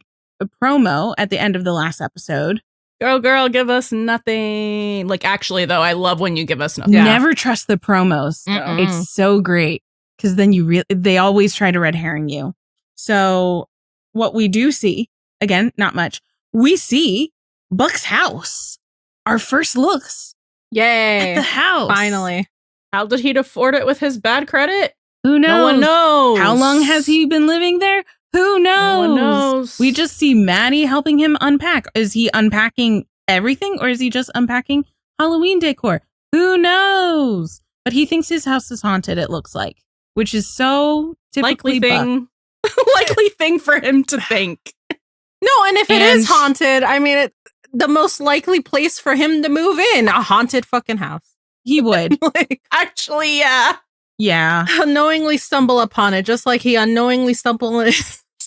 promo at the end of the last episode. Girl, give us nothing. Like, actually, though, I love when you give us nothing. Never trust the promos. It's so great because then they always try to red herring you. So what we do see, again, not much. We see Buck's house. Our first looks. Yay. At the house. Finally. How did he afford it with his bad credit? Who knows? No one knows. How long has he been living there? Who knows? No one knows. We just see Maddie helping him unpack. Is he unpacking everything or is he just unpacking Halloween decor? Who knows? But he thinks his house is haunted, it looks like, which is so typically likely thing for him to think. No, and if it is haunted, I mean, the most likely place for him to move in, a haunted fucking house. He would. Like, Actually, yeah. Yeah. unknowingly stumble upon it, just like he unknowingly stumbled Maybe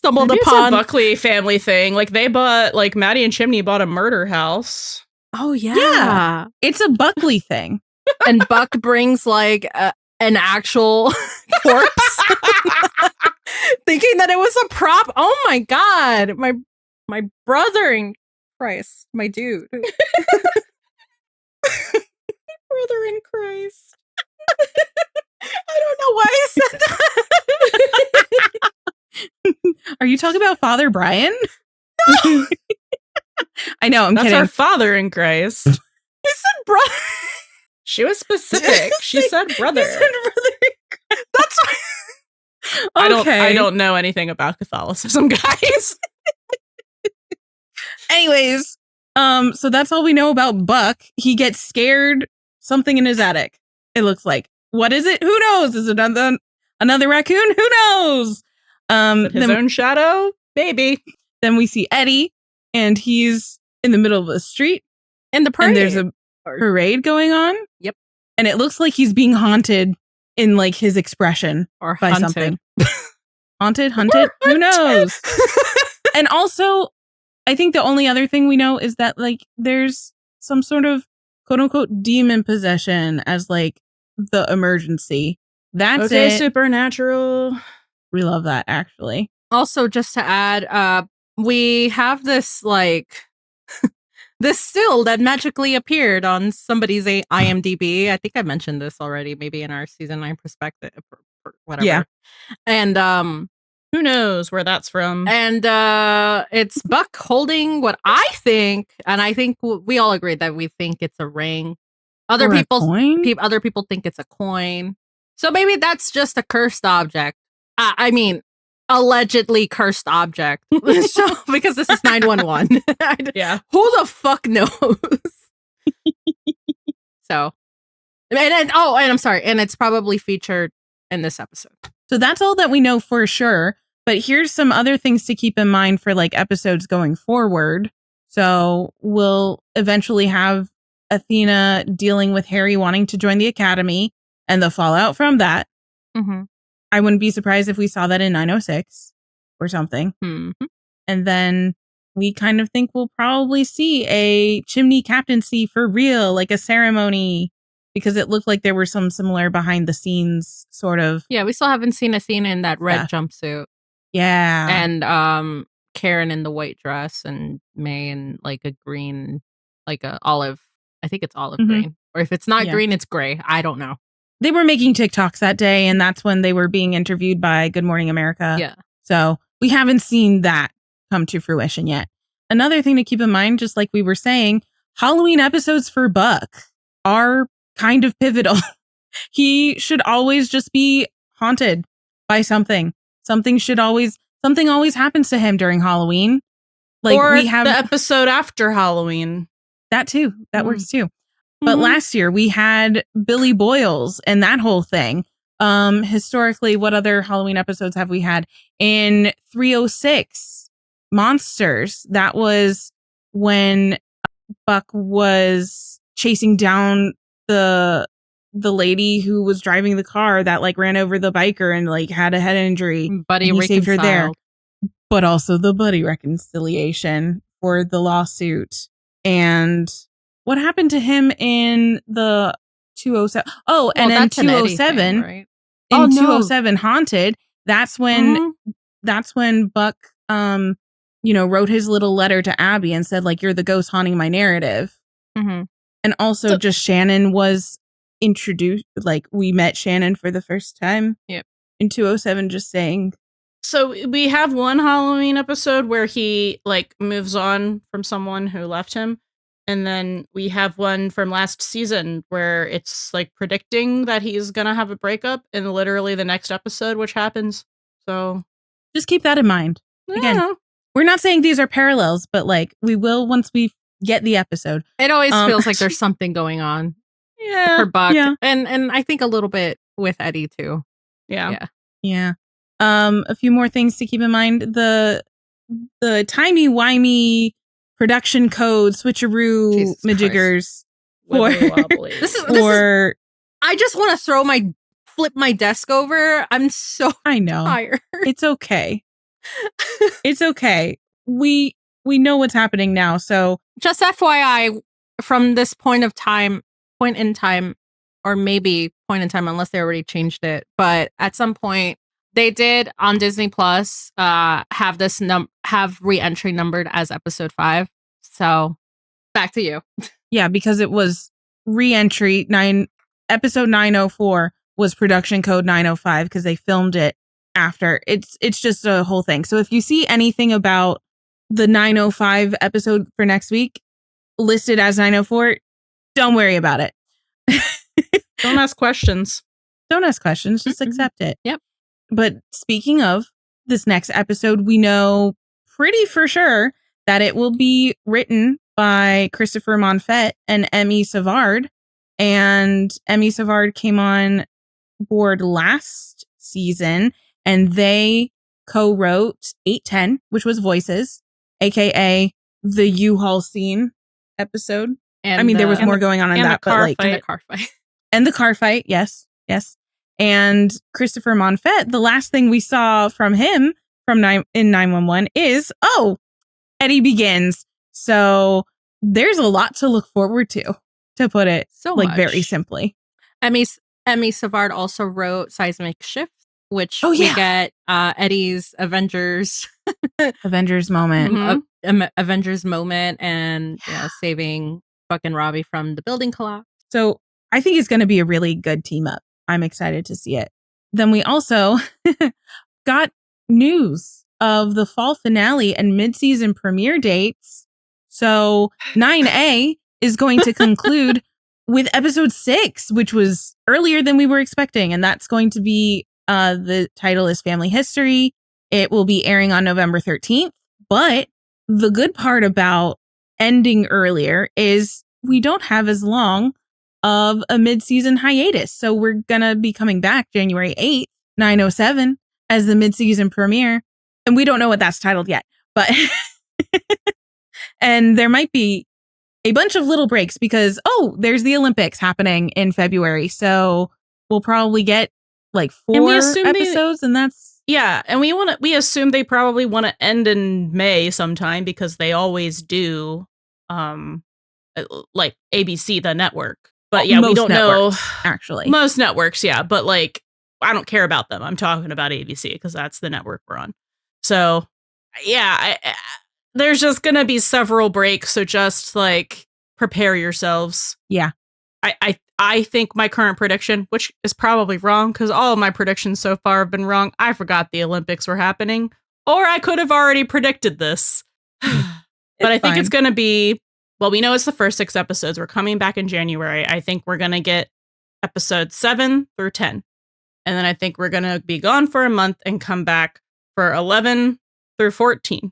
upon it's a Buckley family thing. Like they bought, like Maddie and Chimney bought a murder house. Oh yeah. Yeah. It's a Buckley thing. And Buck brings like an actual corpse, thinking that it was a prop. Oh my god, my brother in Christ, my dude. Brother in Christ. I don't know why I said that. Are you talking about Father Brian? No. I know, I'm That's kidding. our father in Christ. I said brother. She was specific. She said brother. He said brother. That's Okay. I don't know anything about Catholicism, guys. Anyways, so that's all we know about Buck. He gets scared. Something in his attic. It looks like. What is it? Who knows? Is it another raccoon? Who knows? His own shadow? Maybe. Then we see Eddie, and he's in the middle of the street. in the parade. And there's a parade going on. Yep. And it looks like he's being haunted in like his expression or by hunted. something. Hunted? Who knows? And also, I think the only other thing we know is that like there's some sort of quote unquote demon possession as like the emergency. That's okay, it. supernatural. We love that actually. Also, just to add, we have this like this still that magically appeared on somebody's IMDb. I think I mentioned this already, maybe in our season 9 perspective, or whatever. Yeah. And who knows where that's from? And it's Buck holding what I think, and I think we all agree that we think it's a ring. Other people think it's a coin. So maybe that's just a cursed object. I mean, allegedly cursed object. So, because this is 911. Yeah. Who the fuck knows? So, and I'm sorry, and it's probably featured in this episode. So that's all that we know for sure. But here's some other things to keep in mind for like episodes going forward. So we'll eventually have Athena dealing with Harry wanting to join the academy and the fallout from that. Mm-hmm. I wouldn't be surprised if we saw that in 906 or something. Mm-hmm. And then we kind of think we'll probably see a Chimney captaincy for real, like a ceremony, because it looked like there were some similar behind the scenes sort of. Yeah, we still haven't seen Athena in that red jumpsuit. Yeah. And Karen in the white dress and May in like a green, like a olive. I think it's olive green. Or if it's not green, it's gray. I don't know. They were making TikToks that day, and that's when they were being interviewed by Good Morning America. Yeah. So we haven't seen that come to fruition yet. Another thing to keep in mind, just like we were saying, Halloween episodes for Buck are kind of pivotal. He should always just be haunted by something. Something always happens to him during Halloween. Like or we have the episode after Halloween. That too. That works too. But last year we had Billy Boyles and that whole thing. Historically, what other Halloween episodes have we had? In 306, Monsters. That was when Buck was chasing down the lady who was driving the car that like ran over the biker and like had a head injury. Buddy saved her there. But also the Buddy reconciliation for the lawsuit. And what happened to him in the 207? Oh, and then 207, thing, right? in 207 Haunted, that's when Buck wrote his little letter to Abby and said like, you're the ghost haunting my narrative. Mm-hmm. And also just Shannon was introduced, like we met Shannon for the first time in 207, just saying. So we have one Halloween episode where he like moves on from someone who left him. And then we have one from last season where it's like predicting that he's going to have a breakup in literally the next episode, which happens. So just keep that in mind. Again, we're not saying these are parallels, but like we will once we get the episode. It always feels like there's something going on. Yeah. For Buck. Yeah. And I think a little bit with Eddie too. Yeah. A few more things to keep in mind. The timey-wimey production code switcheroo Jesus majiggers. Wibbly wobbly. I just want to flip my desk over. I'm so I know. tired. It's okay. It's okay. We know what's happening now. So just FYI, from this point in time, or maybe point in time, unless they already changed it. But at some point, they did on Disney Plus have this have Reentry numbered as episode 5. So back to you. Yeah, because it was Reentry episode 904 was production code 905 because they filmed it after. It's just a whole thing. So if you see anything about the 905 episode for next week listed as 904, don't worry about it. Don't ask questions. Don't ask questions. Just accept it. Yep. But speaking of this next episode, we know pretty for sure that it will be written by Christopher Monfett and Emmy Savard. And Emmy Savard came on board last season and they co-wrote 810, which was Voices, aka the U-Haul scene episode. And I mean, there was more going on in that, but like the car fight. And the car fight, yes. And Christopher Monfett, the last thing we saw from him in 911 is, Eddie Begins. So there's a lot to look forward to put it so like much. Very simply. Emmy Savard also wrote Seismic Shift, which we get Eddie's Avengers moment. Avengers moment and saving fucking Robbie from the building collapse. So I think it's going to be a really good team up. I'm excited to see it. Then we also got news of the fall finale and mid-season premiere dates. So 9A is going to conclude with episode 6, which was earlier than we were expecting. And that's going to be, the title is Family History. It will be airing on November 13th. But the good part about ending earlier is we don't have as long of a mid-season hiatus. So we're going to be coming back January 8th, 907 as the mid-season premiere. And we don't know what that's titled yet, but and there might be a bunch of little breaks because, there's the Olympics happening in February. So we'll probably get like 4 episodes and that's. Yeah. And we assume they probably want to end in May sometime because they always do, like ABC, the network. But yeah, we don't know. Actually, most networks, yeah. But like, I don't care about them. I'm talking about ABC because that's the network we're on. So yeah, there's just going to be several breaks. So just like prepare yourselves. Yeah. I think my current prediction, which is probably wrong because all of my predictions so far have been wrong. I forgot the Olympics were happening, or I could have already predicted this. But I think it's going to be, well, we know it's the first 6 episodes. We're coming back in January. I think we're going to get episodes 7 through 10. And then I think we're going to be gone for a month and come back for 11 through 14.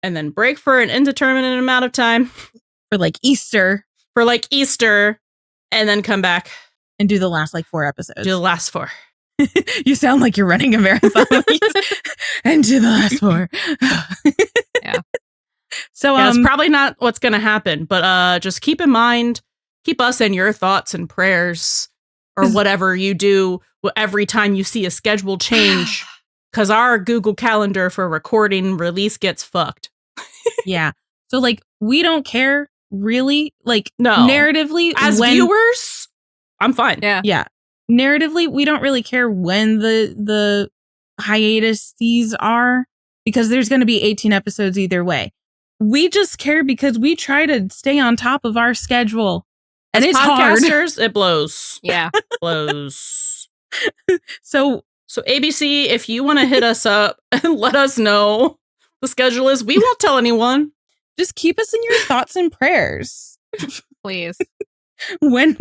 And then break for an indeterminate amount of time. For like Easter. And then come back. And do the last like 4 episodes. Do the last 4. You sound like you're running a marathon. And do the last 4. Yeah. So it's probably not what's going to happen, but just keep in mind, keep us in your thoughts and prayers or whatever you do every time you see a schedule change, because our Google Calendar for recording release gets fucked. Yeah. So like, we don't care really, like no. Narratively as viewers, I'm fine. Yeah. Narratively, we don't really care when the hiatuses are because there's going to be 18 episodes either way. We just care because we try to stay on top of our schedule. And as it's podcasters, hard. It blows. Yeah. Blows. So ABC, if you want to hit us up and let us know the schedule is, we won't tell anyone. Just keep us in your thoughts and prayers. Please. When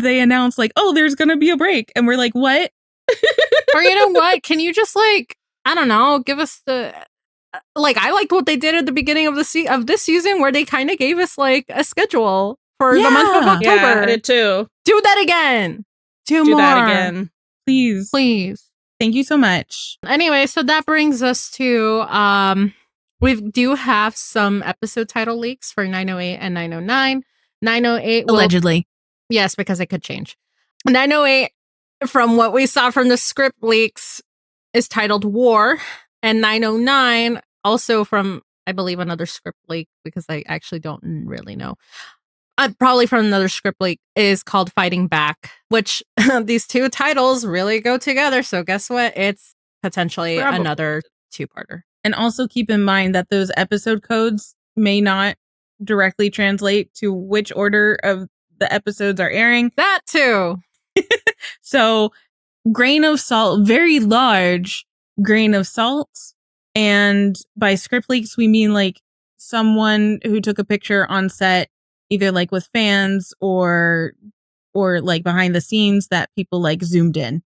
they announce like, there's going to be a break. And we're like, what? Or you know what? Can you just like, I don't know, give us the... Like, I liked what they did at the beginning of of this season where they kind of gave us like a schedule for the month of October. Yeah, I did too. Do that again. Do more. That again. Please. Please. Thank you so much. Anyway, so that brings us to We do have some episode title leaks for 908 and 909. 908 will, Allegedly. yes, because it could change. 908, from what we saw from the script leaks, is titled War. And 909, also from, I believe, another script leak, because I actually don't really know. Probably from another script leak, is called Fighting Back, which these two titles really go together. So guess what? It's potentially another two-parter. And also keep in mind that those episode codes may not directly translate to which order of the episodes are airing. That too. So grain of salt, very large grain of salt. And by script leaks, we mean like someone who took a picture on set, either like with fans or like behind the scenes, that people like zoomed in.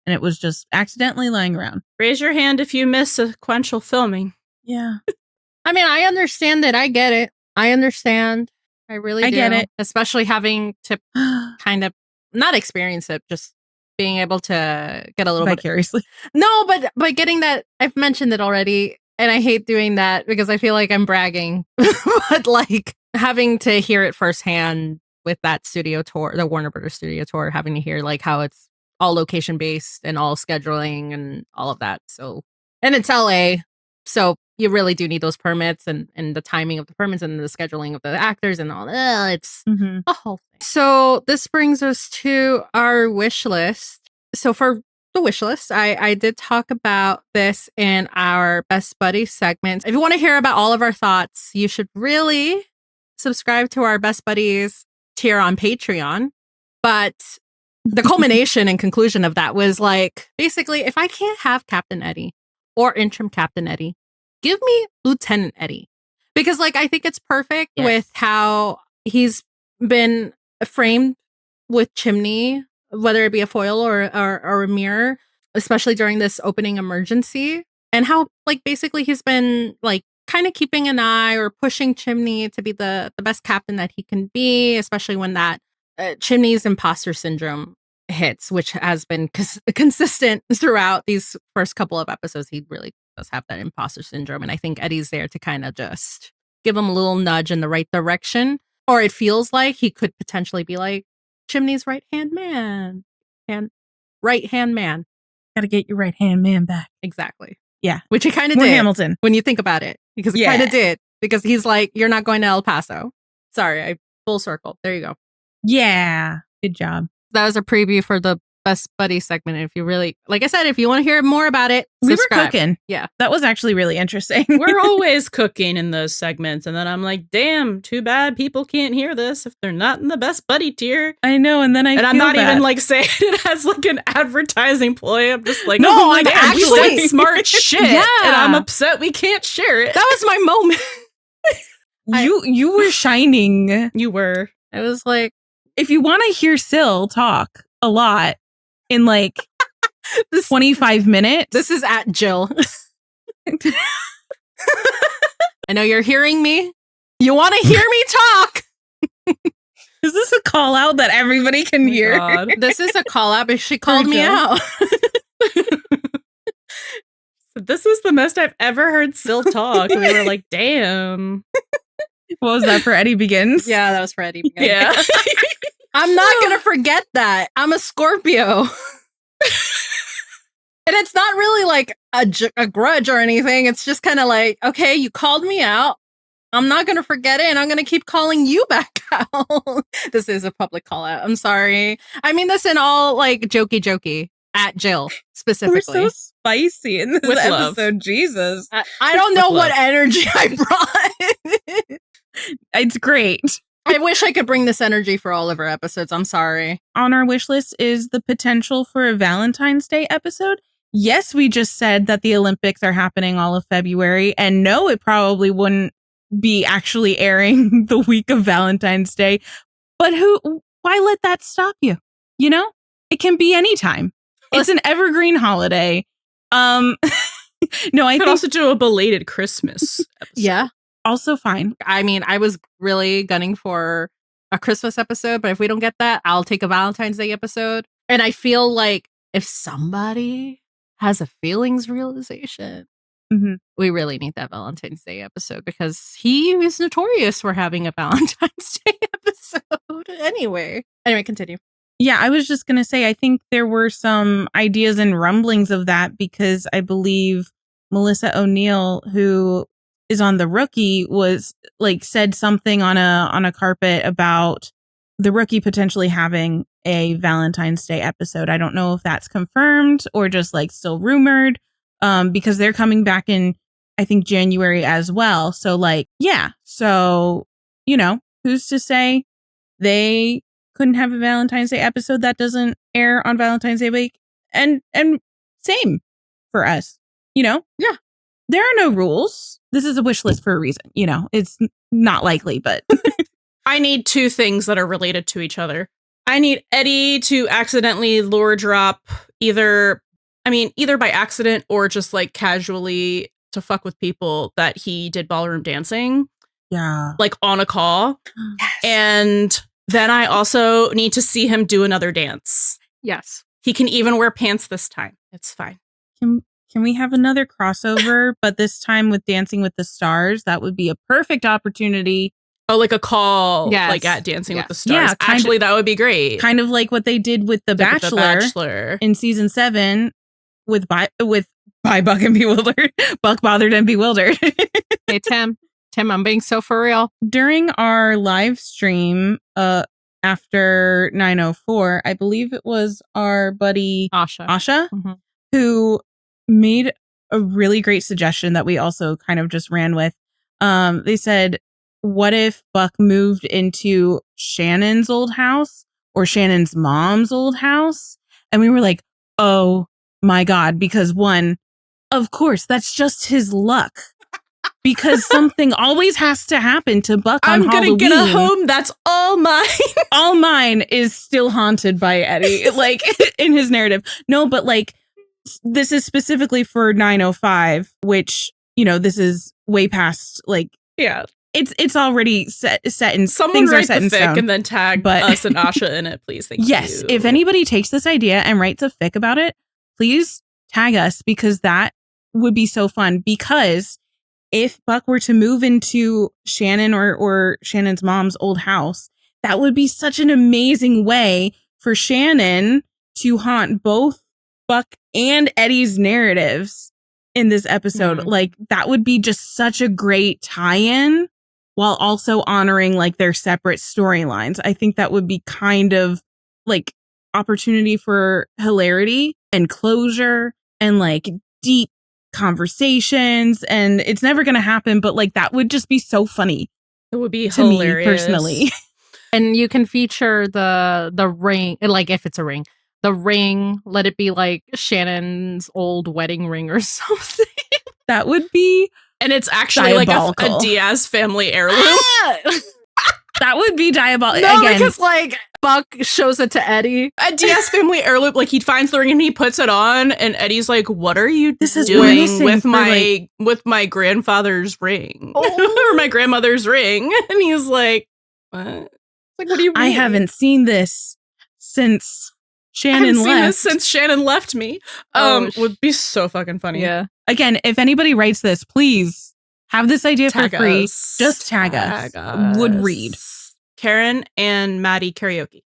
And it was just accidentally lying around. Raise your hand if you miss sequential filming. Yeah. I mean, I understand it. I get it. I understand. I really do. I get it. Especially having to kind of not experience it, just being able to get a little vicariously. No, but getting that, I've mentioned it already, and I hate doing that because I feel like I'm bragging. But like having to hear it firsthand with that studio tour, the Warner Brothers studio tour, having to hear like how it's all location based and all scheduling and all of that. So, and it's LA, so you really do need those permits and the timing of the permits and the scheduling of the actors and all. It's a whole thing. So this brings us to our wish list. So for the wish list, I did talk about this in our Best Buddies segment. If you want to hear about all of our thoughts, you should really subscribe to our Best Buddies tier on Patreon. But the culmination and conclusion of that was like, basically, if I can't have Captain Eddie or interim Captain Eddie, give me Lieutenant Eddie. Because like, I think it's perfect with how he's been framed with Chimney, whether it be a foil or a mirror, especially during this opening emergency. And how like, basically he's been like kind of keeping an eye or pushing Chimney to be the best captain that he can be, especially when that Chimney's imposter syndrome hits, which has been consistent throughout these first couple of episodes. He really does have that imposter syndrome. And I think Eddie's there to kind of just give him a little nudge in the right direction. Or it feels like he could potentially be like Chimney's right-hand man. Right-hand man. Gotta get your right-hand man back. Exactly. Yeah. Which he kind of More did. Hamilton. When you think about it. Because he kind of did. Because he's like, you're not going to El Paso. Sorry, I full circle. There you go. Yeah. Good job. That was a preview for the Best Buddy segment. And if you really, like I said, if you want to hear more about it, subscribe. We were cooking. Yeah. That was actually really interesting. We're always cooking in those segments. And then I'm like, damn, too bad people can't hear this if they're not in the Best Buddy tier. I know. And then I'm not even like saying it as like an advertising ploy. I'm just like, no, oh, like damn, you actually said smart shit. Yeah. And I'm upset we can't share it. That was my moment. You were shining. You were. I was like, if you want to hear Syl talk a lot in like 25 minutes. This is at Jill. I know you're hearing me. You want to hear me talk? Is this a call out that everybody can hear? God. This is a call out, but she called me out. This is the most I've ever heard Syl talk. We were like, damn. What was that for Eddie Begins? Yeah, that was for Eddie Begins. Yeah. I'm not going to forget that. I'm a Scorpio. And it's not really like a grudge or anything. It's just kind of like, okay, you called me out. I'm not going to forget it. And I'm going to keep calling you back out. This is a public call out. I'm sorry. I mean this in all like jokey at Jill specifically. We're so spicy in this With episode. love. Jesus. I don't know what energy I brought. It's great. I wish I could bring this energy for all of our episodes. I'm sorry. On our wish list is the potential for a Valentine's Day episode. Yes, we just said that the Olympics are happening all of February. And no, it probably wouldn't be actually airing the week of Valentine's Day. But why let that stop you? You know, it can be anytime. It's an evergreen holiday. No, I could think also do a belated Christmas episode. Yeah. Also fine. I mean, I was really gunning for a Christmas episode, but if we don't get that, I'll take a Valentine's Day episode. And I feel like if somebody has a feelings realization Mhm. We really need that Valentine's Day episode because he is notorious for having a Valentine's Day episode. Anyway, continue. Yeah, I was just going to say, I think there were some ideas and rumblings of that because I believe Melissa O'Neill, who is on The Rookie, was like said something on a carpet about The Rookie potentially having a Valentine's Day episode. I don't know if that's confirmed or just like still rumored, because they're coming back in, I think, January as well. So like, yeah. So, you know, who's to say they couldn't have a Valentine's Day episode that doesn't air on Valentine's Day week? And same for us, you know? Yeah. There are no rules. This is a wish list for a reason. You know, it's not likely, but I need two things that are related to each other. I need Eddie to accidentally lure drop either by accident or just like casually to fuck with people that he did ballroom dancing. yeah. Like on a call. Yes. And then I also need to see him do another dance. Yes. He can even wear pants this time. It's fine. Can we have another crossover, but this time with Dancing with the Stars? That would be a perfect opportunity. Oh, like a call, Yes. like at Dancing with the Yes. Stars. Yeah, Actually, that would be great. Kind of like what they did with The Like with Bachelor in season 7 with By Buck and Bewildered. Buck, Bothered, and Bewildered. Hey, Tim, I'm being so for real. During our live stream after 904, I believe it was our buddy Asha. Asha, who made a really great suggestion that we also kind of just ran with. They said, what if Buck moved into Shannon's old house or Shannon's mom's old house? And we were like, oh my God, because one, of course, that's just his luck. Because something always has to happen to Buck on Halloween. I'm gonna get a home that's all mine. All mine is still haunted by Eddie, like in his narrative. No, but like this is specifically for 905, which, you know, this is way past, like, Yeah. It's already set in Someone things are write set the in fic stone. and then tag But- us and Asha in it, please. Thank you. Yes, if anybody takes this idea and writes a fic about it, please tag us because that would be so fun. Because if Buck were to move into Shannon or Shannon's mom's old house, that would be such an amazing way for Shannon to haunt both Buck and Eddie's narratives in this episode. Mhm. Like, that would be just such a great tie-in while also honoring like their separate storylines. I think that would be kind of like opportunity for hilarity and closure and like deep conversations. And it's never going to happen, but like that would just be so funny It would be to hilarious. me personally. And you can feature the ring, like if it's a ring, the ring, let it be like Shannon's old wedding ring or something. That would be And it's actually like a Diabolical. Diaz family heirloom. that would be diabolical. No, Again, because like Buck shows it to Eddie. A Diaz family heirloom. Like he finds the ring and he puts it on, and Eddie's like, "What are you This is doing missing with for, with my grandfather's ring Oh. or my grandmother's ring?" And he's like, "What? Like, what do you mean? I haven't seen this since I haven't Shannon seen left. this since Shannon left me." Oh, Would be so fucking funny. Yeah. Again, if anybody writes this, please have this idea Tag for free. us. Just tag us. Would read. Karen and Maddie karaoke.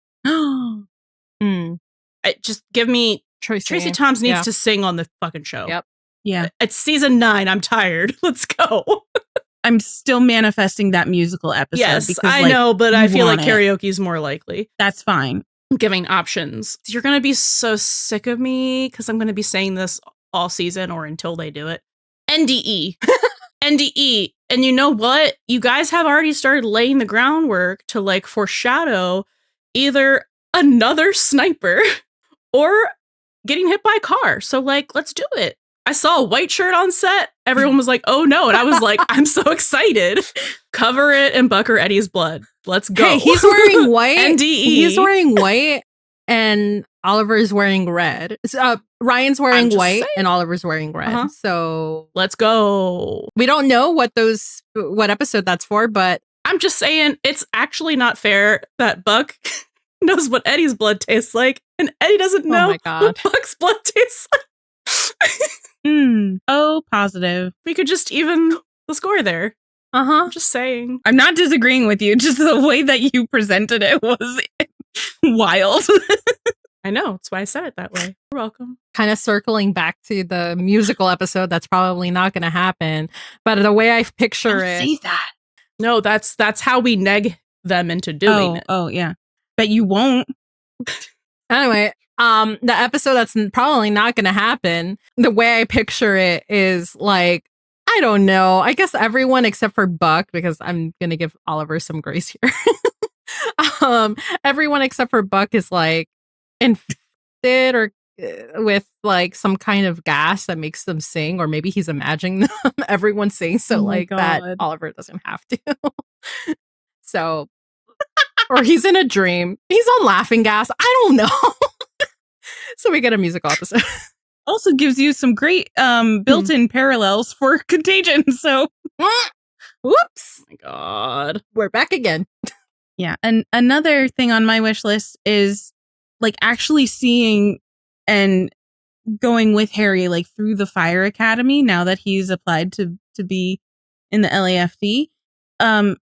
Just give me Tracy Toms needs to sing on the fucking show. Yep. Yeah. It's season 9. I'm tired. Let's go. I'm still manifesting that musical episode. Yes, because, I like, know, but I you feel like want it. karaoke is more likely. That's fine. I'm giving options. You're going to be so sick of me because I'm going to be saying this all season or until they do it. NDE. NDE. And you know what? You guys have already started laying the groundwork to like foreshadow either another sniper or getting hit by a car. So like, let's do it. I saw a white shirt on set. Everyone was like, oh no. And I was like, I'm so excited. Cover it in Buck or Eddie's blood. Let's go. Hey, he's wearing white. NDE. He's wearing white and Oliver's wearing red. Ryan's I'm wearing just white saying. and Oliver's wearing red. Uh-huh. So Let's go. we don't know what episode that's for, but I'm just saying it's actually not fair that Buck knows what Eddie's blood tastes like and Eddie doesn't know my God. what Buck's blood tastes like. Oh, positive. We could just even the score there. Uh-huh. Just saying. I'm not disagreeing with you. Just the way that you presented it was wild. I know. That's why I said it that way. You're welcome. Kind of circling back to the musical episode, that's probably not going to happen. But the way I picture it, say that. No, that's how we neg them into doing it. Oh, yeah. But you won't. anyway, the episode that's probably not going to happen, the way I picture it is like, I don't know. I guess everyone except for Buck, because I'm going to give Oliver some grace here. Everyone except for Buck is like infected or with like some kind of gas that makes them sing, or maybe he's imagining them everyone sings so like that Oliver doesn't have to. So, or he's in a dream. He's on laughing gas. I don't know. So we get a musical episode. Also gives you some great built-in parallels for Contagion. So, whoops. Oh my God. We're back again. Yeah. And another thing on my wish list is like actually seeing and going with Harry like through the fire academy now that he's applied to be in the LAFD.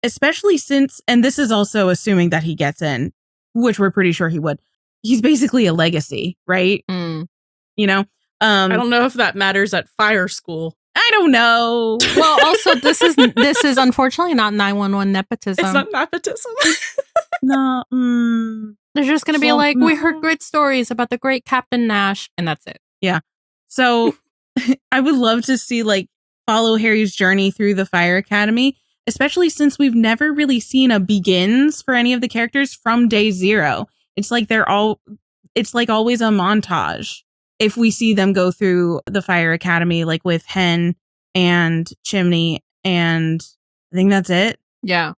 Especially since, and this is also assuming that he gets in, which we're pretty sure he would. He's basically a legacy, right? You know? I don't know if that matters at fire school. I don't know. Well, also this is unfortunately not 911 nepotism. It's not nepotism. No. They're just going to be like, we heard great stories about the great Captain Nash, and that's it. Yeah. So I would love to see like follow Harry's journey through the fire academy, especially since we've never really seen a begins for any of the characters from day zero. It's like it's like always a montage if we see them go through the fire academy, like with Hen and Chimney, and I think that's it. Yeah,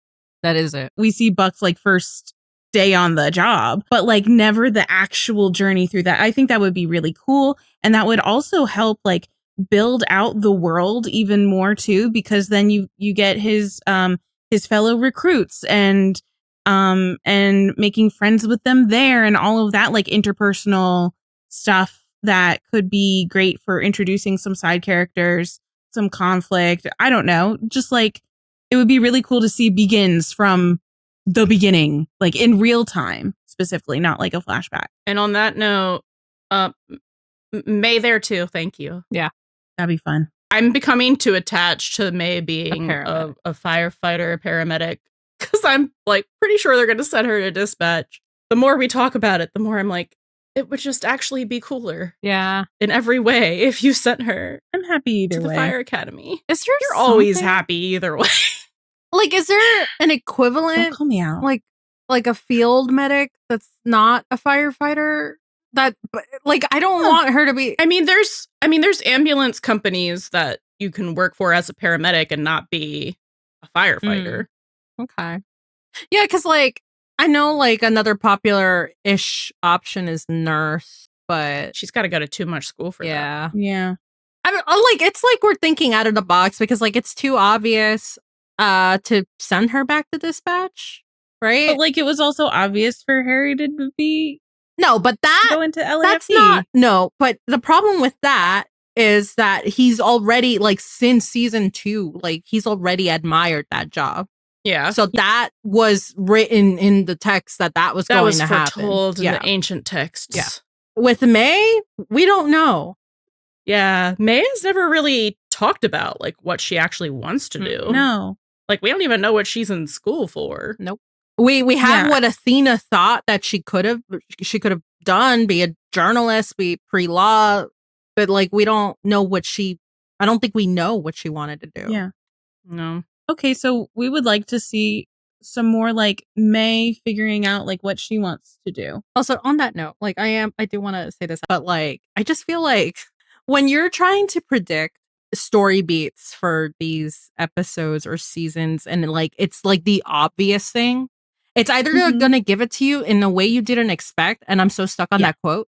that is it. We see Buck's like first day on the job, but like never the actual journey through that. I think that would be really cool. And that would also help like build out the world even more too, because then you get his fellow recruits and making friends with them there and all of that like interpersonal stuff that could be great for introducing some side characters, some conflict. I don't know. Just like it would be really cool to see begins from the beginning, like in real time, specifically, not like a flashback. And on that note, May there too. Thank you. Yeah, that'd be fun. I'm becoming too attached to May being a firefighter, a paramedic, because I'm like pretty sure they're going to send her to dispatch. The more we talk about it, the more I'm like, it would just actually be cooler. Yeah. In every way if you sent her. I'm happy either way. To the fire academy. Is there You're always happy either way. Like, is there an equivalent? Don't call me out. Like a field medic that's not a firefighter? That, like, I don't want her to be. I mean, there's ambulance companies that you can work for as a paramedic and not be a firefighter. Okay. Yeah, because like I know like another popular-ish option is nurse, but she's got to go to too much school for that. Yeah. I don't like. It's like we're thinking out of the box because like it's too obvious to send her back to dispatch, right? But like it was also obvious for Harry to be but that go into LAFD. That's not but the problem with that is that he's already like since season 2, like he's already admired that job. Yeah. So that was written in the text that was going to happen. That was foretold in the ancient texts. Yeah. With May, we don't know. Yeah. May has never really talked about like what she actually wants to do. No. Like we don't even know what she's in school for. Nope. We have what Athena thought that she could have done, be a journalist, be pre-law, but like we don't know I don't think we know what she wanted to do. Yeah. No. Okay, so we would like to see some more like May figuring out like what she wants to do. Also, on that note, like I do want to say this, but like I just feel like when you're trying to predict story beats for these episodes or seasons, and like it's like the obvious thing, it's either gonna give it to you in a way you didn't expect, and I'm so stuck on that quote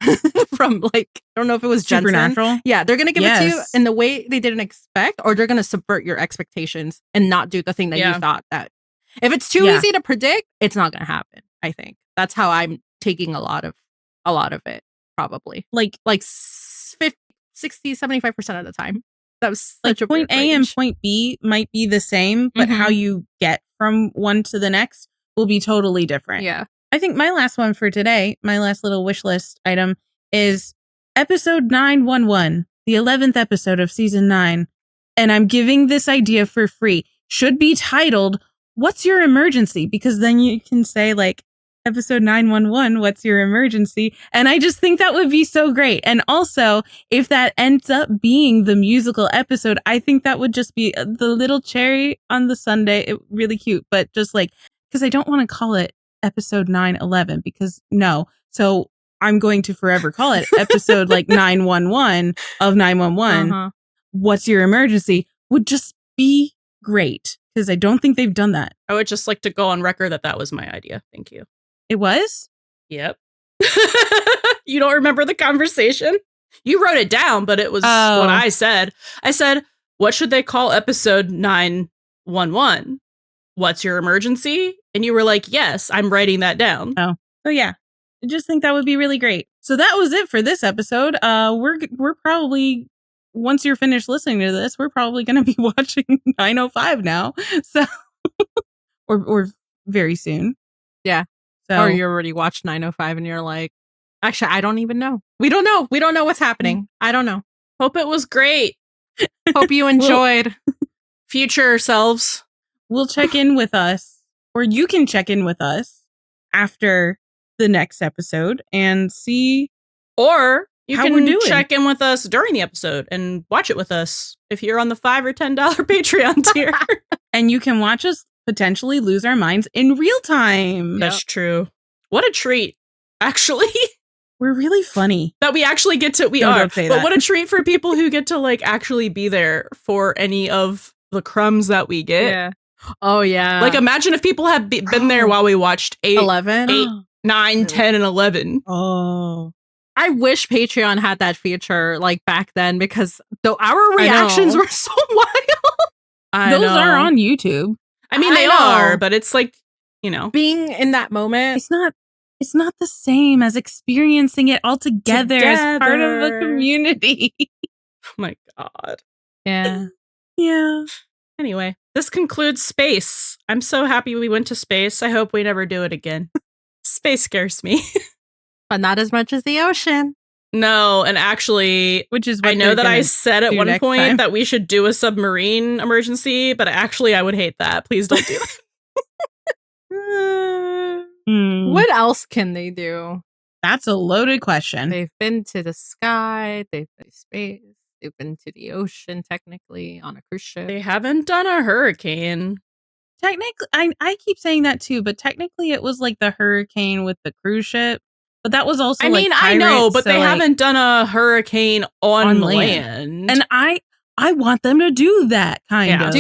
from like I don't know if it was Supernatural. Jensen. Yeah, they're gonna give it to you in the way they didn't expect, or they're gonna subvert your expectations and not do the thing that you thought that. If it's too easy to predict, it's not gonna happen. I think that's how I'm taking a lot of it, probably like 60, 75% of the time. That was Like such a point weird A and range. point B might be the same, but how you get from one to the next will be totally different. Yeah. I think my last one for today, my last little wish list item is episode 911, the 11th episode of season 9. And I'm giving this idea for free. Should be titled, What's Your Emergency? Because then you can say like episode 911, what's your emergency? And I just think that would be so great. And also, if that ends up being the musical episode, I think that would just be the little cherry on the sundae. Really cute, but just like, because I don't want to call it episode 911 because no. So I'm going to forever call it episode like 911 of 911. What's your emergency would just be great because I don't think they've done that. I would just like to go on record that was my idea. Thank you. It was? Yep. You don't remember the conversation? You wrote it down, but it was what I said. I said, what should they call episode 911? What's your emergency? And you were like, yes, I'm writing that down. Oh yeah. I just think that would be really great. So that was it for this episode. We're probably, once you're finished listening to this, we're probably going to be watching 905 now. So, or very soon. Yeah. So, or you already watched 905 and you're like, actually, I don't even know. We don't know. We don't know what's happening. I don't know. Hope it was great. Hope you enjoyed. Future selves. We'll check in with us, or you can check in with us after the next episode and see, or you how can we're doing. Check in with us during the episode and watch it with us if you're on the $5 or $10 Patreon tier. And you can watch us potentially lose our minds in real time. That's true. What a treat. Actually, we're really funny that we actually get to. Don't say that. But what a treat for people who get to like actually be there for any of the crumbs that we get. Yeah. Oh yeah. Like imagine if people had been there while we watched 11, 8, 9, 10, and 11. Oh. I wish Patreon had that feature like back then because our reactions were so wild. Those are on YouTube. I mean, they are, but it's like, you know, being in that moment. It's not the same as experiencing it all together. As part of a community. Oh my God. Yeah. Yeah. Anyway, this concludes space. I'm so happy we went to space. I hope we never do it again. Space scares me. But not as much as the ocean. No, and actually, which is what I know that I said at one point that we should do a submarine emergency, but actually I would hate that. Please don't do that. What else can they do? That's a loaded question. They've been to the sky, they've been to space, they've been to the ocean technically on a cruise ship. They haven't done a hurricane. Technically, I keep saying that too, but technically it was like the hurricane with the cruise ship. But that was also I know, but they haven't done a hurricane on land. And I want them to do that kind of.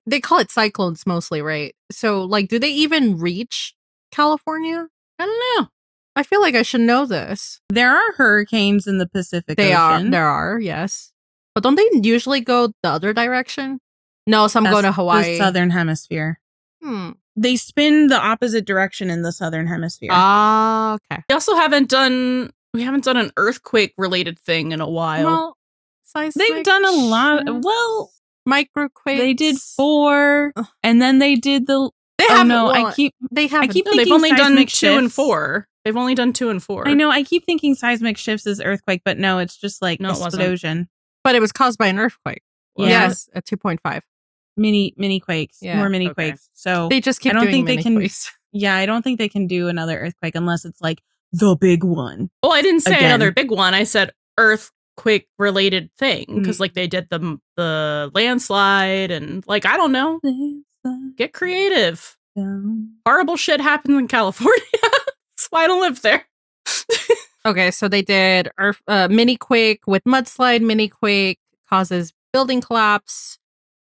They call it cyclones mostly, right? So like do they even reach California? I don't know. I feel like I should know this. There are hurricanes in the Pacific Ocean. There are, yes. But don't they usually go the other direction? No, some go to Hawaii. The southern hemisphere. They spin the opposite direction in the southern hemisphere. Ah, okay. We also haven't done an earthquake related thing in a while. Well, they've done a lot. Well, microquakes. They did 4, and then they did the. They have no. I keep thinking they've only done 2 shifts. and 4. They've only done 2 and 4. I know. I keep thinking seismic shifts is earthquake, but no, it's just like explosion. But it was caused by an earthquake. Yeah. Yes, a 2.5. Mini quakes, more mini quakes. So they just keep I don't doing think they can. Quakes. Yeah, I don't think they can do another earthquake unless it's like the big one. Well, I didn't say another big one. I said earthquake related thing because like they did the landslide and like I don't know. Get creative. Horrible shit happens in California. That's why I don't live there. Okay, so they did mini quake with mudslide. Mini quake causes building collapse.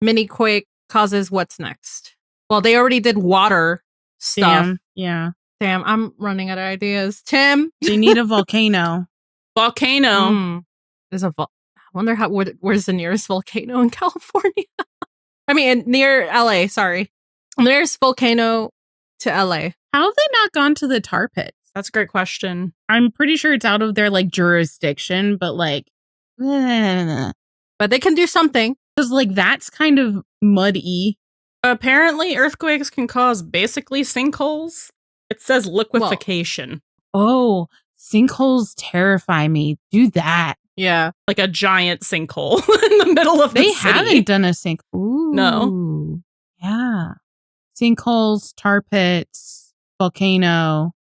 Mini quake causes what's next? Well, they already did water stuff. Damn, I'm running out of ideas. Tim, they need a volcano. There's a I wonder where's the nearest volcano in California? I mean, near LA. Sorry, nearest volcano to LA. How have they not gone to the tar pits? That's a great question. I'm pretty sure it's out of their like jurisdiction, but like, because But they can do something. like that's kind of muddy. Apparently, earthquakes can cause basically sinkholes. It says liquefaction. Oh, sinkholes terrify me. Do that. Yeah. Like a giant sinkhole in the middle of the They city. haven't done a sink. Ooh. No. Yeah. Sinkholes, tar pits, volcano.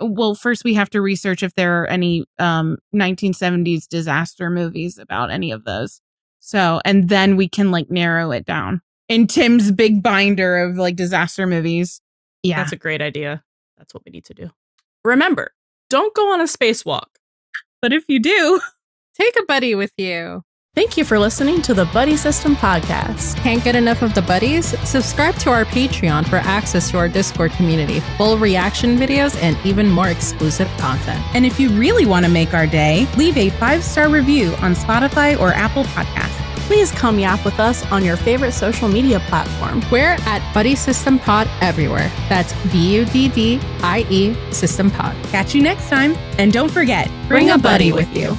Well, first we have to research if there are any 1970s disaster movies about any of those. So, and then we can like narrow it down in Tim's big binder of like disaster movies. Yeah. That's a great idea. That's what we need to do. Remember, don't go on a spacewalk. But if you do, Take a buddy with you. Thank you for listening to the Buddy System Podcast. Can't get enough of the buddies? Subscribe to our Patreon for access to our Discord community, full reaction videos, and even more exclusive content. and if you really want to make our day, leave a 5-star review on Spotify or Apple Podcasts. Please come yap with us on your favorite social media platform. We're at Buddy System Pod everywhere. That's BUDDIE System Pod. Catch you next time. And don't forget, Bring a buddy with you.